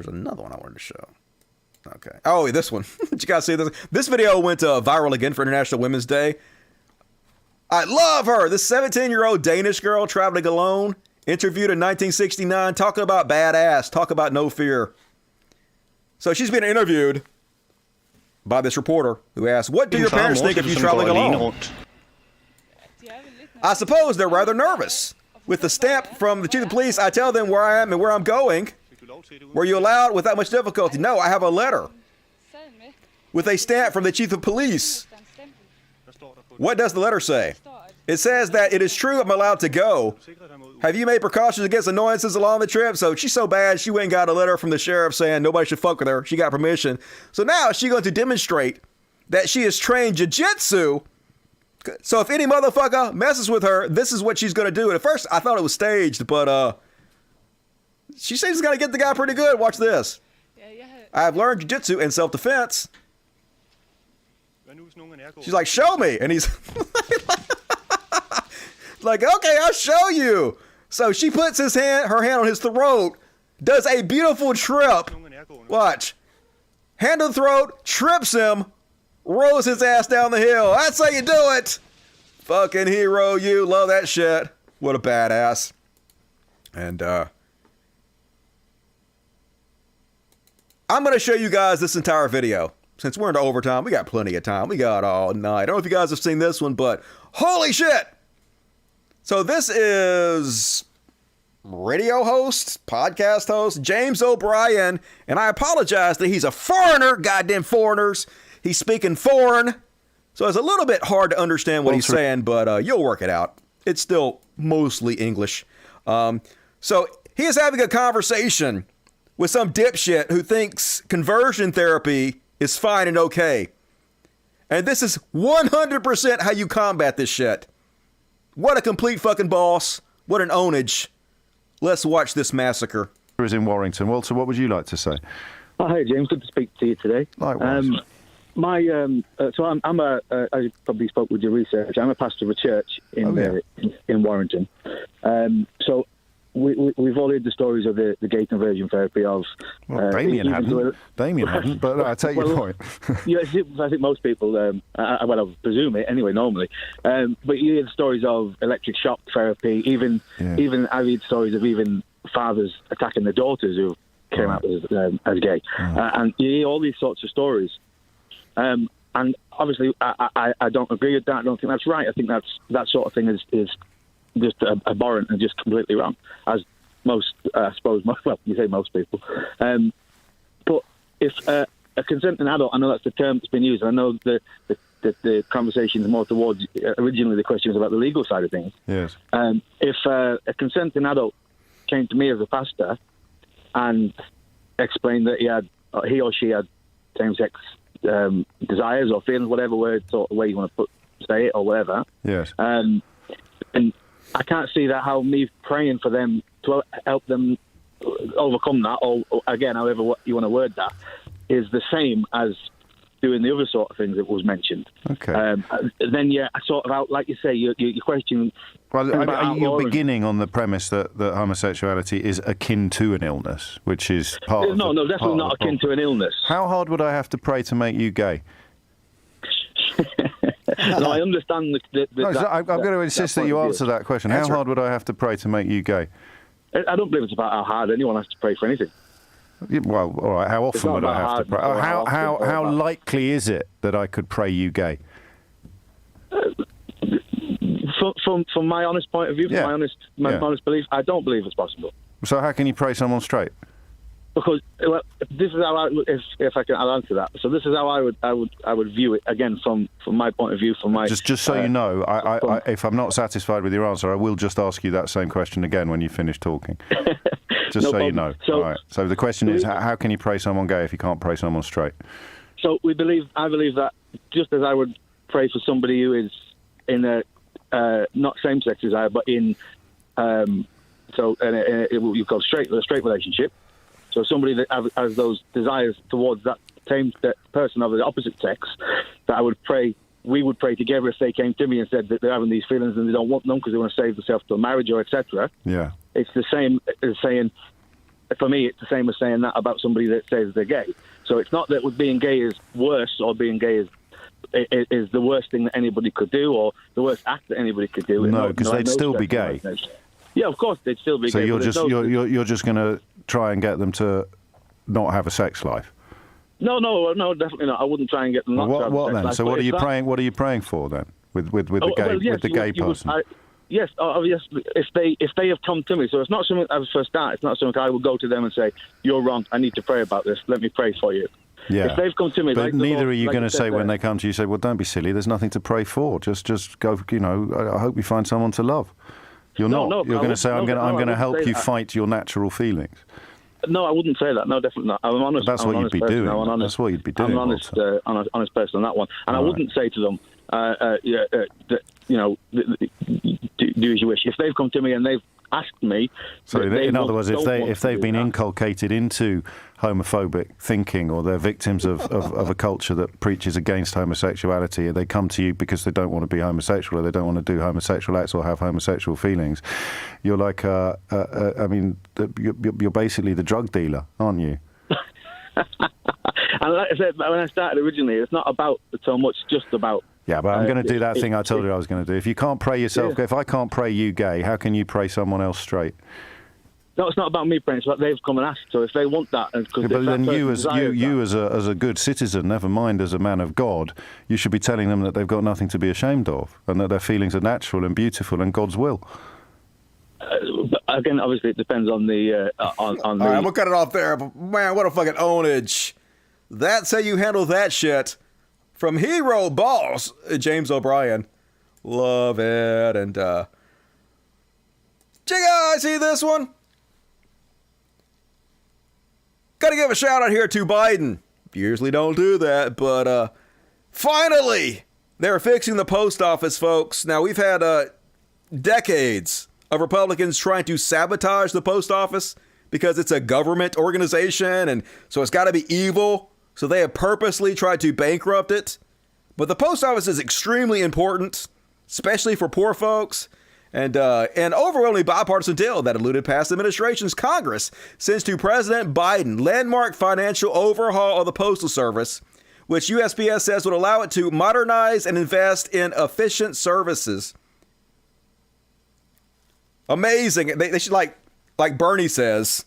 another one I wanted to show. Okay. Oh, this one. Did you guys see this? This video went viral again for International Women's Day. I love her. This 17-year-old Danish girl traveling alone, interviewed in 1969, talking about badass, talk about no fear. So she's being interviewed by this reporter who asked, what do your parents think of you traveling alone? I suppose they're rather nervous. With the stamp from the chief of police, I tell them where I am and where I'm going. Were you allowed without much difficulty? No, I have a letter with a stamp from the chief of police. What does the letter say? It says that it is true I'm allowed to go. Have you made precautions against annoyances along the trip? So she's so bad, she went and got a letter from the sheriff saying nobody should fuck with her. She got permission. So now she's going to demonstrate that she is trained jiu-jitsu. So if any motherfucker messes with her, this is what she's going to do. And at first, I thought it was staged, but she says she's going to get the guy pretty good. Watch this. I have learned jiu-jitsu and self-defense. She's like, show me. And he's like, okay, I'll show you. So she puts her hand on his throat, does a beautiful trip. Watch. Hand on the throat, trips him, rolls his ass down the hill. That's how you do it. Fucking hero, you. Love that shit. What a badass. And I'm going to show you guys this entire video. Since we're into overtime, we got plenty of time. We got all night. I don't know if you guys have seen this one, but holy shit. So this is radio host, podcast host, James O'Brien. And I apologize that he's a foreigner. Goddamn foreigners. He's speaking foreign. So it's a little bit hard to understand what he's saying, but you'll work it out. It's still mostly English. So he is having a conversation with some dipshit who thinks conversion therapy is fine and okay. And this is 100% how you combat this shit. What a complete fucking boss. What an ownage. Let's watch this massacre. Is in Warrington. Walter, what would you like to say? Oh, hey, James. Good to speak to you today. Likewise. I probably spoke with your research. I'm a pastor of a church in Warrington. So we've all heard the stories of the gay conversion therapy of. Well, Damien hadn't, but I take your point. Yeah, I think most people. I presume it anyway. Normally, but you hear the stories of electric shock therapy. Even I read stories of even fathers attacking their daughters who came out as gay, and you hear all these sorts of stories. And obviously, I don't agree with that. I don't think that's right. I think that sort of thing is just abhorrent and just completely wrong, as most, I suppose, you say most people. But if a consenting adult, I know that's the term that's been used, and I know the conversation is more towards, originally the question was about the legal side of things. Yes. If a consenting adult came to me as a pastor and explained that he or she had same-sex desires or feelings, whatever word sort of way you want to say it or whatever. Yes. And I can't see that how me praying for them to help them overcome that, or again, however you want to word that, is the same as doing the other sort of things that was mentioned. Okay. Then sort of out, like you say, your question. Well, you're beginning on the premise that homosexuality is akin to an illness, which is part of No, definitely not akin to an illness. How hard would I have to pray to make you gay? No, I understand I'm going to insist that you answer that question. How hard would I have to pray to make you gay? I don't believe it's about how hard anyone has to pray for anything. Well, all right. How often would I have to pray? How likely is it that I could pray you gay? From my honest point of view, from my honest belief, I don't believe it's possible. So how can you pray someone straight? Because this is how I'll answer that. So this is how I would view it again from my point of view. From my just so you know, if I'm not satisfied with your answer, I will just ask you that same question again when you finish talking. Just so you know. All right. So the question is, how can you pray someone gay if you can't pray someone straight? So I believe that just as I would pray for somebody who is in a not same sex as I, but in you call a straight relationship. So somebody that has those desires towards that same person of the opposite sex, that we would pray together if they came to me and said that they're having these feelings and they don't want them because they want to save themselves to a marriage or etc. Yeah. It's the same as saying, for me, it's the same as saying that about somebody that says they're gay. So it's not that being gay is worse or being gay is the worst thing that anybody could do or the worst act that anybody could do. No, because they'd still be gay. Yeah, of course they'd still be so gay. So you're just going to try and get them to not have a sex life? No, definitely not. I wouldn't try and get them not to have a sex life. So what are you praying? What are you praying for then with the gay person? Yes, if they have come to me, so it's not something as for a start. It's not something I would go to them and say, "You're wrong. I need to pray about this. Let me pray for you." Yeah. If they've come to me, but neither are you going to say when they come to you, say, "Well, don't be silly. There's nothing to pray for. Just go. I hope you find someone to love." You're not. You're going to say, "I'm going to help you fight your natural feelings." No, I wouldn't say that. No, definitely not. I'm honest. That's what you'd be doing. That's what you'd be doing. I'm honest person on that one, and I wouldn't say to them, do as you wish. If they've come to me and they've asked me, so in other words, if they've been inculcated into homophobic thinking or they're victims of a culture that preaches against homosexuality, they come to you because they don't want to be homosexual or they don't want to do homosexual acts or have homosexual feelings. You're like, you're basically the drug dealer, aren't you? And like I said, when I started originally, it's not about so much just about. Yeah, but I'm going to do that thing I told you I was going to do. If you can't pray yourself, if I can't pray you gay, how can you pray someone else straight? No, it's not about me praying. It's about they've come and asked. So if they want that, but then you as a good citizen, never mind as a man of God, you should be telling them that they've got nothing to be ashamed of, and that their feelings are natural and beautiful and God's will. But again, obviously, it depends on the on All the. right, we'll cut it off there. But man, what a fucking ownage! That's how you handle that shit. From hero boss James O'Brien, love it. And did you guys see this one? Gotta give a shout out here to Biden. Usually don't do that, but finally they're fixing the post office, folks. Now we've had decades of Republicans trying to sabotage the post office because it's a government organization, and so it's got to be evil. So they have purposely tried to bankrupt it. But the post office is extremely important, especially for poor folks. And an overwhelmingly bipartisan deal that eluded past administration's Congress sends to President Biden landmark financial overhaul of the Postal Service, which USPS says would allow it to modernize and invest in efficient services. Amazing. They should, like Bernie says,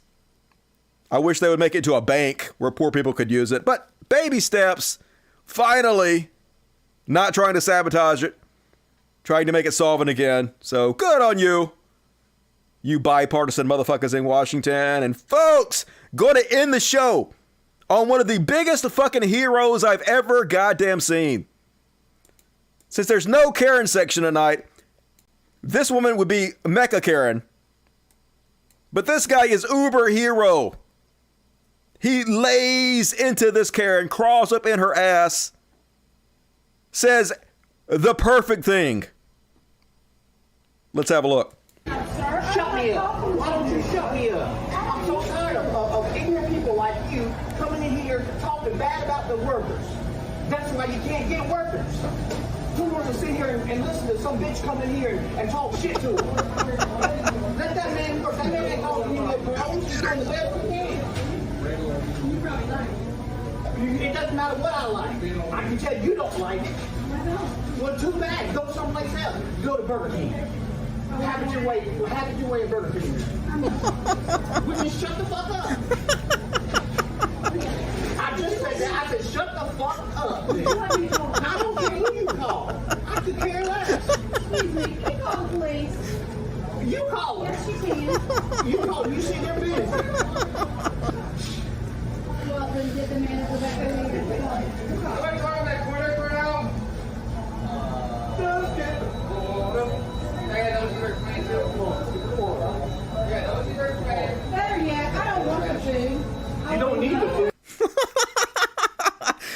I wish they would make it to a bank where poor people could use it. But baby steps, finally, not trying to sabotage it, trying to make it solvent again. So good on you, you bipartisan motherfuckers in Washington. And folks, going to end the show on one of the biggest fucking heroes I've ever goddamn seen. Since there's no Karen section tonight, this woman would be Mecca Karen. But this guy is uber hero. He lays into this Karen, crawls up in her ass, says the perfect thing. Let's have a look. Sir, shut me up. Why don't you shut me up? I'm so to sit here and listen to some bitch come in here and talk shit to him. Let that man work. That man ain't talking to me, bro. He's doing the best he can. It doesn't matter what I like. I can tell you don't like it. Well, too bad. Go someplace else. Go to Burger King. Have it your way. Have it your way at Burger King. Would you shut the fuck up? I just said that. I said, shut the fuck up. I don't care who you call. I could care less. Excuse me, can you call the police? You call them. Yes, you can. You call them. You see their business. Well, then get the man at the back of the Better yet, I don't want the food. You don't need the food.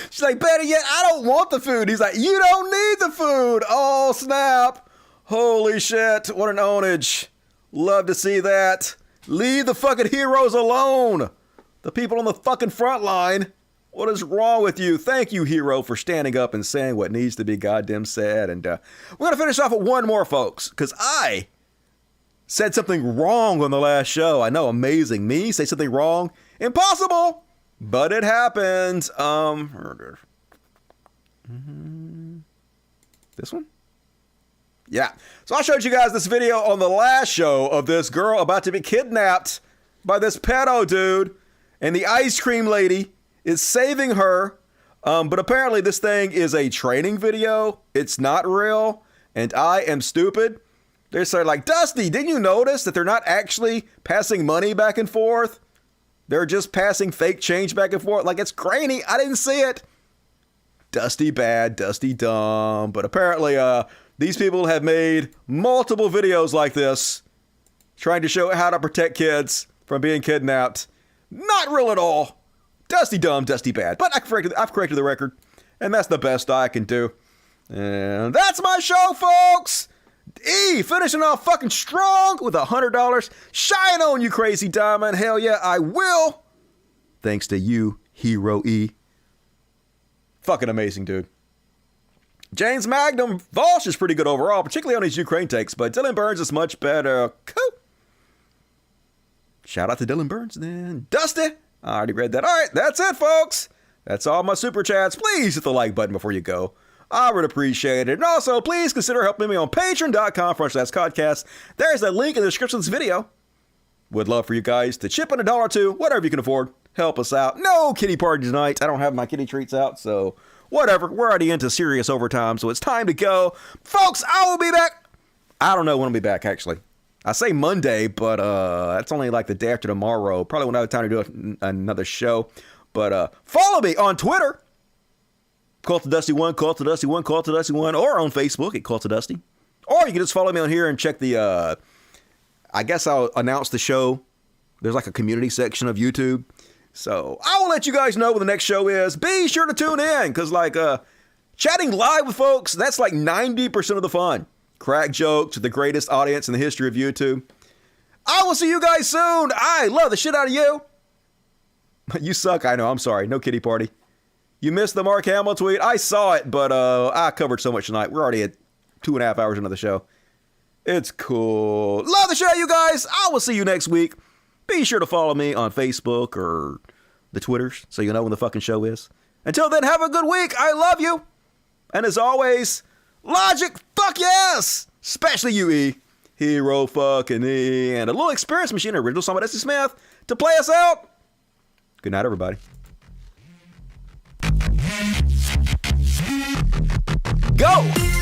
She's like, better yet, I don't want the food. He's like, you don't need the food. Oh, snap. Holy shit. What an ownage. Love to see that. Leave the fucking heroes alone. The people on the fucking front line. What is wrong with you? Thank you, hero, for standing up and saying what needs to be goddamn said. And we're going to finish off with one more, folks, because I said something wrong on the last show. I know, amazing. Me say something wrong? Impossible! But it happened. This one? Yeah. So I showed you guys this video on the last show of this girl about to be kidnapped by this pedo dude. And the ice cream lady is saving her. But apparently this thing is a training video. It's not real. And I am stupid. They're saying like, Dusty, didn't you notice that they're not actually passing money back and forth? They're just passing fake change back and forth. Like, it's grainy. I didn't see it. Dusty bad, Dusty dumb. But apparently these people have made multiple videos like this trying to show how to protect kids from being kidnapped. Not real at all. Dusty dumb, Dusty bad. But I've corrected the record. And that's the best I can do. And that's my show, folks. E finishing off fucking strong with $100. Shine on you, Crazy Diamond. Hell yeah, I will. Thanks to you, Hero E. Fucking amazing, dude. James Magnum, Vaush is pretty good overall, particularly on his Ukraine takes, but Dylan Burns is much better. Cool. Shout out to Dylan Burns then. Dusty, I already read that. All right, that's it, folks. That's all my super chats. Please hit the like button before you go. I would appreciate it. And also, please consider helping me on patreon.com/Codcast. There's a link in the description of this video. Would love for you guys to chip in $1 or $2, whatever you can afford. Help us out. No kitty party tonight. I don't have my kitty treats out, so whatever. We're already into serious overtime, so it's time to go. Folks, I will be back. I don't know when I'll be back, actually. I say Monday, but that's only like the day after tomorrow. Probably won't have time to do another show. But follow me on Twitter. Cult of Dusty1, Cult of Dusty1, Cult of Dusty1, or on Facebook at Cult of Dusty. Or you can just follow me on here and check the, I guess I'll announce the show. There's like a community section of YouTube. So I will let you guys know when the next show is. Be sure to tune in, because like chatting live with folks, that's like 90% of the fun. Crack jokes with the greatest audience in the history of YouTube. I will see you guys soon. I love the shit out of you. You suck, I know. I'm sorry. No kitty party. You missed the Mark Hamill tweet. I saw it, but I covered so much tonight. We're already at 2.5 hours into the show. It's cool. Love the show, you guys. I will see you next week. Be sure to follow me on Facebook or the Twitters so you know when the fucking show is. Until then, have a good week. I love you. And as always, Logic, fuck yes. Especially you, E. Hero fucking E. And a little experience machine, original song by Dusty Smith to play us out. Good night, everybody. Go!